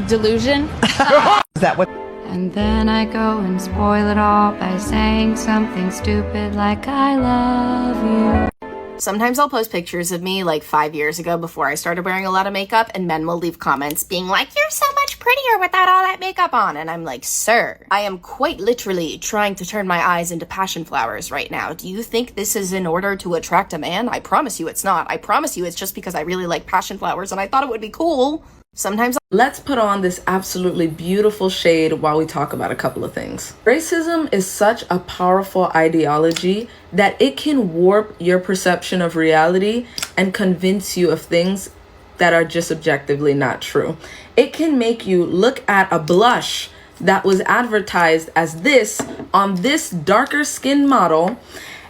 Delusion. Is that what? And then I go and spoil it all by saying something stupid like I love you. Sometimes I'll post pictures of me like 5 years ago before I started wearing a lot of makeup, and men will leave comments being like, "You're so much prettier without all that makeup on." And I'm like, sir, I am quite literally trying to turn my eyes into passion flowers right now. Do you think this is in order to attract a man? I promise you it's not. I promise you it's just because I really like passion flowers and I thought it would be cool. Sometimes let's put on this absolutely beautiful shade while we talk about a couple of things. Racism is such a powerful ideology that it can warp your perception of reality and convince you of things that are just objectively not true. It can make you look at a blush that was advertised as this on this darker skin model,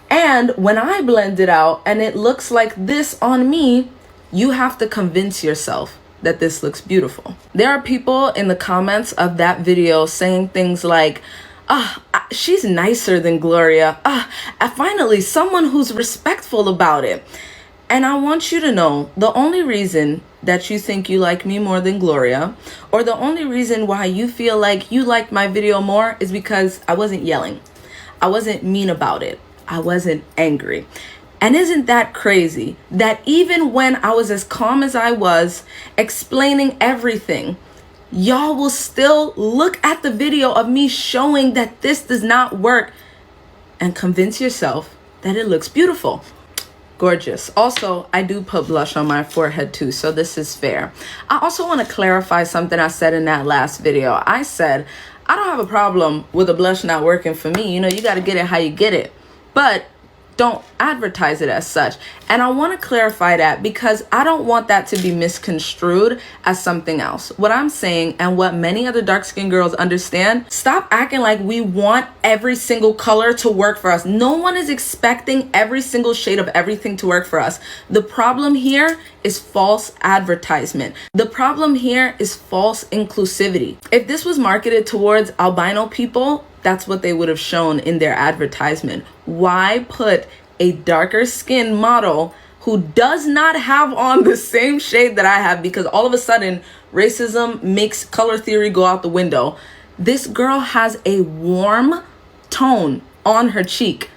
and when I blend it out and it looks like this on me, you have to convince yourself that this looks beautiful. There are people in the comments of that video saying things like, she's nicer than Gloria. Finally, someone who's respectful about it. And I want you to know, the only reason that you think you like me more than Gloria, or the only reason why you feel like you liked my video more, is because I wasn't yelling. I wasn't mean about it. I wasn't angry. And isn't that crazy that even when I was as calm as I was, explaining everything, y'all will still look at the video of me showing that this does not work and convince yourself that it looks beautiful. Gorgeous. Also, I do put blush on my forehead too, so this is fair. I also want to clarify something I said in that last video. I said, I don't have a problem with a blush not working for me. You know, you got to get it how you get it. But don't advertise it as such. And I want to clarify that because I don't want that to be misconstrued as something else. What I'm saying, and what many other dark-skinned girls understand, stop acting like we want every single color to work for us. No one is expecting every single shade of everything to work for us. The problem here is false advertisement. The problem here is false inclusivity. If this was marketed towards albino people, that's what they would have shown in their advertisement. Why put a darker skinned model who does not have on the same shade that I have, because all of a sudden racism makes color theory go out the window. This girl has a warm tone on her cheek.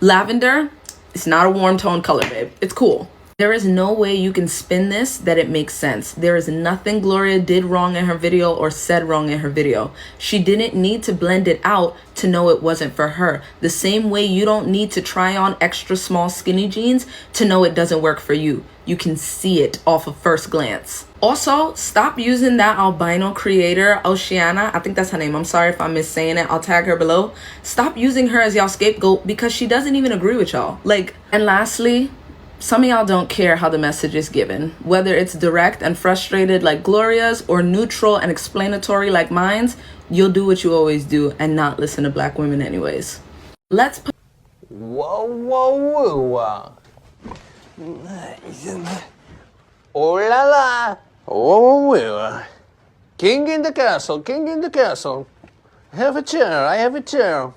Lavender, it's not a warm tone color, babe. It's cool. There is no way you can spin this that it makes sense. There is nothing Gloria did wrong in her video or said wrong in her video. She didn't need to blend it out to know it wasn't for her. The same way you don't need to try on extra small skinny jeans to know it doesn't work for you. You can see it off of first glance. Also, stop using that albino creator, Oceana. I think that's her name. I'm sorry if I'm missaying it. I'll tag her below. Stop using her as y'all scapegoat because she doesn't even agree with y'all. And lastly, some of y'all don't care how the message is given, whether it's direct and frustrated like Gloria's or neutral and explanatory like mine's. You'll do what you always do and not listen to black women anyways. Let's put Whoa, whoa, whoa. Oh la la. Oh, whoa. King in the castle, king in the castle. Have a chair, I have a chair.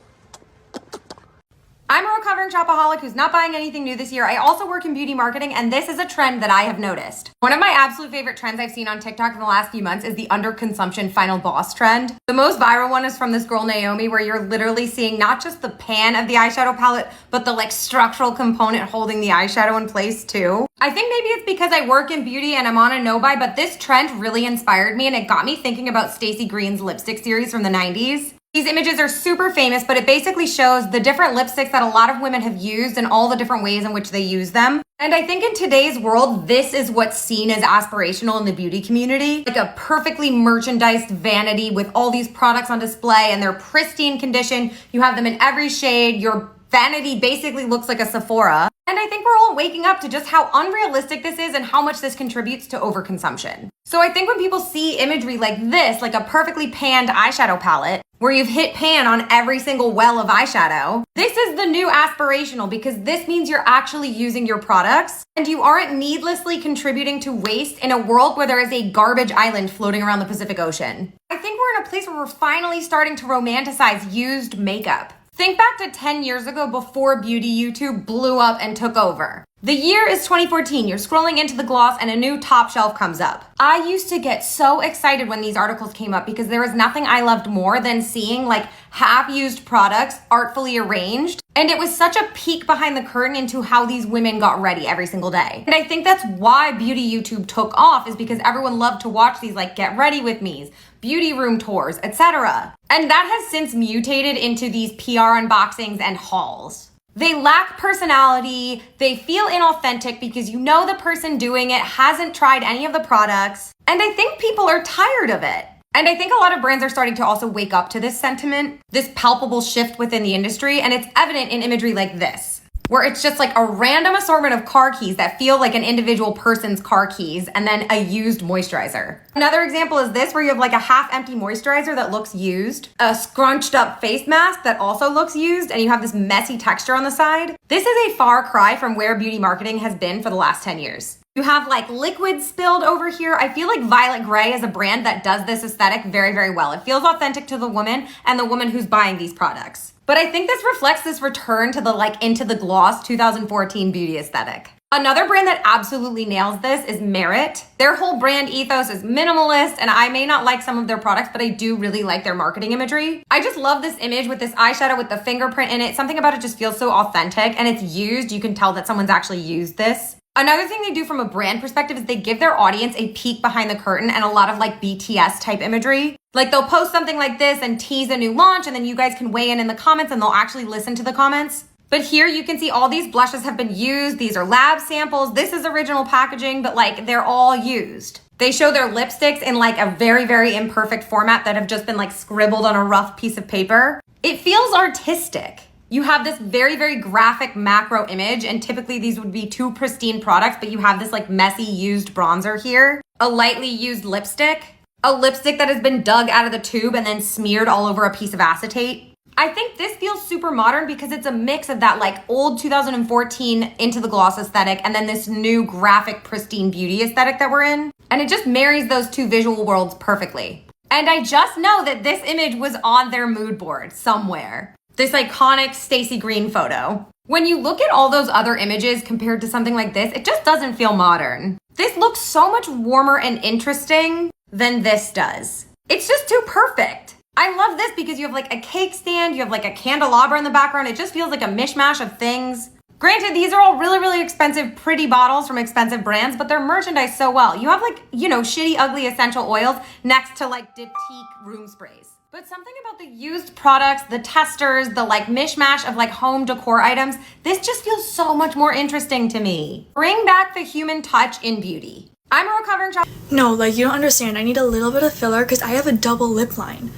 I'm a recovering shopaholic who's not buying anything new this year. I also work in beauty marketing, and this is a trend that I have noticed. One of my absolute favorite trends I've seen on TikTok in the last few months is the underconsumption final boss trend. The most viral one is from this girl Naomi, where you're literally seeing not just the pan of the eyeshadow palette, but the structural component holding the eyeshadow in place too. I think maybe it's because I work in beauty and I'm on a no-buy, but this trend really inspired me, and it got me thinking about Stacey Green's lipstick series from the 90s. These images are super famous, but it basically shows the different lipsticks that a lot of women have used and all the different ways in which they use them. And I think in today's world, this is what's seen as aspirational in the beauty community. Like a perfectly merchandised vanity with all these products on display and they're pristine condition. You have them in every shade. Your vanity basically looks like a Sephora. And I think we're all waking up to just how unrealistic this is and how much this contributes to overconsumption. So I think when people see imagery like this, like a perfectly panned eyeshadow palette, where you've hit pan on every single well of eyeshadow, this is the new aspirational, because this means you're actually using your products and you aren't needlessly contributing to waste in a world where there is a garbage island floating around the Pacific Ocean. I think we're in a place where we're finally starting to romanticize used makeup. Think back to 10 years ago before beauty YouTube blew up and took over. The year is 2014. You're scrolling into the gloss and a new top shelf comes up. I used to get so excited when these articles came up because there was nothing I loved more than seeing half-used products artfully arranged. And it was such a peek behind the curtain into how these women got ready every single day. And I think that's why beauty YouTube took off, is because everyone loved to watch these get ready with me's, beauty room tours, etc. And that has since mutated into these PR unboxings and hauls. They lack personality, they feel inauthentic because you know the person doing it hasn't tried any of the products, and I think people are tired of it. And I think a lot of brands are starting to also wake up to this sentiment, this palpable shift within the industry, and it's evident in imagery like this, where it's just a random assortment of car keys that feel like an individual person's car keys and then a used moisturizer. Another example is this, where you have a half-empty moisturizer that looks used, a scrunched up face mask that also looks used, and you have this messy texture on the side. This is a far cry from where beauty marketing has been for the last 10 years. You have liquid spilled over here. I feel like Violet Grey is a brand that does this aesthetic very, very well. It feels authentic to the woman and the woman who's buying these products. But I think this reflects this return to the into the gloss 2014 beauty aesthetic. Another brand that absolutely nails this is Merit. Their whole brand ethos is minimalist, and I may not like some of their products, but I do really like their marketing imagery. I just love this image with this eyeshadow with the fingerprint in it. Something about it just feels so authentic, and it's used. You can tell that someone's actually used this. Another thing they do from a brand perspective is they give their audience a peek behind the curtain and a lot of like BTS type imagery. Like they'll post something like this and tease a new launch, and then you guys can weigh in the comments and they'll actually listen to the comments. But here you can see all these blushes have been used. These are lab samples. This is original packaging, but like they're all used. They show their lipsticks in like a very, very imperfect format that have just been like scribbled on a rough piece of paper. It feels artistic. You have this very, very graphic macro image, and typically these would be two pristine products, but you have this like messy used bronzer here, a lightly used lipstick, a lipstick that has been dug out of the tube and then smeared all over a piece of acetate. I think this feels super modern because it's a mix of that like old 2014 into the gloss aesthetic and then this new graphic pristine beauty aesthetic that we're in. And it just marries those two visual worlds perfectly. And I just know that this image was on their mood board somewhere. This iconic Stacy Green photo. When you look at all those other images compared to something like this, it just doesn't feel modern. This looks so much warmer and interesting than this does. It's just too perfect. I love this because you have like a cake stand, you have like a candelabra in the background. It just feels like a mishmash of things. Granted, these are all really, really expensive, pretty bottles from expensive brands, but they're merchandised so well. You have like, you know, shitty, ugly essential oils next to like Diptyque room sprays. But something about the used products, the testers, the like mishmash of like home decor items, this just feels so much more interesting to me. Bring back the human touch in beauty. I'm a recovering child. No, like you don't understand. I need a little bit of filler because I have a double lip line.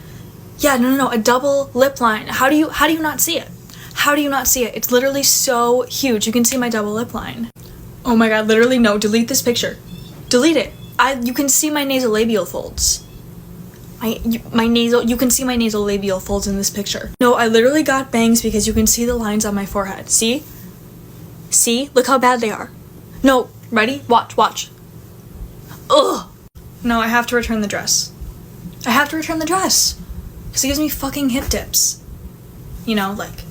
Yeah, no, a double lip line. How do you not see it? How do you not see it? It's literally so huge. You can see my double lip line. Oh my god, literally no, delete this picture. Delete it. You can see my nasolabial folds. You can see my nasolabial folds in this picture. No, I literally got bangs because you can see the lines on my forehead. See? See? Look how bad they are. No, ready? Watch. Ugh. No, I have to return the dress. I have to return the dress. Because it gives me fucking hip dips. You know, like,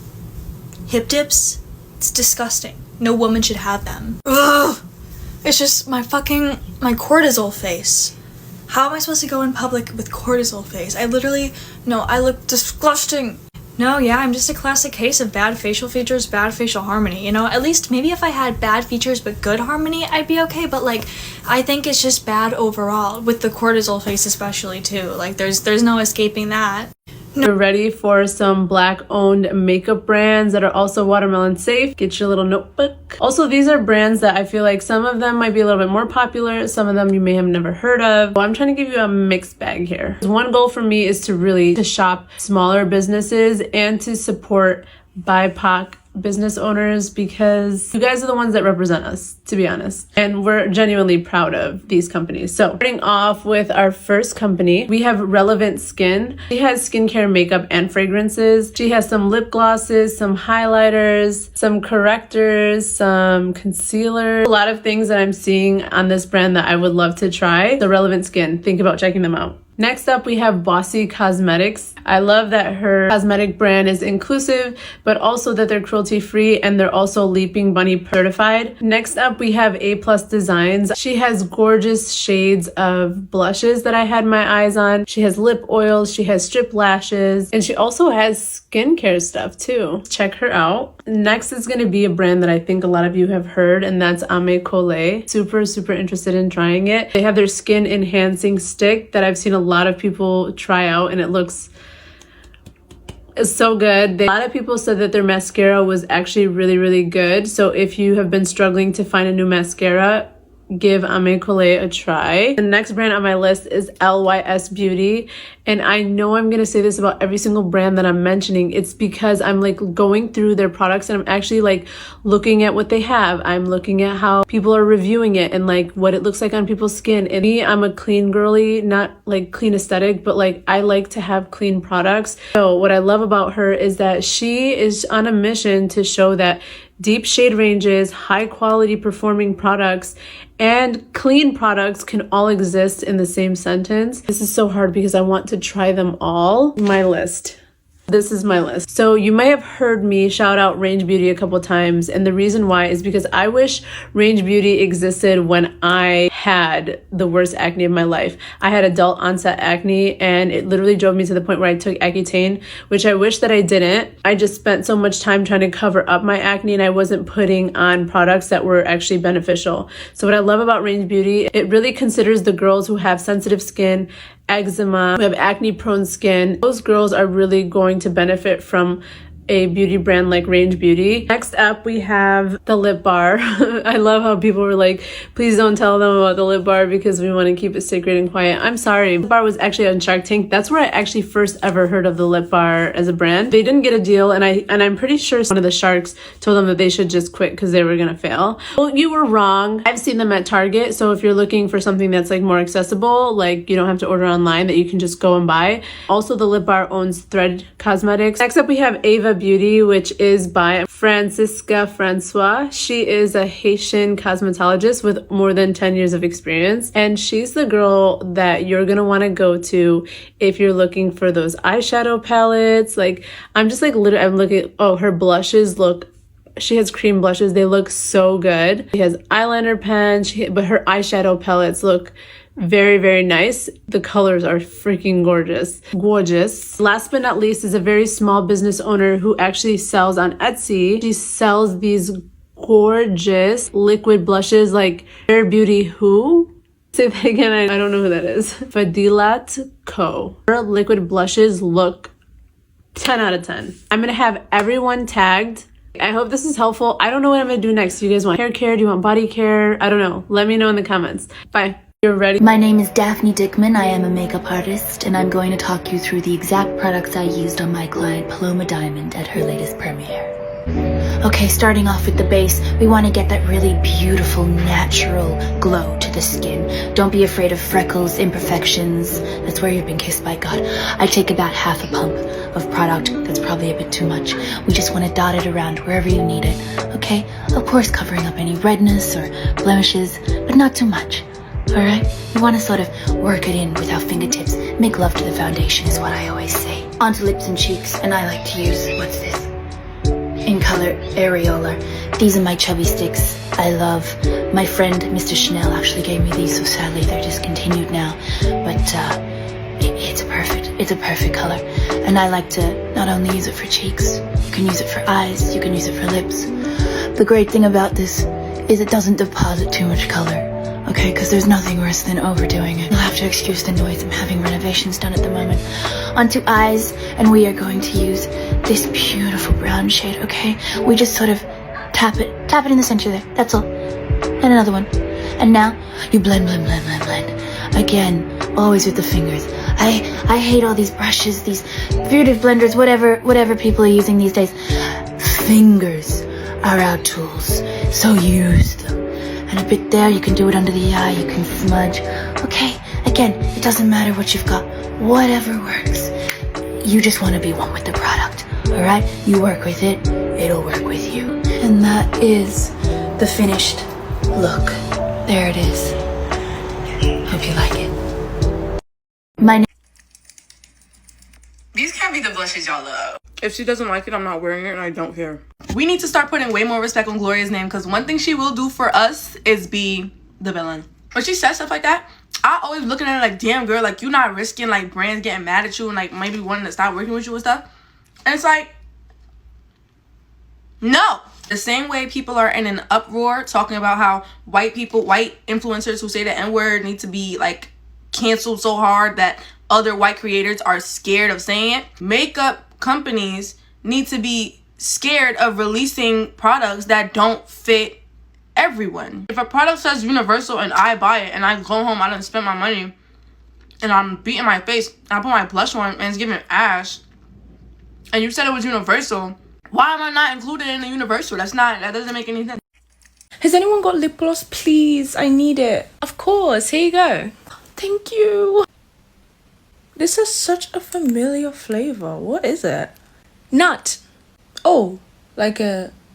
hip dips? It's disgusting. No woman should have them. Ugh! It's just my cortisol face. How am I supposed to go in public with cortisol face? I look disgusting. No, yeah, I'm just a classic case of bad facial features, bad facial harmony. You know, at least maybe if I had bad features but good harmony, I'd be okay. But like, I think it's just bad overall with the cortisol face especially too. Like, there's no escaping that. We're ready for some Black-owned makeup brands that are also watermelon safe. Get your little notebook. Also, these are brands that I feel like some of them might be a little bit more popular. Some of them you may have never heard of. I'm trying to give you a mixed bag here. One goal for me is to shop smaller businesses and to support BIPOC business owners because you guys are the ones that represent us, to be honest. And we're genuinely proud of these companies. So starting off with our first company, we have Relevant Skin. She has skincare, makeup, and fragrances. She has some lip glosses, some highlighters, some correctors, some concealer. A lot of things that I'm seeing on this brand that I would love to try. So Relevant Skin, think about checking them out. Next up, we have Bossy Cosmetics. I love that her cosmetic brand is inclusive, but also that they're cruelty-free and they're also Leaping Bunny certified. Next up, we have A+ Designs. She has gorgeous shades of blushes that I had my eyes on. She has lip oils, she has strip lashes, and she also has skincare stuff too. Check her out. Next is going to be a brand that I think a lot of you have heard, and that's Ame Cole. Super interested in trying it. They have their skin enhancing stick that I've seen a lot of people try out, and it looks so good. A lot of people said that their mascara was actually really good. So if you have been struggling to find a new mascara, give Ame Cole a try. The next brand on my list is LYS Beauty. And I know I'm going to say this about every single brand that I'm mentioning. It's because I'm like going through their products and I'm actually like looking at what they have. I'm looking at how people are reviewing it and like what it looks like on people's skin. And me, I'm a clean girly, not like clean aesthetic, but like I like to have clean products. So what I love about her is that she is on a mission to show that deep shade ranges, high quality performing products, and clean products can all exist in the same sentence. This is so hard because I want to try them all. My list. This is my list. So you may have heard me shout out Range Beauty a couple times, and the reason why is because I wish Range Beauty existed when I had the worst acne of my life. I had adult onset acne, and it literally drove me to the point where I took Accutane, which I wish that I didn't. I just spent so much time trying to cover up my acne, and I wasn't putting on products that were actually beneficial. So what I love about Range Beauty, it really considers the girls who have sensitive skin, eczema, who have acne prone skin. Those girls are really going to benefit from a beauty brand like Range Beauty. Next up, we have the lip bar. I love how people were like, please don't tell them about the lip bar because we want to keep it secret and quiet. I'm sorry. Lip bar was actually on Shark Tank. That's where I actually first ever heard of the lip bar as a brand. They didn't get a deal, and I'm pretty sure one of the sharks told them that they should just quit because they were gonna fail. Well, you were wrong. I've seen them at Target, so if you're looking for something that's like more accessible, like you don't have to order online, that you can just go and buy. Also, the lip bar owns Thread Cosmetics. Next up, we have Ava Beauty, which is by Francisca Francois. She is a Haitian cosmetologist with more than 10 years of experience, and she's the girl that you're gonna want to go to if you're looking for those eyeshadow palettes. Like, I'm just like literally, I'm looking, oh, her blushes look, she has cream blushes, they look so good. She has eyeliner pens, but her eyeshadow palettes look very, very nice. The colors are freaking gorgeous. Gorgeous. Last but not least is a very small business owner who actually sells on Etsy. She sells these gorgeous liquid blushes like Rare Beauty Who? Say that again, I don't know who that is. Fadilat Co. Her liquid blushes look 10 out of 10. I'm gonna have everyone tagged. I hope this is helpful. I don't know what I'm gonna do next. Do you guys want hair care? Do you want body care? I don't know. Let me know in the comments. Bye. You're ready? My name is Daphne Dickman. I am a makeup artist, and I'm going to talk you through the exact products I used on my client Paloma Diamond at her latest premiere. Okay, starting off with the base, we want to get that really beautiful, natural glow to the skin. Don't be afraid of freckles, imperfections. That's where you've been kissed by God. I take about half a pump of product. That's probably a bit too much. We just want to dot it around wherever you need it, okay? Of course, covering up any redness or blemishes, but not too much. Alright? You want to sort of work it in with our fingertips. Make love to the foundation is what I always say. Onto lips and cheeks, and I like to use, what's this? In color, Areola. These are my chubby sticks. I love. My friend, Mr. Chanel, actually gave me these, so sadly they're discontinued now. But it's a perfect color. And I like to not only use it for cheeks, you can use it for eyes, you can use it for lips. The great thing about this is it doesn't deposit too much color. Okay, because there's nothing worse than overdoing it. You'll have to excuse the noise. I'm having renovations done at the moment. Onto eyes, and we are going to use this beautiful brown shade, okay? We just sort of tap it in the center there. That's all. And another one. And now, you blend. Again, always with the fingers. I hate all these brushes, these beauty blenders, whatever people are using these days. Fingers are our tools, so use them. And a bit there, you can do it under the eye, you can smudge. Okay, again, it doesn't matter what you've got, whatever works. You just want to be one with the product, alright? You work with it, it'll work with you. And that is the finished look. There it is. Hope you like it. These can't be the blushes y'all love. If she doesn't like it, I'm not wearing it, and I don't care. We need to start putting way more respect on Gloria's name, because one thing she will do for us is be the villain. When she says stuff like that, I always looking at her like, damn girl, like, you're not risking like brands getting mad at you and like maybe wanting to stop working with you and stuff. And it's like, no. The same way people are in an uproar talking about how white influencers who say the N-word need to be like canceled so hard that other white creators are scared of saying it. Makeup companies need to be scared of releasing products that don't fit everyone. If a product says universal and I buy it and I go home, I didn't spend my money and I'm beating my face, I put my blush on and it's giving ash, and you said it was universal, why am I not included in the universal? That doesn't make any sense. Has anyone got lip gloss, please? I need it. Of course, here you go. Thank you. This is such a familiar flavor. What is it? Nut. Oh, like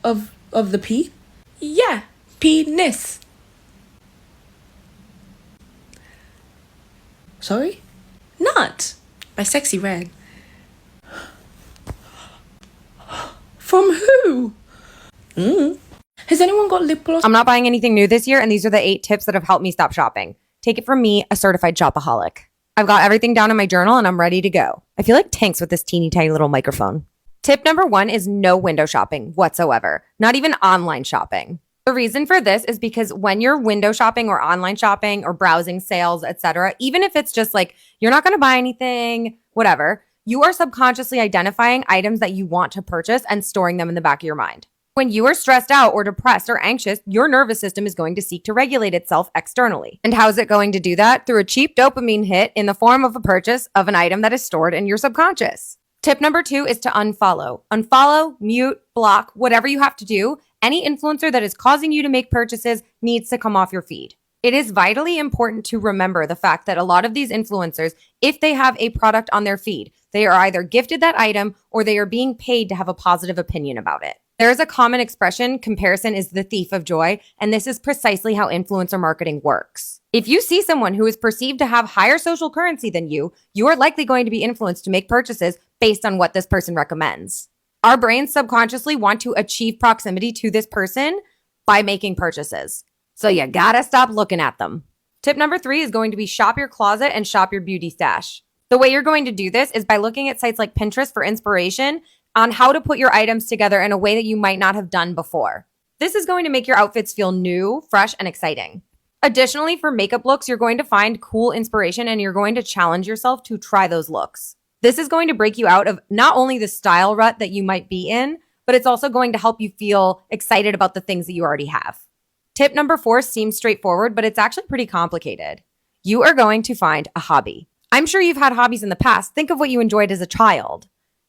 of the pea? Yeah, penis. Sorry? Nut by Sexy Red. Who? Has anyone got lip gloss? I'm not buying anything new this year, and these are the 8 tips that have helped me stop shopping. Take it from me, a certified shopaholic. I've got everything down in my journal and I'm ready to go. I feel like Tanks with this teeny tiny little microphone. Tip number 1 is no window shopping whatsoever, not even online shopping. The reason for this is because when you're window shopping or online shopping or browsing sales, etc., even if it's just like you're not going to buy anything, whatever, you are subconsciously identifying items that you want to purchase and storing them in the back of your mind. When you are stressed out or depressed or anxious, your nervous system is going to seek to regulate itself externally. And how is it going to do that? Through a cheap dopamine hit in the form of a purchase of an item that is stored in your subconscious. Tip number 2 is to unfollow. Unfollow, mute, block, whatever you have to do. Any influencer that is causing you to make purchases needs to come off your feed. It is vitally important to remember the fact that a lot of these influencers, if they have a product on their feed, they are either gifted that item or they are being paid to have a positive opinion about it. There is a common expression, comparison is the thief of joy, and this is precisely how influencer marketing works. If you see someone who is perceived to have higher social currency than you are likely going to be influenced to make purchases based on what this person recommends. Our brains subconsciously want to achieve proximity to this person by making purchases. So you gotta stop looking at them. Tip number 3 is going to be shop your closet and shop your beauty stash. The way you're going to do this is by looking at sites like Pinterest for inspiration on how to put your items together in a way that you might not have done before. This is going to make your outfits feel new, fresh, and exciting. Additionally, for makeup looks, you're going to find cool inspiration and you're going to challenge yourself to try those looks. This is going to break you out of not only the style rut that you might be in, but it's also going to help you feel excited about the things that you already have. Tip number 4 seems straightforward, but it's actually pretty complicated. You are going to find a hobby. I'm sure you've had hobbies in the past. Think of what you enjoyed as a child.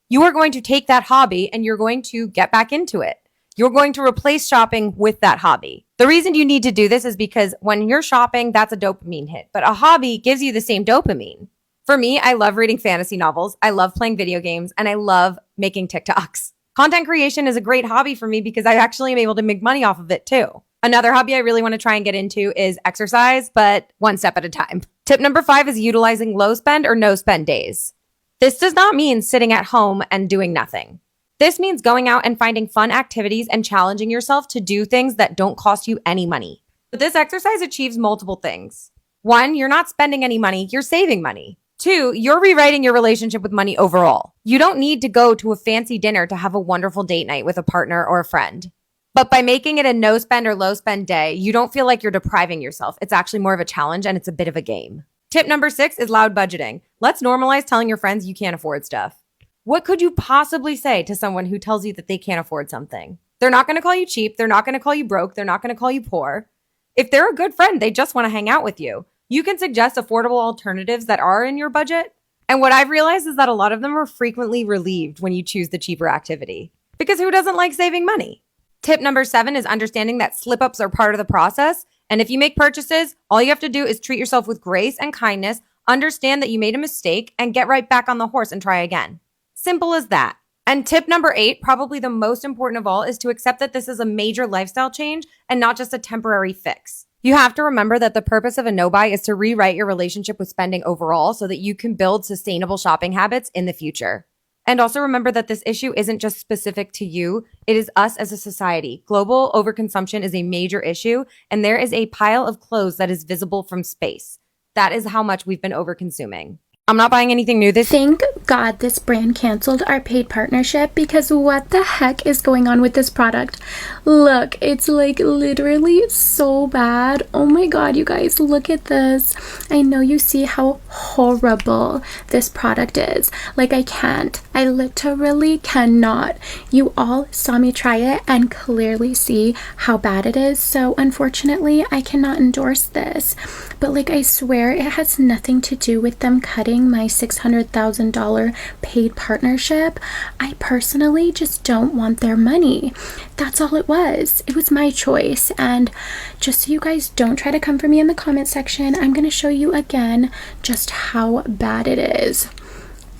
You are going to take that hobby and you're going to get back into it. You're going to replace shopping with that hobby. The reason you need to do this is because when you're shopping, that's a dopamine hit, but a hobby gives you the same dopamine. For me, I love reading fantasy novels, I love playing video games, and I love making TikToks. Content creation is a great hobby for me because I actually am able to make money off of it too. Another hobby I really want to try and get into is exercise, but one step at a time. Tip number 5 is utilizing low spend or no spend days. This does not mean sitting at home and doing nothing. This means going out and finding fun activities and challenging yourself to do things that don't cost you any money. But this exercise achieves multiple things. 1, you're not spending any money, you're saving money. 2, you're rewriting your relationship with money overall. You don't need to go to a fancy dinner to have a wonderful date night with a partner or a friend. But by making it a no spend or low spend day, you don't feel like you're depriving yourself. It's actually more of a challenge and it's a bit of a game. Tip number 6 is loud budgeting. Let's normalize telling your friends you can't afford stuff. What could you possibly say to someone who tells you that they can't afford something? They're not going to call you cheap. They're not going to call you broke. They're not going to call you poor. If they're a good friend, they just want to hang out with you. You can suggest affordable alternatives that are in your budget. And what I've realized is that a lot of them are frequently relieved when you choose the cheaper activity. Because who doesn't like saving money? Tip number 7 is understanding that slip-ups are part of the process. And if you make purchases, all you have to do is treat yourself with grace and kindness, understand that you made a mistake, and get right back on the horse and try again. Simple as that. And tip number 8, probably the most important of all, is to accept that this is a major lifestyle change and not just a temporary fix. You have to remember that the purpose of a no-buy is to rewrite your relationship with spending overall so that you can build sustainable shopping habits in the future. And also remember that this issue isn't just specific to you, it is us as a society. Global overconsumption is a major issue, and there is a pile of clothes that is visible from space. That is how much we've been overconsuming. I'm not buying anything new this Thank God this brand canceled our paid partnership because what the heck is going on with this product? Look, it's like literally so bad. Oh my God, you guys, look at this. I know you see how horrible this product is. Like I literally cannot. You all saw me try it and clearly see how bad it is. So unfortunately, I cannot endorse this. But like I swear it has nothing to do with them cutting my $600,000 paid partnership. I personally just don't want their money. That's all it was. It was my choice. And just so you guys don't try to come for me in the comment section, I'm going to show you again just how bad it is.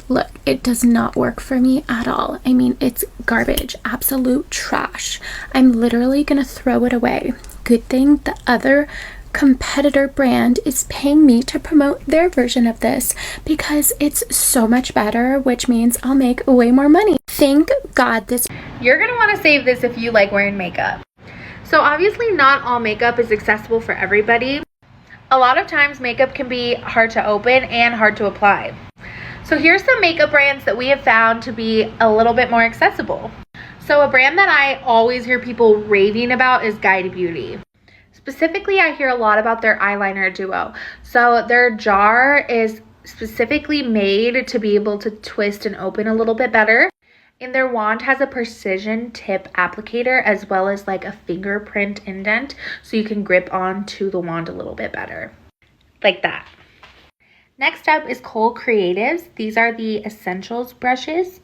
Look, it does not work for me at all. I mean, it's garbage, absolute trash. I'm literally going to throw it away. Good thing the other competitor brand is paying me to promote their version of this because it's so much better, which means I'll make way more money. Thank God this. You're gonna want to save this if you like wearing makeup. So obviously not all makeup is accessible for everybody. A lot of times makeup can be hard to open and hard to apply. So here's some makeup brands that we have found to be a little bit more accessible. So a brand that I always hear people raving about is Guide Beauty. Specifically, I hear a lot about their eyeliner duo. So their jar is specifically made to be able to twist and open a little bit better. And their wand has a precision tip applicator as well as like a fingerprint indent so you can grip onto the wand a little bit better. Like that. Next up is Kohl Creatives. These are the Essentials brushes.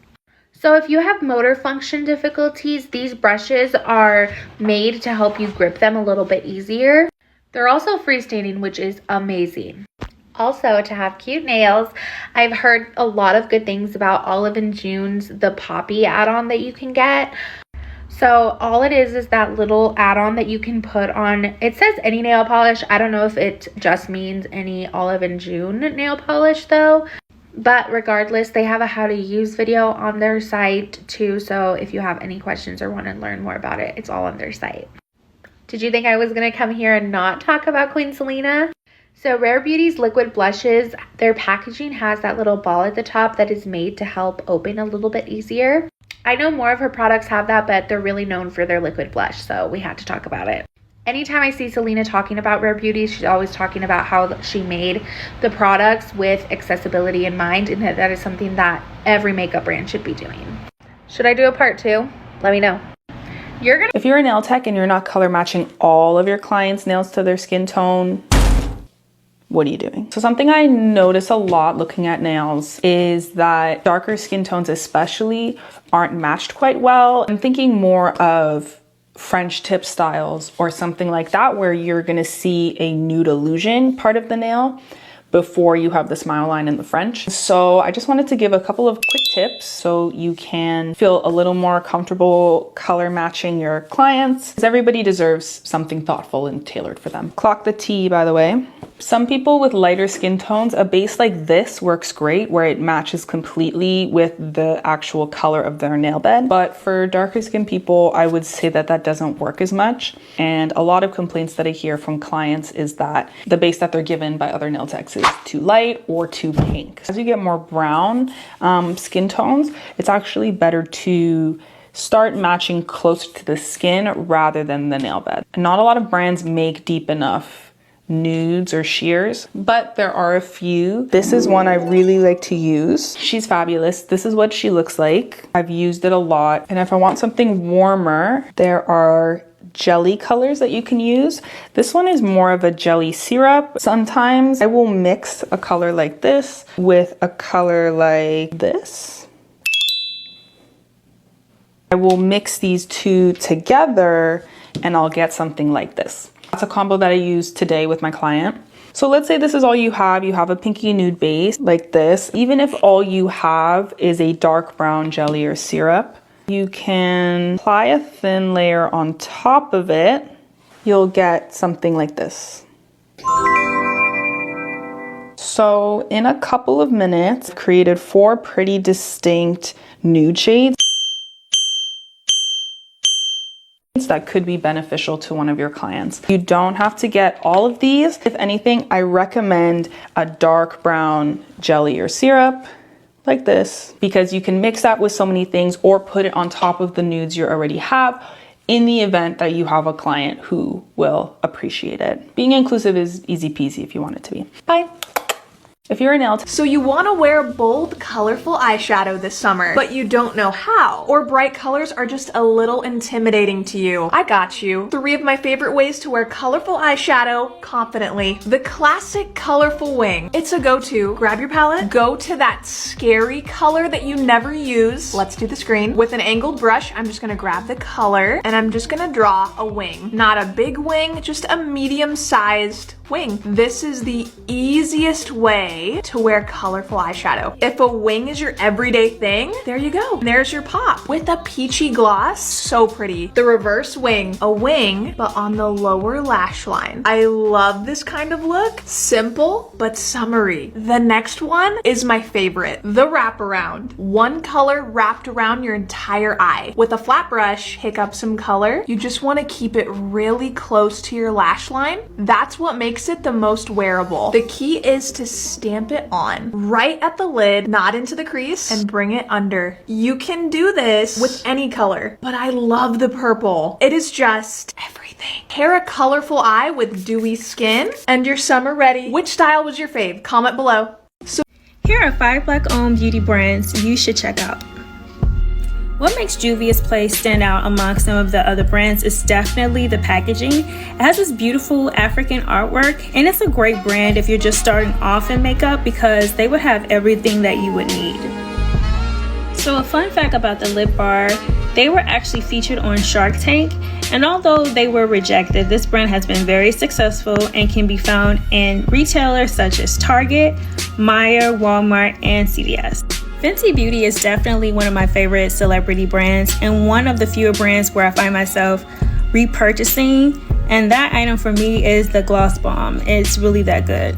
So if you have motor function difficulties, these brushes are made to help you grip them a little bit easier. They're also freestanding, which is amazing. Also, to have cute nails, I've heard a lot of good things about Olive & June's The Poppy add-on that you can get. So all it is that little add-on that you can put on, it says any nail polish. I don't know if it just means any Olive & June nail polish though. But regardless, they have a how to use video on their site too. So if you have any questions or want to learn more about it, it's all on their site. Did you think I was going to come here and not talk about Queen Selena? So Rare Beauty's liquid blushes, their packaging has that little ball at the top that is made to help open a little bit easier. I know more of her products have that, but they're really known for their liquid blush, so we had to talk about it. Anytime I see Selena talking about Rare Beauty, she's always talking about how she made the products with accessibility in mind, and that is something that every makeup brand should be doing. Should I do a part 2? Let me know. If you're a nail tech and you're not color matching all of your clients' nails to their skin tone, what are you doing? So something I notice a lot looking at nails is that darker skin tones especially aren't matched quite well. I'm thinking more of French tip styles or something like that where you're gonna see a nude illusion part of the nail before you have the smile line in the French. So I just wanted to give a couple of quick tips so you can feel a little more comfortable color matching your clients, because everybody deserves something thoughtful and tailored for them. Clock the T, by the way. Some people with lighter skin tones, a base like this works great where it matches completely with the actual color of their nail bed. But for darker skin people, I would say that that doesn't work as much. And a lot of complaints that I hear from clients is that the base that they're given by other nail techs is too light or too pink. As you get more brown skin tones, it's actually better to start matching closer to the skin rather than the nail bed. Not a lot of brands make deep enough nudes or sheers, but there are a few. This is one I really like to use. She's fabulous. This is what she looks like. I've used it a lot. And if I want something warmer, there are jelly colors that you can use. This one is more of a jelly syrup. Sometimes I will mix a color like this with a color like this. I will mix these two together and I'll get something like this. That's a combo that I used today with my client. So let's say this is all you have a pinky nude base like this. Even if all you have is a dark brown jelly or syrup, you can apply a thin layer on top of it. You'll get something like this. So in a couple of minutes, I've created 4 pretty distinct nude shades that could be beneficial to one of your clients. You don't have to get all of these. If anything, I recommend a dark brown jelly or syrup like this, because you can mix that with so many things or put it on top of the nudes you already have in the event that you have a client who will appreciate it. Being inclusive is easy peasy if you want it to be. Bye. If you're a nail tech, so you want to wear bold, colorful eyeshadow this summer, but you don't know how, or bright colors are just a little intimidating to you. I got you. 3 of my favorite ways to wear colorful eyeshadow confidently. The classic colorful wing. It's a go-to. Grab your palette, go to that scary color that you never use. Let's do the screen. With an angled brush, I'm just gonna grab the color and I'm just gonna draw a wing. Not a big wing, just a medium-sized Wing. This is the easiest way to wear colorful eyeshadow. If a wing is your everyday thing, there you go. There's your pop. With a peachy gloss, so pretty. The reverse wing. A wing, but on the lower lash line. I love this kind of look. Simple, but summery. The next one is my favorite. The wraparound. One color wrapped around your entire eye. With a flat brush, pick up some color. You just want to keep it really close to your lash line. That's what makes it the most wearable. The key is to stamp it on right at the lid, not into the crease, and bring it under. You can do this with any color, but I love the purple. It is just everything. Pair a colorful eye with dewy skin and you're summer ready. Which style was your fave? Comment below. Here are 5 Black-owned beauty brands you should check out. What makes Juvia's Place stand out among some of the other brands is definitely the packaging. It has this beautiful African artwork, and it's a great brand if you're just starting off in makeup because they would have everything that you would need. So a fun fact about the lip bar, they were actually featured on Shark Tank, and although they were rejected, this brand has been very successful and can be found in retailers such as Target, Meijer, Walmart, and CVS. Fenty Beauty is definitely one of my favorite celebrity brands and one of the fewer brands where I find myself repurchasing, and that item for me is the Gloss Bomb. It's really that good.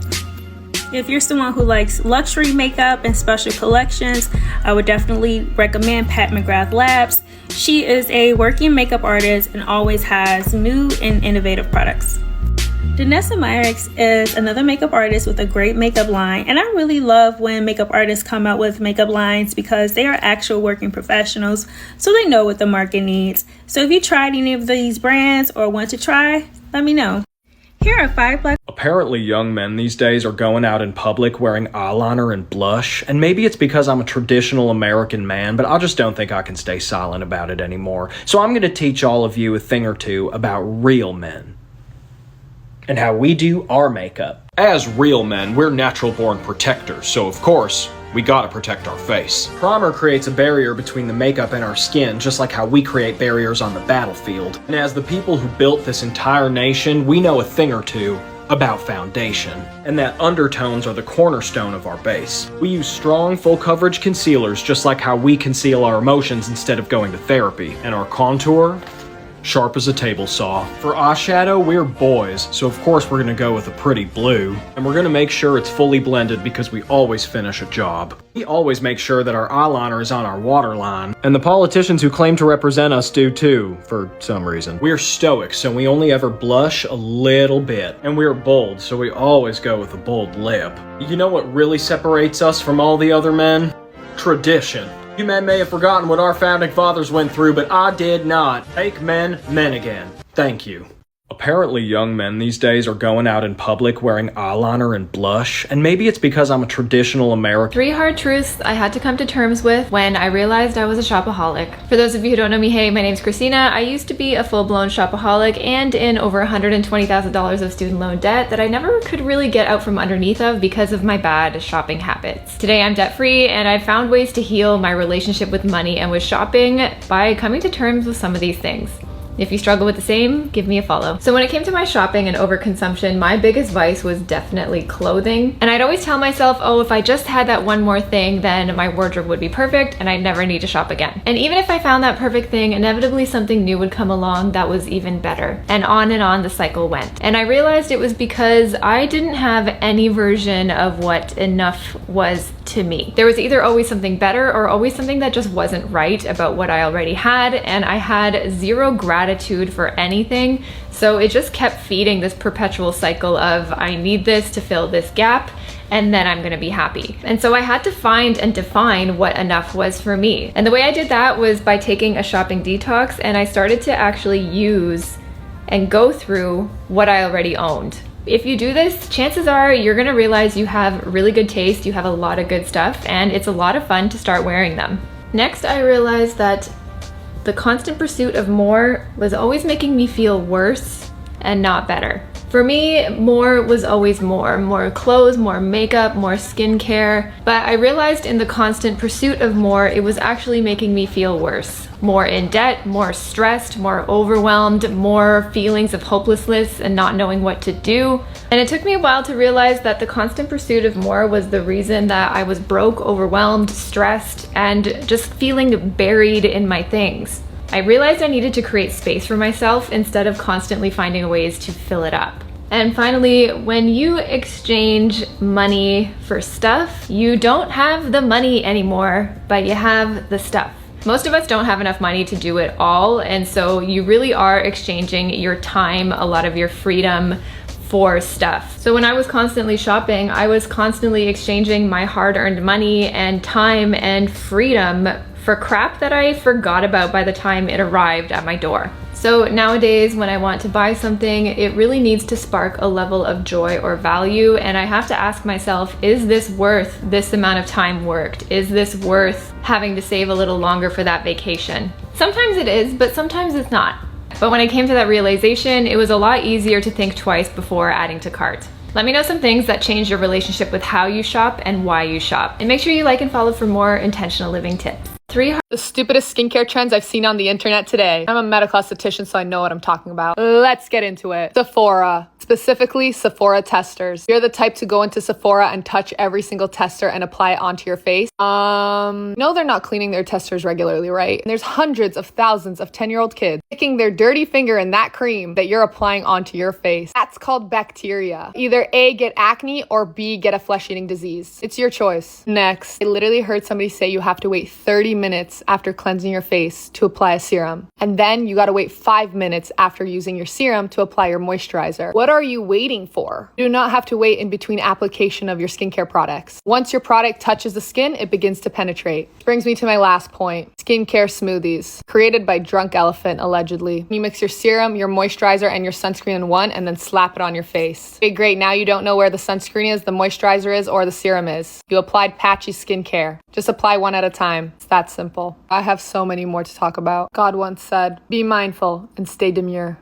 If you're someone who likes luxury makeup and special collections, I would definitely recommend Pat McGrath Labs. She is a working makeup artist and always has new and innovative products. Danessa Myricks is another makeup artist with a great makeup line, and I really love when makeup artists come out with makeup lines because they are actual working professionals, so they know what the market needs. So if you tried any of these brands or want to try, let me know. Here are 5 Black. Apparently young men these days are going out in public wearing eyeliner and blush, and maybe it's because I'm a traditional American man, but I just don't think I can stay silent about it anymore. So I'm going to teach all of you a thing or two about real men and how we do our makeup. As real men, we're natural-born protectors, so of course, we gotta protect our face. Primer creates a barrier between the makeup and our skin, just like how we create barriers on the battlefield. And as the people who built this entire nation, we know a thing or two about foundation, and that undertones are the cornerstone of our base. We use strong, full-coverage concealers, just like how we conceal our emotions instead of going to therapy. And our contour? Sharp as a table saw. For eyeshadow, we're boys, so of course we're gonna go with a pretty blue, and we're gonna make sure it's fully blended because we always finish a job. We always make sure that our eyeliner is on our waterline, and the politicians who claim to represent us do too, for some reason. We're stoic, so we only ever blush a little bit, and we're bold, so we always go with a bold lip. You know what really separates us from all the other men? Tradition. You men may have forgotten what our founding fathers went through, but I did not. Make men men again. Thank you. Apparently young men these days are going out in public wearing eyeliner and blush, and maybe it's because I'm a traditional American. 3 hard truths I had to come to terms with when I realized I was a shopaholic. For those of you who don't know me, hey, my name's Christina. I used to be a full-blown shopaholic and in over $120,000 of student loan debt that I never could really get out from underneath of because of my bad shopping habits. Today I'm debt-free, and I've found ways to heal my relationship with money and with shopping by coming to terms with some of these things. If you struggle with the same, give me a follow. So when it came to my shopping and overconsumption, my biggest vice was definitely clothing. And I'd always tell myself, oh, if I just had that one more thing, then my wardrobe would be perfect and I'd never need to shop again. And even if I found that perfect thing, inevitably something new would come along that was even better. And on the cycle went. And I realized it was because I didn't have any version of what enough was to me. There was either always something better or always something that just wasn't right about what I already had, and I had zero gratitude for anything, so it just kept feeding this perpetual cycle of I need this to fill this gap and then I'm gonna be happy. And so I had to find and define what enough was for me. And the way I did that was by taking a shopping detox, and I started to actually use and go through what I already owned. If you do this, chances are you're gonna realize you have really good taste, you have a lot of good stuff, and it's a lot of fun to start wearing them. Next, I realized that the constant pursuit of more was always making me feel worse and not better. For me, more was always more. More clothes, more makeup, more skincare. But I realized in the constant pursuit of more, it was actually making me feel worse. More in debt, more stressed, more overwhelmed, more feelings of hopelessness and not knowing what to do. And it took me a while to realize that the constant pursuit of more was the reason that I was broke, overwhelmed, stressed, and just feeling buried in my things. I realized I needed to create space for myself instead of constantly finding ways to fill it up. And finally, when you exchange money for stuff, you don't have the money anymore, but you have the stuff. Most of us don't have enough money to do it all, and so you really are exchanging your time, a lot of your freedom, for stuff. So when I was constantly shopping, I was constantly exchanging my hard-earned money and time and freedom for crap that I forgot about by the time it arrived at my door. So nowadays, when I want to buy something, it really needs to spark a level of joy or value, and I have to ask myself, is this worth this amount of time worked? Is this worth having to save a little longer for that vacation? Sometimes it is, but sometimes it's not. But when I came to that realization, it was a lot easier to think twice before adding to cart. Let me know some things that change your relationship with how you shop and why you shop. And make sure you like and follow for more intentional living tips. The stupidest skincare trends I've seen on the internet today. I'm a medical esthetician, so I know what I'm talking about. Let's get into it. Sephora. Specifically, Sephora testers. You're the type to go into Sephora and touch every single tester and apply it onto your face. No, they're not cleaning their testers regularly, right? And there's hundreds of thousands of 10-year-old kids sticking their dirty finger in that cream that you're applying onto your face. That's called bacteria. Either A, get acne, or B, get a flesh-eating disease. It's your choice. Next, I literally heard somebody say you have to wait 30 minutes after cleansing your face to apply a serum. And then you gotta wait 5 minutes after using your serum to apply your moisturizer. What are you waiting for? You do not have to wait in between application of your skincare products. Once your product touches the skin, it begins to penetrate. Brings me to my last point. Skincare smoothies. Created by Drunk Elephant, allegedly. You mix your serum, your moisturizer, and your sunscreen in one and then slap it on your face. Okay, great. Now you don't know where the sunscreen is, the moisturizer is, or the serum is. You applied patchy skincare. Just apply one at a time. It's that simple. I have so many more to talk about. God once said, be mindful and stay demure.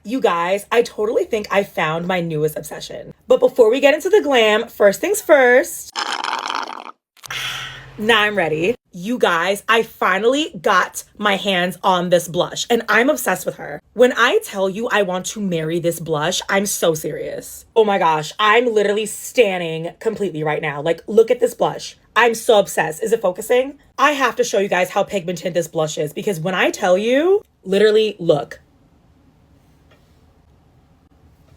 You guys, I totally think I found my newest obsession. But before we get into the glam, first things first. Now I'm ready. You guys, I finally got my hands on this blush and I'm obsessed with her. When I tell you I want to marry this blush, I'm so serious. Oh my gosh, I'm literally standing completely right now. Like, look at this blush. I'm so obsessed. Is it focusing? I have to show you guys how pigmented this blush is because when I tell you, literally, look.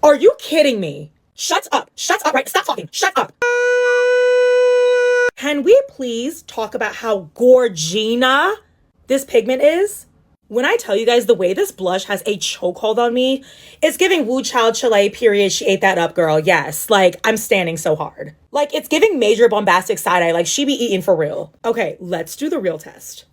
Are you kidding me? Shut up. Shut up, right? Stop talking. Shut up. Can we please talk about how gorgina this pigment is? When I tell you guys the way this blush has a chokehold on me, it's giving Wu Child Chile, period. She ate that up, girl. Yes, like I'm standing so hard. Like it's giving major bombastic side eye, like she be eating for real. Okay, let's do the real test.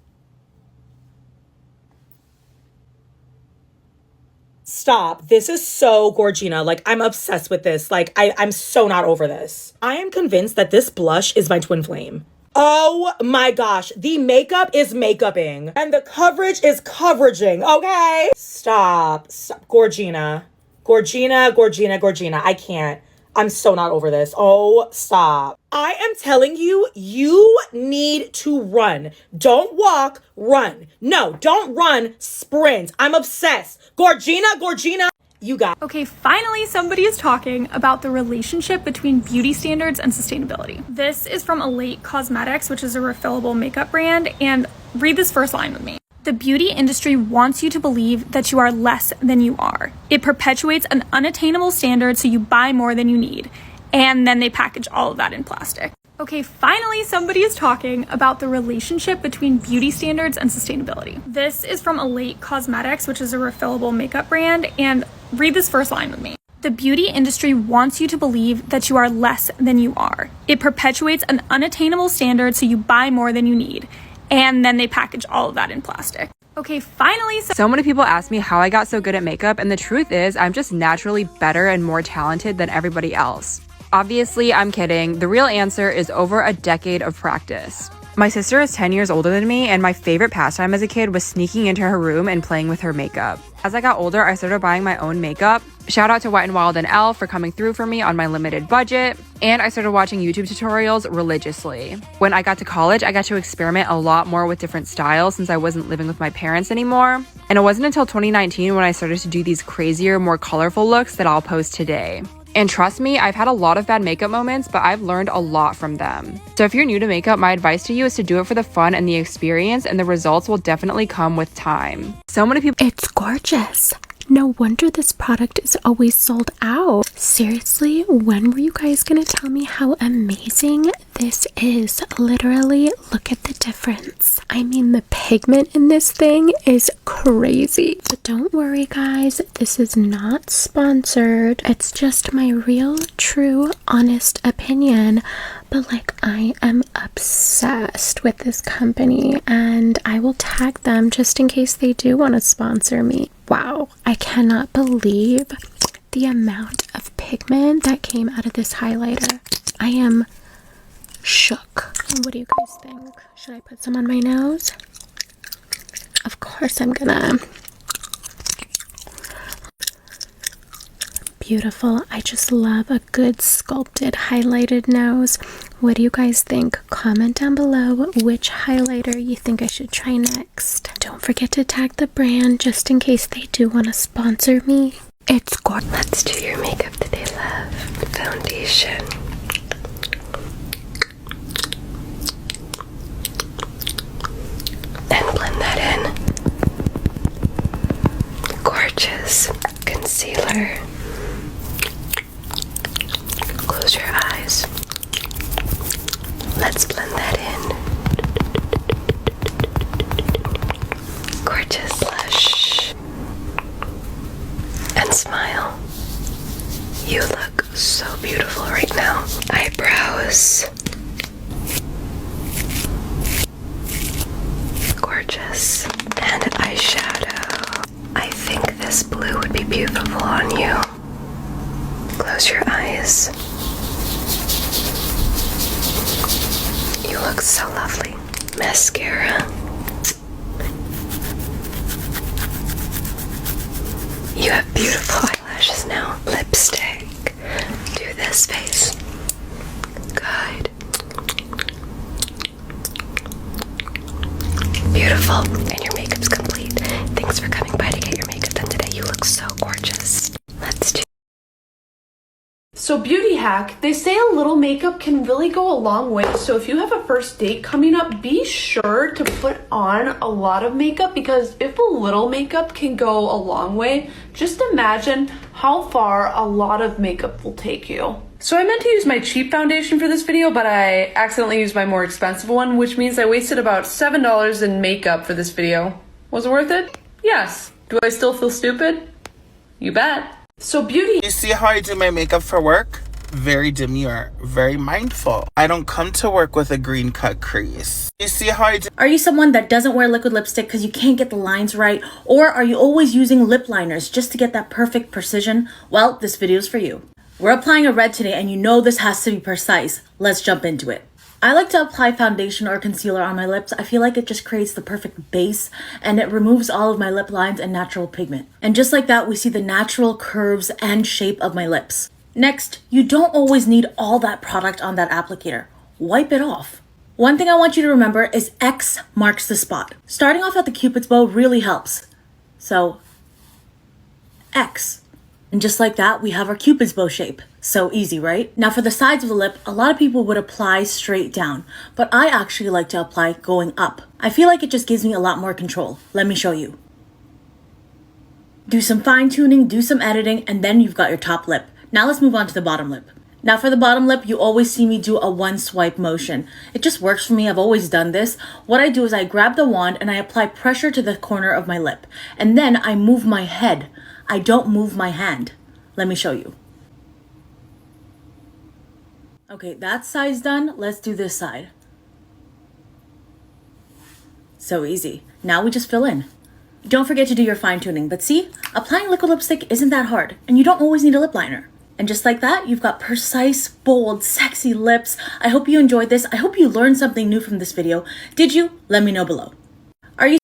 Stop. This is so gorgina. Like, I'm obsessed with this. Like, I'm so not over this. I am convinced that this blush is my twin flame. Oh my gosh. The makeup is makeuping. And the coverage is coveraging. Okay? Stop. Stop. Gorgina. Gorgina, gorgina, gorgina. I can't. I'm so not over this. Oh, stop. I am telling you, you need to run. Don't walk, run. No, don't run, sprint. I'm obsessed. Gorgina, gorgina. You got. Okay, finally somebody is talking about the relationship between beauty standards and sustainability. This is from Elate Cosmetics, which is a refillable makeup brand, and read this first line with me. The beauty industry wants you to believe that you are less than you are. It perpetuates an unattainable standard so you buy more than you need. And then they package all of that in plastic. Okay, finally somebody is talking about the relationship between beauty standards and sustainability. This is from Elate Cosmetics, which is a refillable makeup brand, and read this first line with me. The beauty industry wants you to believe that you are less than you are. It perpetuates an unattainable standard so you buy more than you need. And then they package all of that in plastic. Okay, finally. So many people ask me how I got so good at makeup, and the truth is I'm just naturally better and more talented than everybody else. Obviously, I'm kidding. The real answer is over a decade of practice. My sister is 10 years older than me, and my favorite pastime as a kid was sneaking into her room and playing with her makeup. As I got older, I started buying my own makeup. Shout out to Wet n Wild and Elle for coming through for me on my limited budget. And I started watching YouTube tutorials religiously. When I got to college, I got to experiment a lot more with different styles since I wasn't living with my parents anymore. And it wasn't until 2019 when I started to do these crazier, more colorful looks that I'll post today. And trust me, I've had a lot of bad makeup moments, but I've learned a lot from them. So if you're new to makeup, my advice to you is to do it for the fun and the experience, and the results will definitely come with time. So many people— It's gorgeous. No wonder this product is always sold out. Seriously, when were you guys gonna tell me how amazing this is? Literally, look at the difference. I mean, the pigment in this thing is crazy. But don't worry, guys, this is not sponsored. It's just my real, true, honest opinion. But like, I am obsessed with this company, and I will tag them just in case they do want to sponsor me. Wow, I cannot believe the amount of pigment that came out of this highlighter. I am shook. What do you guys think? Should I put some on my nose? Of course I'm gonna. Beautiful. I just love a good sculpted highlighted nose. What do you guys think? Comment down below which highlighter you think I should try next. Don't forget to tag the brand just in case they do want to sponsor me. It's gorgeous. Let's do your makeup today, love. Foundation. And blend that in. Gorgeous. Concealer. Close your eyes. Let's blend that in. Gorgeous blush. And smile. You look so beautiful right now. Eyebrows. Gorgeous. And eyeshadow. I think this blue would be beautiful on you. Close your eyes. You look so lovely. Mascara. You have beautiful eyelashes now. Lipstick. Do this face. Good. Beautiful. And your makeup's complete. Thanks for coming by to get your makeup done today. You look so gorgeous. Let's do. So beauty hack, they say a little makeup can really go a long way. So if you have a first date coming up, be sure to put on a lot of makeup, because if a little makeup can go a long way, just imagine how far a lot of makeup will take you. So I meant to use my cheap foundation for this video, but I accidentally used my more expensive one, which means I wasted about $7 in makeup for this video. Was it worth it? Yes. Do I still feel stupid? You bet. So beauty. You see how I do my makeup for work? Very demure, very mindful. I don't come to work with a green cut crease. You see how I do. Are you someone that doesn't wear liquid lipstick because you can't get the lines right? Or are you always using lip liners just to get that perfect precision? Well, this video is for you. We're applying a red today, and you know this has to be precise. Let's jump into it. I like to apply foundation or concealer on my lips. I feel like it just creates the perfect base, and it removes all of my lip lines and natural pigment. And just like that, we see the natural curves and shape of my lips. Next, you don't always need all that product on that applicator. Wipe it off. One thing I want you to remember is X marks the spot. Starting off at the Cupid's bow really helps. So, X. And just like that, we have our Cupid's bow shape. So easy, right? Now for the sides of the lip, a lot of people would apply straight down, but I actually like to apply going up. I feel like it just gives me a lot more control. Let me show you. Do some fine tuning, do some editing, and then you've got your top lip. Now let's move on to the bottom lip. Now for the bottom lip, you always see me do a one swipe motion. It just works for me. I've always done this. What I do is I grab the wand and I apply pressure to the corner of my lip. And then I move my head. I don't move my hand. Let me show you. Okay, that side's done. Let's do this side. So easy. Now we just fill in. Don't forget to do your fine tuning. But see, applying liquid lipstick isn't that hard. And you don't always need a lip liner. And just like that, you've got precise, bold, sexy lips. I hope you enjoyed this. I hope you learned something new from this video. Did you? Let me know below.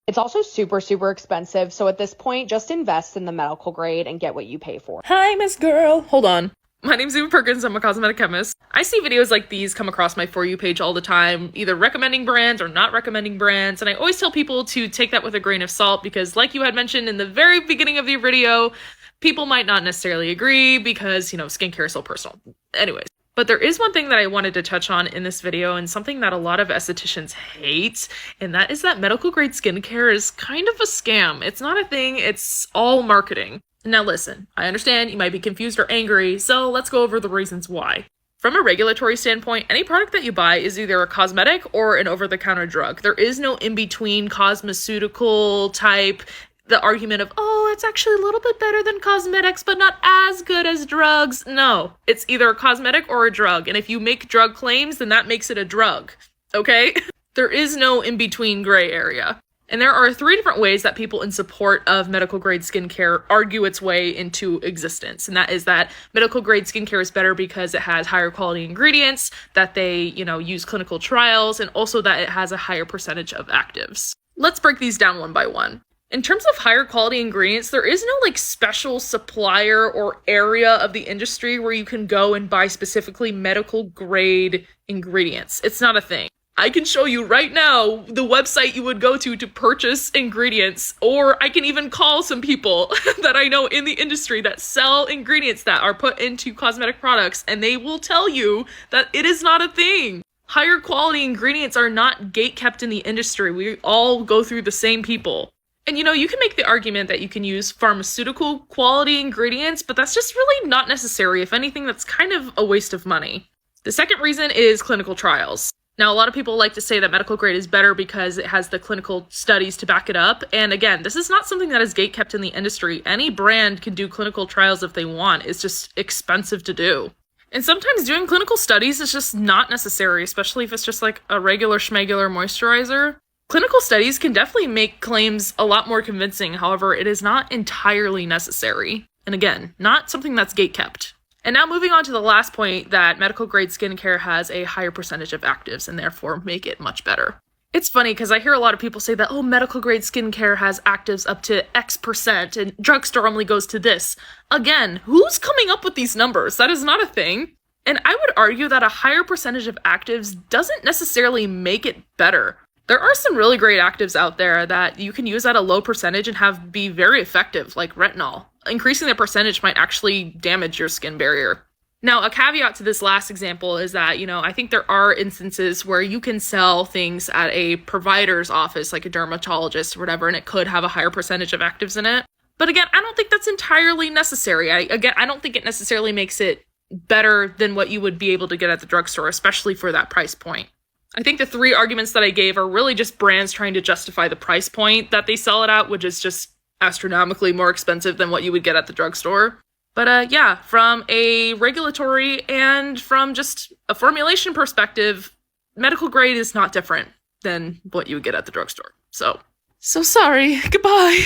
It's also super expensive, so at this point, just invest in the medical grade and get what you pay for. Hi, Miss Girl. Hold on. My name's Eva Perkins. I'm a cosmetic chemist. I see videos like these come across my For You page all the time, either recommending brands or not recommending brands, and I always tell people to take that with a grain of salt because, like you had mentioned in the very beginning of the video, people might not necessarily agree because, you know, skincare is so personal. Anyways. But there is one thing that I wanted to touch on in this video, and something that a lot of estheticians hate, and that is that medical grade skincare is kind of a scam. It's not a thing, it's all marketing. Now listen, I understand you might be confused or angry, so let's go over the reasons why. From a regulatory standpoint, any product that you buy is either a cosmetic or an over-the-counter drug. There is no in-between cosmeceutical type. The argument of, oh, it's actually a little bit better than cosmetics, but not as good as drugs. No, it's either a cosmetic or a drug. And if you make drug claims, then that makes it a drug. Okay? There is no in-between gray area. And there are 3 different ways that people in support of medical grade skincare argue its way into existence. And that is that medical grade skincare is better because it has higher quality ingredients, that they, use clinical trials, and also that it has a higher percentage of actives. Let's break these down one by one. In terms of higher quality ingredients, there is no special supplier or area of the industry where you can go and buy specifically medical grade ingredients. It's not a thing. I can show you right now the website you would go to purchase ingredients, or I can even call some people that I know in the industry that sell ingredients that are put into cosmetic products, and they will tell you that it is not a thing. Higher quality ingredients are not gatekept in the industry. We all go through the same people. And you can make the argument that you can use pharmaceutical quality ingredients, but that's just really not necessary. If anything, that's kind of a waste of money. The second reason is clinical trials. Now, a lot of people like to say that medical grade is better because it has the clinical studies to back it up. And again, this is not something that is gatekept in the industry. Any brand can do clinical trials if they want. It's just expensive to do. And sometimes doing clinical studies is just not necessary, especially if it's just like a regular schmegular moisturizer. Clinical studies can definitely make claims a lot more convincing. However, it is not entirely necessary. And again, not something that's gatekept. And now moving on to the last point, that medical grade skincare has a higher percentage of actives and therefore make it much better. It's funny because I hear a lot of people say that, oh, medical grade skincare has actives up to X% and drugstore only goes to this. Again, who's coming up with these numbers? That is not a thing. And I would argue that a higher percentage of actives doesn't necessarily make it better. There are some really great actives out there that you can use at a low percentage and be very effective, like retinol. Increasing the percentage might actually damage your skin barrier. Now, a caveat to this last example is that, I think there are instances where you can sell things at a provider's office, like a dermatologist or whatever, and it could have a higher percentage of actives in it. But again, I don't think that's entirely necessary. I don't think it necessarily makes it better than what you would be able to get at the drugstore, especially for that price point. I think the 3 arguments that I gave are really just brands trying to justify the price point that they sell it at, which is just astronomically more expensive than what you would get at the drugstore. But yeah, from a regulatory and from just a formulation perspective, medical grade is not different than what you would get at the drugstore. So sorry. Goodbye.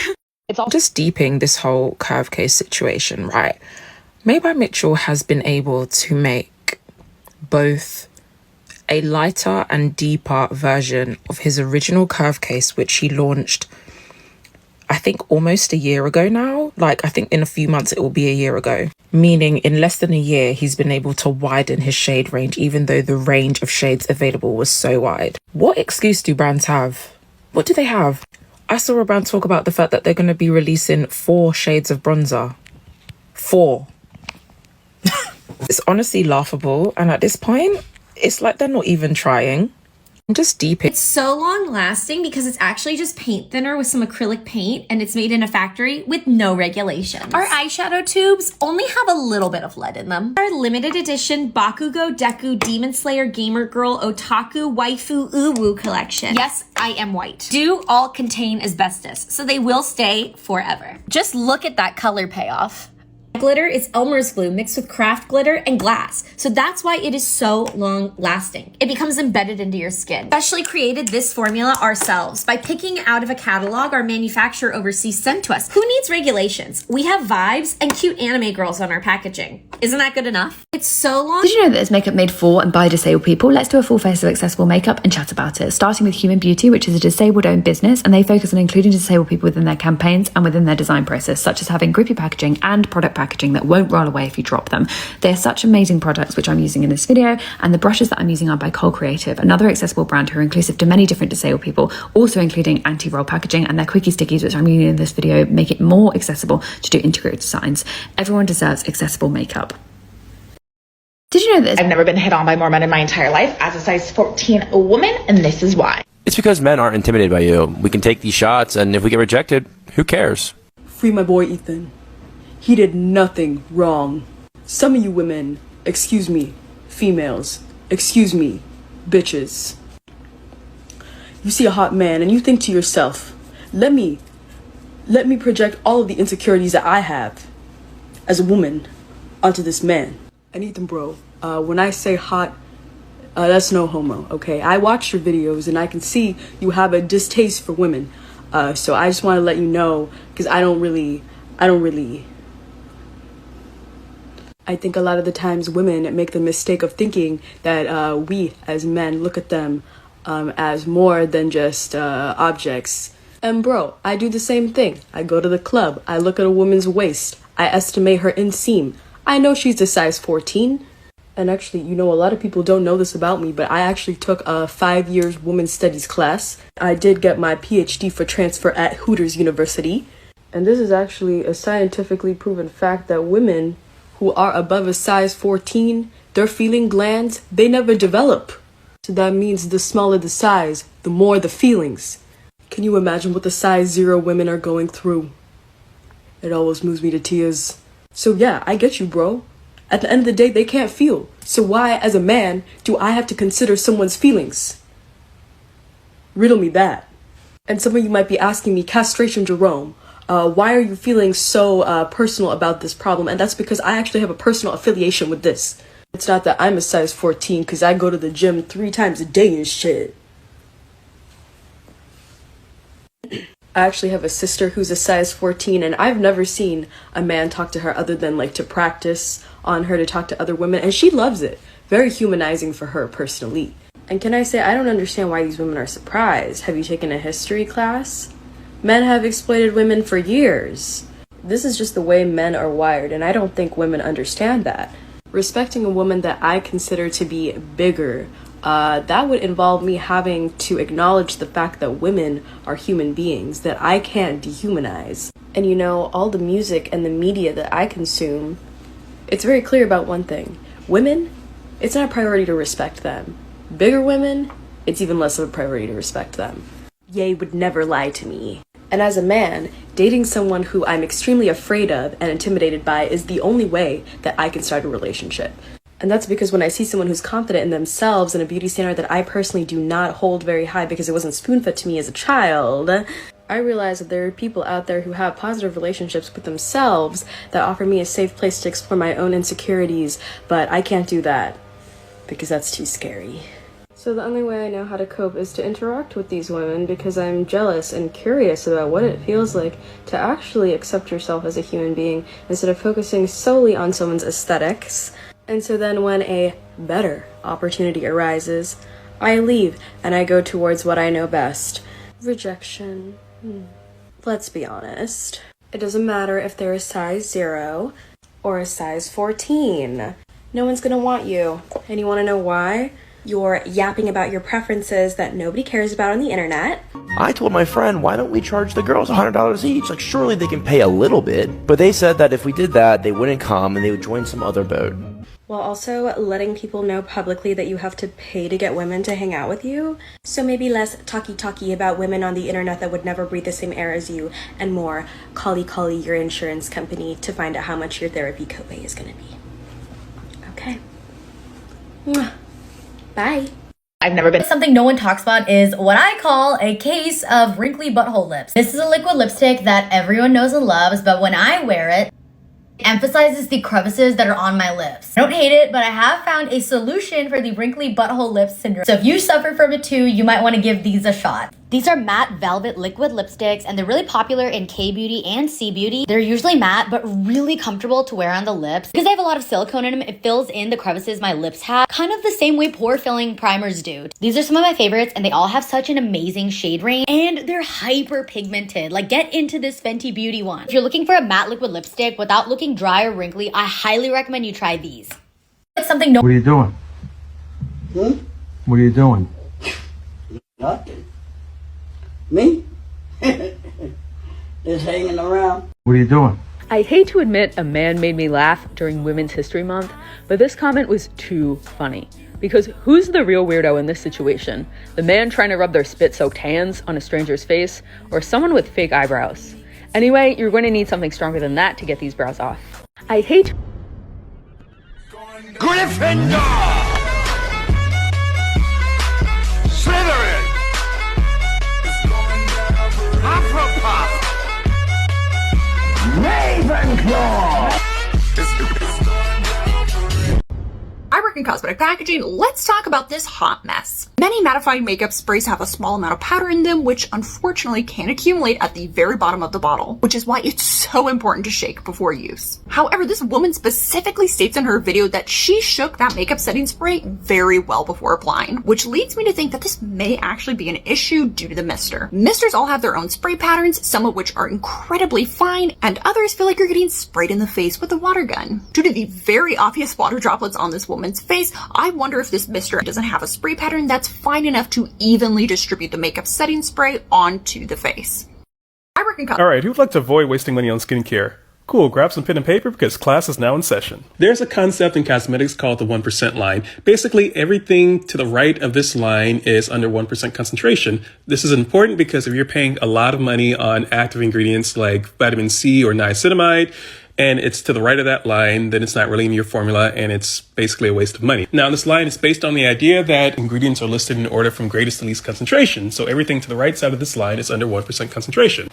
It's all just deeping this whole curve case situation, right? Made by Mitchell has been able to make both a lighter and deeper version of his original curve case, which he launched, I think, almost a year ago now. I think in a few months it will be a year ago. Meaning in less than a year, he's been able to widen his shade range, even though the range of shades available was so wide. What excuse do brands have? What do they have? I saw a brand talk about the fact that they're going to be releasing 4 shades of bronzer. 4. It's honestly laughable. And at this point, it's like they're not even trying. I'm just deep. It's so long lasting because it's actually just paint thinner with some acrylic paint, and it's made in a factory with no regulations. Our eyeshadow tubes only have a little bit of lead in them. Our limited edition Bakugo Deku Demon Slayer Gamer Girl Otaku Waifu Uwu collection. Yes, I am white. Do all contain asbestos, so they will stay forever. Just look at that color payoff. Glitter is Elmer's glue mixed with craft glitter and glass, so that's why it is so long lasting. It becomes embedded into your skin. Especially created this formula ourselves by picking out of a catalog our manufacturer overseas sent to us. Who needs regulations? We have vibes and cute anime girls on our packaging. Isn't that good enough? It's so long. Did you know that there's makeup made for and by disabled people? Let's do a full face of accessible makeup and chat about it. Starting with Human Beauty, which is a disabled-owned business, and they focus on including disabled people within their campaigns and within their design process, such as having grippy packaging and product packaging that won't roll away if you drop them. They're such amazing products, which I'm using in this video, and the brushes that I'm using are by Curated, another accessible brand who are inclusive to many different disabled people, also including anti-roll packaging, and their quickie stickies, which I'm using in this video, make it more accessible to do integrated designs. Everyone deserves accessible makeup. Did you know that I've never been hit on by more men in my entire life as a size 14 woman, and this is why. It's because men aren't intimidated by you. We can take these shots, and if we get rejected, who cares? Free my boy Ethan. He did nothing wrong. Some of you women, excuse me, females, excuse me, bitches. You see a hot man and you think to yourself, let me project all of the insecurities that I have as a woman onto this man. And Ethan, bro, when I say hot, that's no homo, okay? I watch your videos and I can see you have a distaste for women. So I just want to let you know, because I think a lot of the times women make the mistake of thinking that we as men look at them as more than just objects. And bro, I do the same thing. I go to the club, I look at a woman's waist, I estimate her inseam. I know she's a size 14. And actually, you know, a lot of people don't know this about me, but I actually took a 5 years women's studies class. I did get my PhD for transfer at Hooters University. And this is actually a scientifically proven fact that women who are above a size 14, their feeling glands, they never develop. So that means the smaller the size, the more the feelings. Can you imagine what the size 0 women are going through? It always moves me to tears. So yeah, I get you, bro. At the end of the day, they can't feel. So why, as a man, do I have to consider someone's feelings? Riddle me that. And some of you might be asking me, Castration Jerome, why are you feeling so personal about this problem? And that's because I actually have a personal affiliation with this. It's not that I'm a size 14 because I go to the gym 3 times a day and shit. I actually have a sister who's a size 14, and I've never seen a man talk to her other than like to practice on her to talk to other women, and she loves it. Very humanizing for her personally. And can I say, I don't understand why these women are surprised. Have you taken a history class? Men have exploited women for years. This is just the way men are wired, and I don't think women understand that. Respecting a woman that I consider to be bigger, that would involve me having to acknowledge the fact that women are human beings that I can't dehumanize. And you know, all the music and the media that I consume, it's very clear about one thing. Women, it's not a priority to respect them. Bigger women, it's even less of a priority to respect them. Ye would never lie to me. And as a man, dating someone who I'm extremely afraid of and intimidated by is the only way that I can start a relationship. And that's because when I see someone who's confident in themselves and a beauty standard that I personally do not hold very high because it wasn't spoon-fed to me as a child, I realize that there are people out there who have positive relationships with themselves that offer me a safe place to explore my own insecurities, but I can't do that because that's too scary. So the only way I know how to cope is to interact with these women because I'm jealous and curious about what it feels like to actually accept yourself as a human being instead of focusing solely on someone's aesthetics. And so then when a better opportunity arises, I leave and I go towards what I know best. Rejection. Let's be honest. It doesn't matter if they're a size 0 or a size 14. No one's gonna want you. And you wanna know why? You're yapping about your preferences that nobody cares about on the internet. I told my friend, why don't we charge the girls $100 each? Like, surely they can pay a little bit. But they said that if we did that, they wouldn't come and they would join some other boat. While also letting people know publicly that you have to pay to get women to hang out with you. So maybe less talky about women on the internet that would never breathe the same air as you, and more call your insurance company to find out how much your therapy copay is gonna be. Okay. Mwah. Bye. I've never been. Something no one talks about is what I call a case of wrinkly butthole lips. This is a liquid lipstick that everyone knows and loves, but when I wear it, emphasizes the crevices that are on my lips. I don't hate it, but I have found a solution for the wrinkly butthole lip syndrome. So if you suffer from it too, you might want to give these a shot. These are matte velvet liquid lipsticks, and they're really popular in K-beauty and C-beauty. They're usually matte, but really comfortable to wear on the lips. Because they have a lot of silicone in them, it fills in the crevices my lips have, kind of the same way pore filling primers do. These are some of my favorites, and they all have such an amazing shade range, and they're hyper pigmented. Like, get into this Fenty Beauty one. If you're looking for a matte liquid lipstick without looking dry or wrinkly, I highly recommend you try these. It's something What are you doing? What are you doing? Nothing. Me? Just hanging around. What are you doing? I hate to admit a man made me laugh during Women's History Month, but this comment was too funny. Because who's the real weirdo in this situation? The man trying to rub their spit-soaked hands on a stranger's face, or someone with fake eyebrows? Anyway, you're going to need something stronger than that to get these brows off. I hate Gryffindor! Slytherin! Hufflepuff! Ravenclaw! I work in cosmetic packaging. Let's talk about this hot mess. Many mattifying makeup sprays have a small amount of powder in them, which unfortunately can accumulate at the very bottom of the bottle, which is why it's so important to shake before use. However, this woman specifically states in her video that she shook that makeup setting spray very well before applying, which leads me to think that this may actually be an issue due to the mister. Misters all have their own spray patterns, some of which are incredibly fine, and others feel like you're getting sprayed in the face with a water gun. Due to the very obvious water droplets on this woman's face, I wonder if this mister doesn't have a spray pattern that's fine enough to evenly distribute the makeup setting spray onto the face. I work in Alright, who would like to avoid wasting money on skincare? Cool, grab some pen and paper because class is now in session. There's a concept in cosmetics called the 1% line. Basically, everything to the right of this line is under 1% concentration. This is important because if you're paying a lot of money on active ingredients like vitamin C or niacinamide, and it's to the right of that line, then it's not really in your formula and it's basically a waste of money. Now, this line is based on the idea that ingredients are listed in order from greatest to least concentration. So everything to the right side of this line is under 1% concentration.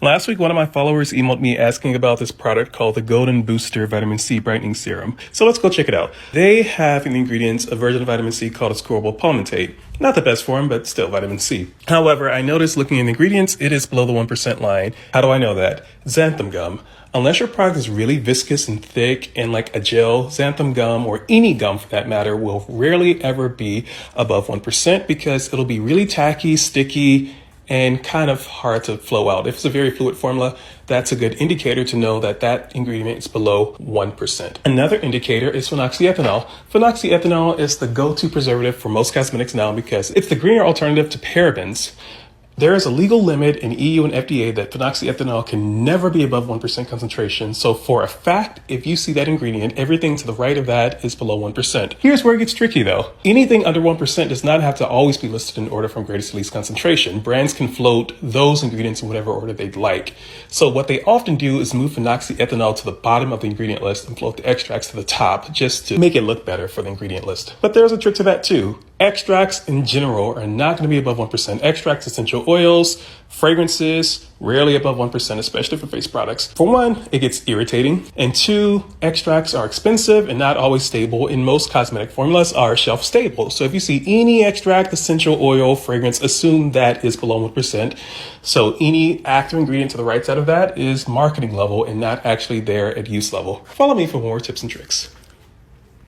Last week, one of my followers emailed me asking about this product called the Golden Booster Vitamin C Brightening Serum. So let's go check it out. They have in the ingredients a version of vitamin C called ascorbyl palmitate. Not the best form, but still vitamin C. However, I noticed looking at the ingredients, it is below the 1% line. How do I know that? Xanthan gum. Unless your product is really viscous and thick and like a gel, xanthan gum or any gum for that matter will rarely ever be above 1% because it'll be really tacky, sticky, and kind of hard to flow out. If it's a very fluid formula, that's a good indicator to know that that ingredient is below 1%. Another indicator is phenoxyethanol. Phenoxyethanol is the go-to preservative for most cosmetics now because it's the greener alternative to parabens. There is a legal limit in EU and FDA that phenoxyethanol can never be above 1% concentration. So for a fact, if you see that ingredient, everything to the right of that is below 1%. Here's where it gets tricky though. Anything under 1% does not have to always be listed in order from greatest to least concentration. Brands can float those ingredients in whatever order they'd like. So what they often do is move phenoxyethanol to the bottom of the ingredient list and float the extracts to the top just to make it look better for the ingredient list. But there's a trick to that too. Extracts in general are not going to be above 1%. Extracts, essential oils, fragrances, rarely above 1%, especially for face products. For one, it gets irritating. And two, extracts are expensive and not always stable. And most cosmetic formulas are shelf stable. So if you see any extract, essential oil, fragrance, assume that is below 1%. So any active ingredient to the right side of that is marketing level and not actually there at use level. Follow me for more tips and tricks.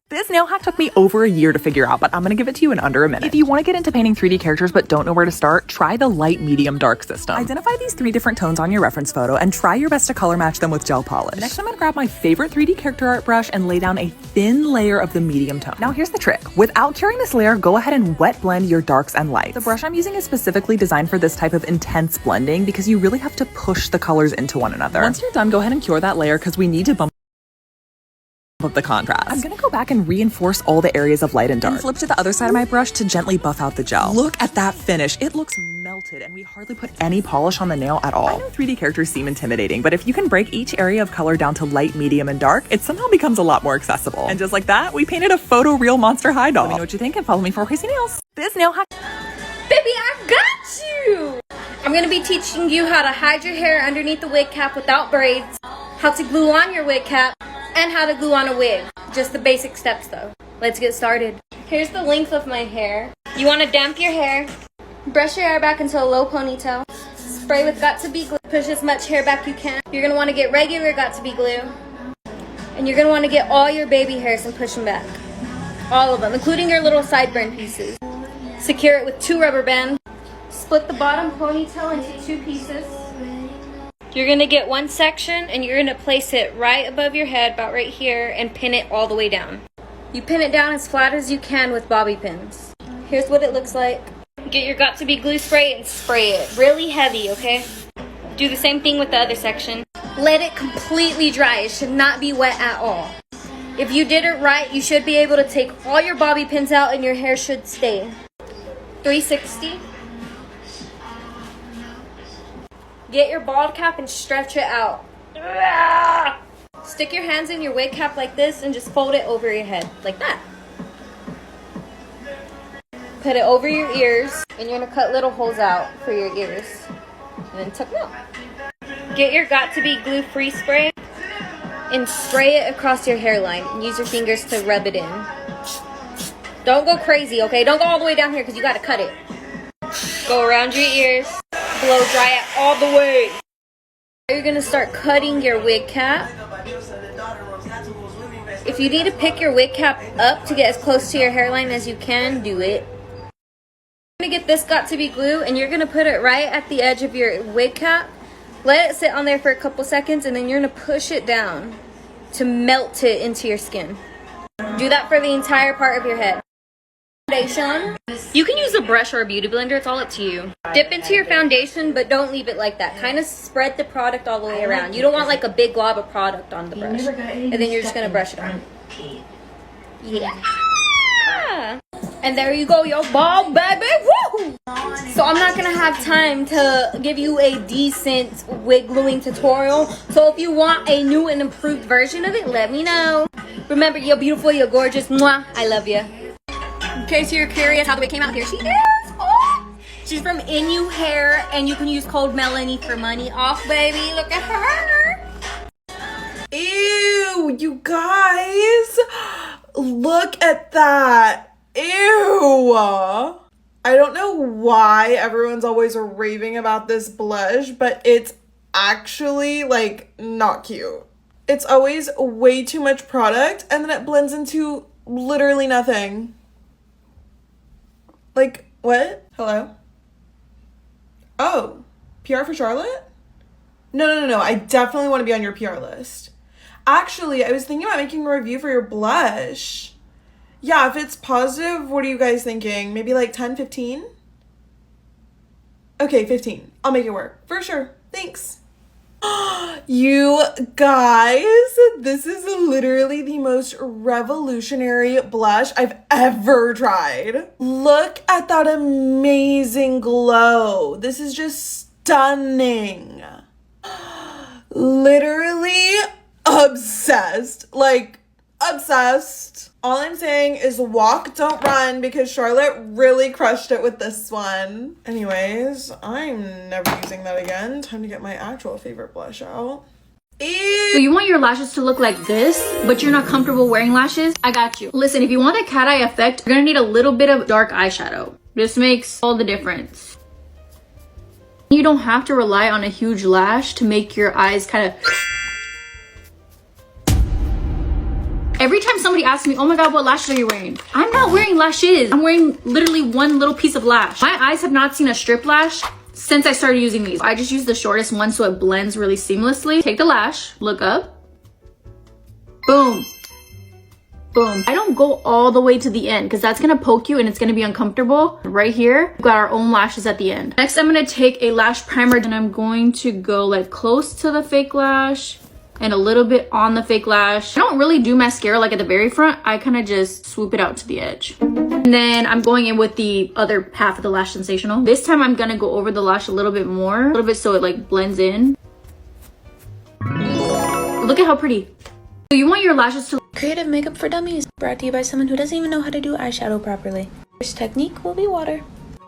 This nail hack took me over a year to figure out, but I'm gonna give it to you in under a minute. If you want to get into painting 3D characters but don't know where to start, try the light, medium, dark system. Identify these 3 different tones on your reference photo and try your best to color match them with gel polish. Next, I'm gonna grab my favorite 3D character art brush and lay down a thin layer of the medium tone. Now here's the trick. Without curing this layer, go ahead and wet blend your darks and lights. The brush I'm using is specifically designed for this type of intense blending because you really have to push the colors into one another. Once you're done, go ahead and cure that layer because we need to bump up the contrast. I'm gonna go back and reinforce all the areas of light and dark. And flip to the other side of my brush to gently buff out the gel. Look at that finish. It looks melted and we hardly put any polish on the nail at all. I know 3D characters seem intimidating, but if you can break each area of color down to light, medium, and dark, it somehow becomes a lot more accessible. And just like that, we painted a photo real Monster High doll. Let me know what you think and follow me for crazy nails. This nail hack. Baby, I got you! I'm gonna be teaching you how to hide your hair underneath the wig cap without braids. how to glue on your wig cap, and how to glue on a wig. Just the basic steps though. Let's get started. Here's the length of my hair. You want to damp your hair. Brush your hair back into a low ponytail. Spray with Got2b glue. Push as much hair back you can. You're going to want to get regular Got2b glue. And you're going to want to get all your baby hairs and push them back. All of them, including your little sideburn pieces. Secure it with 2 rubber bands. Split the bottom ponytail into 2 pieces. You're going to get one section and you're going to place it right above your head, about right here, and pin it all the way down. You pin it down as flat as you can with bobby pins. Here's what it looks like. Get your Got2b glue spray and spray it really heavy, okay? Do the same thing with the other section. Let it completely dry. It should not be wet at all. If you did it right, you should be able to take all your bobby pins out and your hair should stay. 360. Get your bald cap and stretch it out. Stick your hands in your wig cap like this and just fold it over your head, like that. Put it over your ears, and you're gonna cut little holes out for your ears. And then tuck them out. Get your Got2b glue free spray and spray it across your hairline. And use your fingers to rub it in. Don't go crazy, okay? Don't go all the way down here because you gotta cut it. Go around your ears. Blow dry it all the way. You're gonna start cutting your wig cap. If you need to pick your wig cap up to get as close to your hairline as you can, do it. You're gonna get this Got2b glue and you're gonna put it right at the edge of your wig cap. Let it sit on there for a couple seconds and then you're gonna push it down to melt it into your skin. Do that for the entire part of your head. Foundation. You can use a brush or a beauty blender, it's all up to you. Dip into your foundation, but don't leave it like that. Kind of spread the product all the way around. You don't want like a big glob of product on the brush. And then you're just gonna brush it on. Yeah. And there you go, your bald baby. Woo! So I'm not gonna have time to give you a decent wig gluing tutorial. So if you want a new and improved version of it, let me know. Remember, you're beautiful, you're gorgeous. Mwah, I love you. In case you're curious how the wig came out, here she is. Oh, she's from Inu Hair, and you can use code Melanie for money off, baby. Look at her. Ew, you guys. Look at that. Ew. I don't know why everyone's always raving about this blush, but it's actually, like, not cute. It's always way too much product, and then it blends into literally nothing. Like, what? Hello? Oh, PR for Charlotte? No. I definitely want to be on your PR list. Actually, I was thinking about making a review for your blush. Yeah, if it's positive, what are you guys thinking? Maybe like 10, 15? Okay, 15. I'll make it work. For sure. Thanks. You guys, this is literally the most revolutionary blush I've ever tried. Look at that amazing glow. This is just stunning. Literally obsessed. Like, obsessed. All I'm saying is walk, don't run, because Charlotte really crushed it with this one. Anyways, I'm never using that again. Time to get my actual favorite blush out. Ew. So you want your lashes to look like this, but you're not comfortable wearing lashes? I got you. Listen, if you want a cat eye effect, you're gonna need a little bit of dark eyeshadow. This makes all the difference. You don't have to rely on a huge lash to make your eyes kind of... Every time somebody asks me, oh my god, what lashes are you wearing? I'm not wearing lashes. I'm wearing literally one little piece of lash. My eyes have not seen a strip lash since I started using these. I just use the shortest one so it blends really seamlessly. Take the lash, look up. Boom. Boom. I don't go all the way to the end because that's gonna poke you and it's gonna be uncomfortable. Right here, we've got our own lashes at the end. Next, I'm gonna take a lash primer and I'm going to go like close to the fake lash and a little bit on the fake lash. I don't really do mascara like at the very front. I kind of just swoop it out to the edge. And then I'm going in with the other half of the lash sensational. This time I'm gonna go over the lash a little bit more, a little bit so it like blends in. Look at how pretty. So you want your lashes to... Creative makeup for dummies, brought to you by someone who doesn't even know how to do eyeshadow properly. First technique will be water.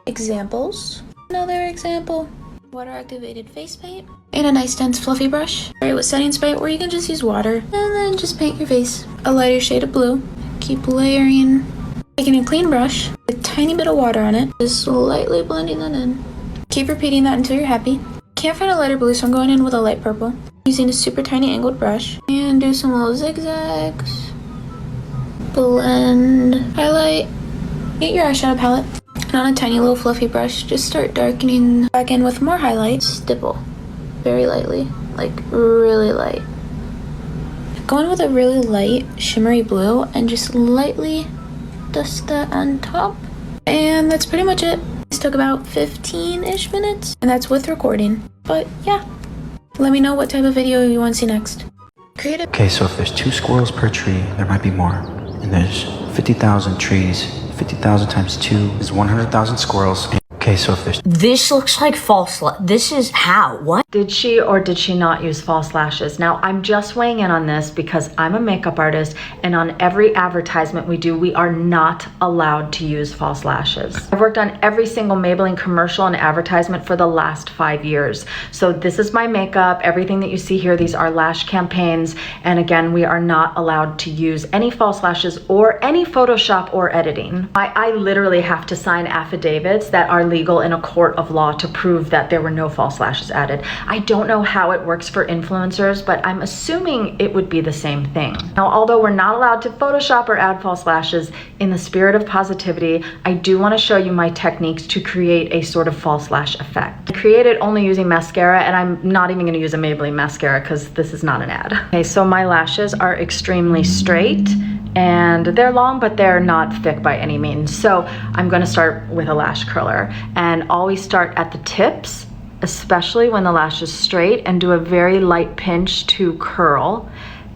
Examples. Another example. Water activated face paint. And a nice dense fluffy brush. Spray with setting spray, or you can just use water. And then just paint your face a lighter shade of blue. Keep layering. Taking a clean brush, a tiny bit of water on it, just lightly blending that in. Keep repeating that until you're happy. Can't find a lighter blue, so I'm going in with a light purple. Using a super tiny angled brush. And do some little zigzags. Blend. Highlight. Get your eyeshadow palette. And on a tiny little fluffy brush, just start darkening back in with more highlights. Stipple. Very lightly. Like really light. Go in with a really light shimmery blue and just lightly dust that on top. And that's pretty much it. This took about 15-ish minutes, and that's with recording. But yeah, let me know what type of video you want to see next. Creative. Okay, so if there's 2 squirrels per tree, there might be more. And there's 50,000 trees. 50,000 times 2 is 100,000 squirrels. Okay, so if there's... This looks like false. This is how? What? Did she or did she not use false lashes? Now, I'm just weighing in on this because I'm a makeup artist, and on every advertisement we do, we are not allowed to use false lashes. I've worked on every single Maybelline commercial and advertisement for the last 5 years. So this is my makeup. Everything that you see here, these are lash campaigns. And again, we are not allowed to use any false lashes or any Photoshop or editing. I literally have to sign affidavits that are legal in a court of law to prove that there were no false lashes added. I don't know how it works for influencers, but I'm assuming it would be the same thing. Now, although we're not allowed to Photoshop or add false lashes, in the spirit of positivity, I do want to show you my techniques to create a sort of false lash effect. I created only using mascara, and I'm not even going to use a Maybelline mascara because this is not an ad. Okay, so my lashes are extremely straight, and they're long, but they're not thick by any means. So I'm going to start with a lash curler, and always start at the tips, especially when the lash is straight, and do a very light pinch to curl.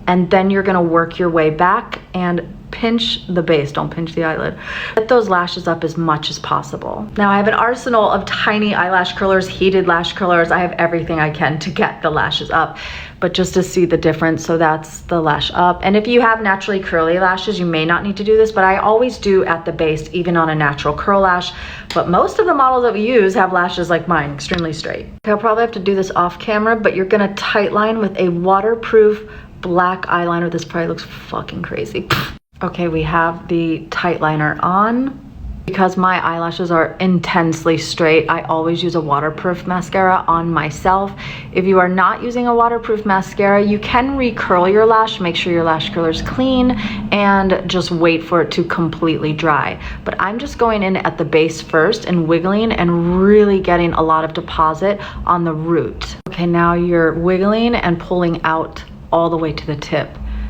And then you're going to work your way back and pinch the base, don't pinch the eyelid. Get those lashes up as much as possible. Now I have an arsenal of tiny eyelash curlers, heated lash curlers. I have everything I can to get the lashes up, but just to see the difference. So that's the lash up. And if you have naturally curly lashes, you may not need to do this, but I always do at the base, even on a natural curl lash. But most of the models that we use have lashes like mine, extremely straight. Okay, I'll probably have to do this off camera, but you're gonna tight line with a waterproof black eyeliner. This probably looks fucking crazy. Okay, we have the tight liner on. Because my eyelashes are intensely straight, I always use a waterproof mascara on myself. If you are not using a waterproof mascara, you can recurl your lash, make sure your lash curler is clean, and just wait for it to completely dry. But I'm just going in at the base first and wiggling and really getting a lot of deposit on the root. Okay, now you're wiggling and pulling out all the way to the tip.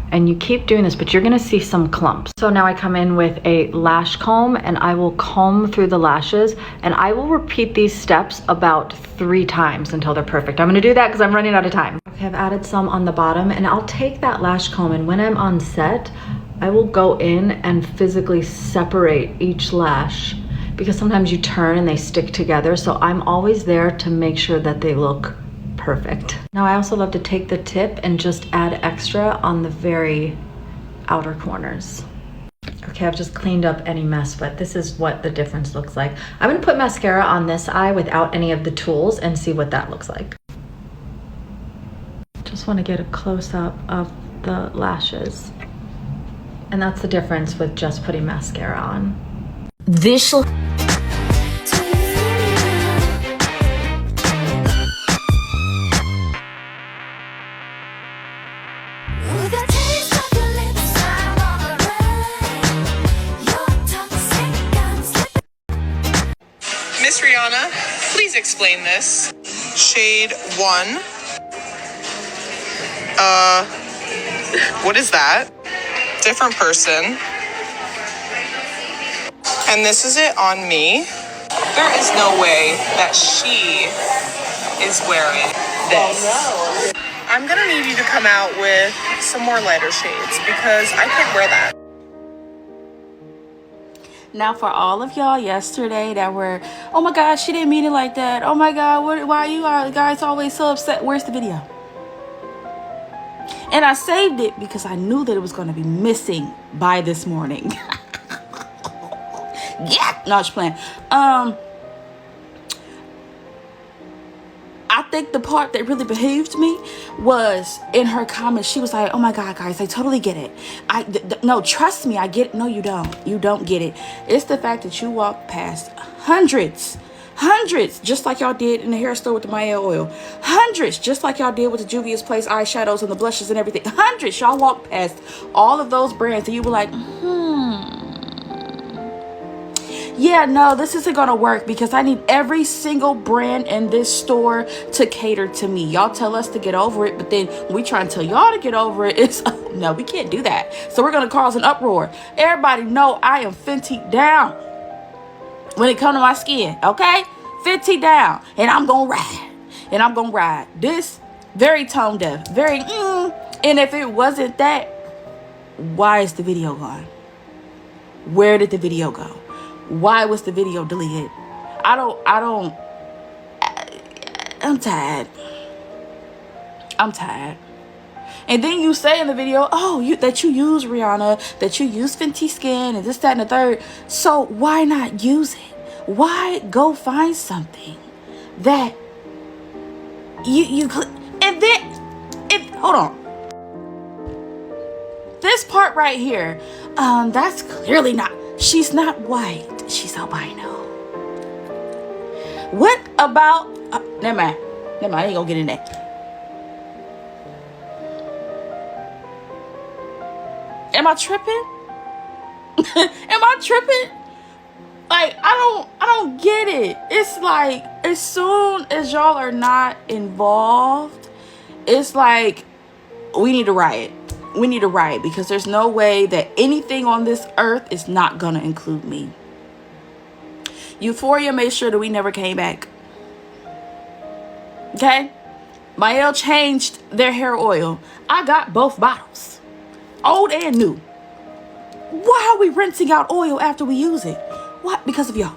And you keep doing this, but you're gonna see some clumps. So now I come in with a lash comb, and I will comb through the lashes, and I will repeat these steps about 3 times until they're perfect. I'm gonna do that because I'm running out of time. Okay, I've added some on the bottom, and I'll take that lash comb, and when I'm on set, I will go in and physically separate each lash, because sometimes you turn and they stick together. So I'm always there to make sure that they look perfect. Now I also love to take the tip and just add extra on the very outer corners. Okay, I've just cleaned up any mess, but this is what the difference looks like. I'm gonna put mascara on this eye without any of the tools and see what that looks like. Just wanna get a close-up of the lashes. And that's the difference with just putting mascara on. This looks... Miss Rihanna, please explain this. Shade 1. What is that? Different person. And this is it on me. There is no way that she is wearing this. Oh, no. I'm gonna need you to come out with some more lighter shades because I can't wear that. Now for all of y'all yesterday that were, oh my God, she didn't mean it like that. Oh my God, why are you guys always so upset? Where's the video? And I saved it because I knew that it was going to be missing by this morning. Yeah, no, just playing. I think the part that really behooved me was in her comments. She was like, oh my God, guys, I totally get it. No, trust me, I get it. No, you don't. You don't get it. It's the fact that you walk past hundreds, just like y'all did in the hair store with the Maya oil. Hundreds, just like y'all did with the Juvia's Place eyeshadows and the blushes and everything. Hundreds, y'all walked past all of those brands and you were like, yeah, no, this isn't gonna work because I need every single brand in this store to cater to me. Y'all tell us to get over it, but then we try and tell y'all to get over it. It's no, we can't do that. So we're gonna cause an uproar. Everybody know I am Fenty down when it comes to my skin, okay? Fenty down, and I'm gonna ride, and I'm gonna ride. This very tone deaf, very and if it wasn't that, why is the video gone? Where did the video go? Why was the video deleted? I'm tired. I'm tired. And then you say in the video, oh, that you use Rihanna, that you use Fenty Skin, and this, that, and the third. So why not use it? Why go find something that you and then hold on. This part right here, that's clearly not. She's not white. She's albino. What about? Never mind. I ain't gonna get in there. Am I tripping? Am I tripping? Like, I don't get it. It's like, as soon as y'all are not involved, it's like, we need to riot. We need to riot because there's no way that anything on this earth is not gonna include me. Euphoria made sure that we never came back. Okay? Mael changed their hair oil. I got both bottles. Old and new. Why are we rinsing out oil after we use it? What? Because of y'all.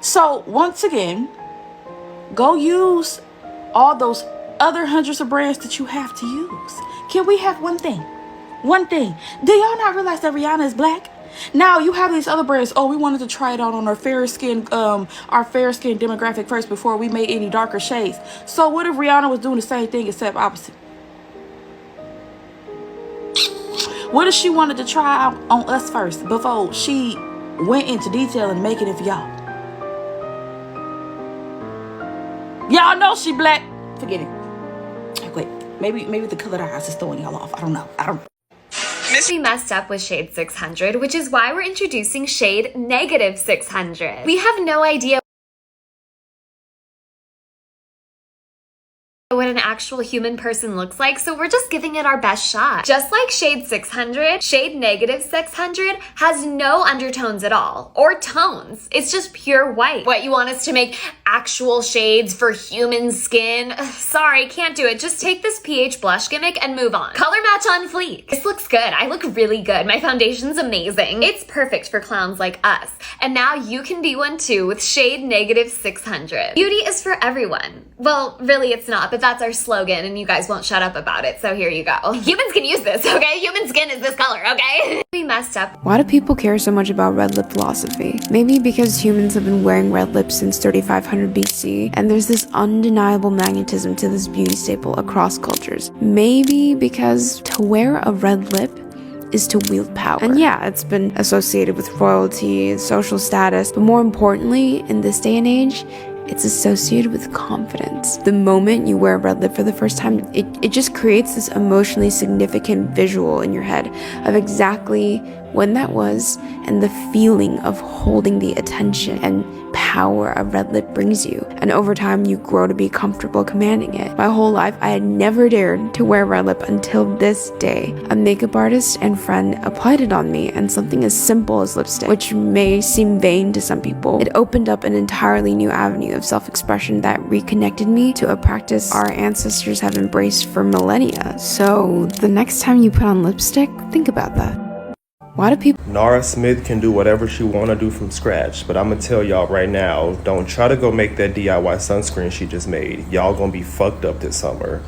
So, once again, go use all those other hundreds of brands that you have to use. Can we have one thing? One thing. Do y'all not realize that Rihanna is black? Now you have these other brands. Oh, we wanted to try it out on our fair skin demographic first before we made any darker shades. So what if Rihanna was doing the same thing except opposite? What if she wanted to try out on us first before she went into detail and making it for y'all? Y'all know she black. Forget it. Wait, maybe the color of her eyes is throwing y'all off. I don't know. We messed up with shade 600, which is why we're introducing shade negative 600. We have no idea what an actual human person looks like, so we're just giving it our best shot. Just like shade 600, shade negative 600 has no undertones at all, or tones. It's just pure white. What, you want us to make actual shades for human skin? Ugh, sorry, can't do it. Just take this pH blush gimmick and move on. Color match on fleek. This looks good. I look really good. My foundation's amazing. It's perfect for clowns like us. And now you can be one too with shade negative 600. Beauty is for everyone. Well, really it's not, but that's our slogan and you guys won't shut up about it, so here you go. Humans can use this, okay? Human skin is this color, okay? We messed up. Why do people care so much about red lip philosophy? Maybe because humans have been wearing red lips since 3500 BC, and there's this undeniable magnetism to this beauty staple across cultures. Maybe because to wear a red lip is to wield power. And yeah, it's been associated with royalty and social status, but more importantly, in this day and age, it's associated with confidence. The moment you wear a red lip for the first time, it just creates this emotionally significant visual in your head of exactly when that was and the feeling of holding the attention and power a red lip brings you. And over time, you grow to be comfortable commanding it. My whole life, I had never dared to wear a red lip until this day. A makeup artist and friend applied it on me, and something as simple as lipstick, which may seem vain to some people, it opened up an entirely new avenue of self-expression that reconnected me to a practice our ancestors have embraced for millennia. So the next time you put on lipstick, think about that. Why do people... Nara Smith can do whatever she want to do from scratch, but I'm going to tell y'all right now, don't try to go make that DIY sunscreen she just made. Y'all going to be fucked up this summer.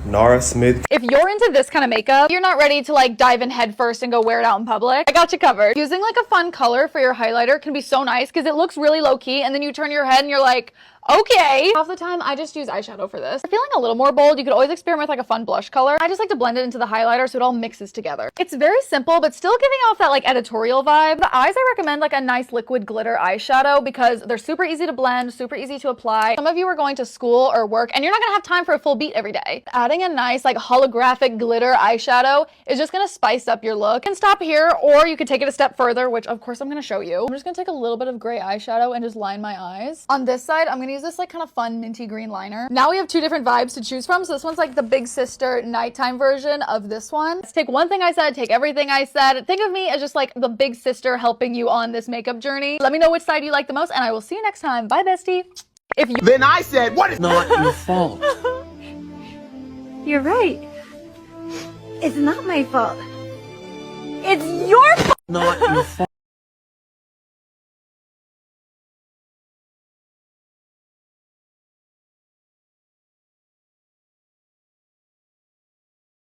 Nara Smith. If you're into this kind of makeup, you're not ready to like dive in head first and go wear it out in public, I got you covered. Using like a fun color for your highlighter can be so nice because it looks really low key and then you turn your head and you're like, Okay. Half the time I just use eyeshadow for this. If you're feeling a little more bold, you could always experiment with like a fun blush color. I just like to blend it into the highlighter so it all mixes together. It's very simple, but still giving off that like editorial vibe. The eyes, I recommend like a nice liquid glitter eyeshadow because they're super easy to blend, super easy to apply. Some of you are going to school or work and you're not gonna have time for a full beat every day. Adding a nice like holographic glitter eyeshadow is just gonna spice up your look. You can stop here, or you could take it a step further, which of course I'm gonna show you. I'm just gonna take a little bit of gray eyeshadow and just line my eyes. On this side, I'm gonna use this like kind of fun minty green liner. Now we have two different vibes to choose from. So this one's like the big sister nighttime version of this one. Let's take one thing I said, take everything I said. Think of me as just like the big sister helping you on this makeup journey. Let me know which side you like the most and I will see you next time. Bye, bestie. If you Then I said, what is not your fault? You're right. It's not my fault. It's your fault. Not your fault.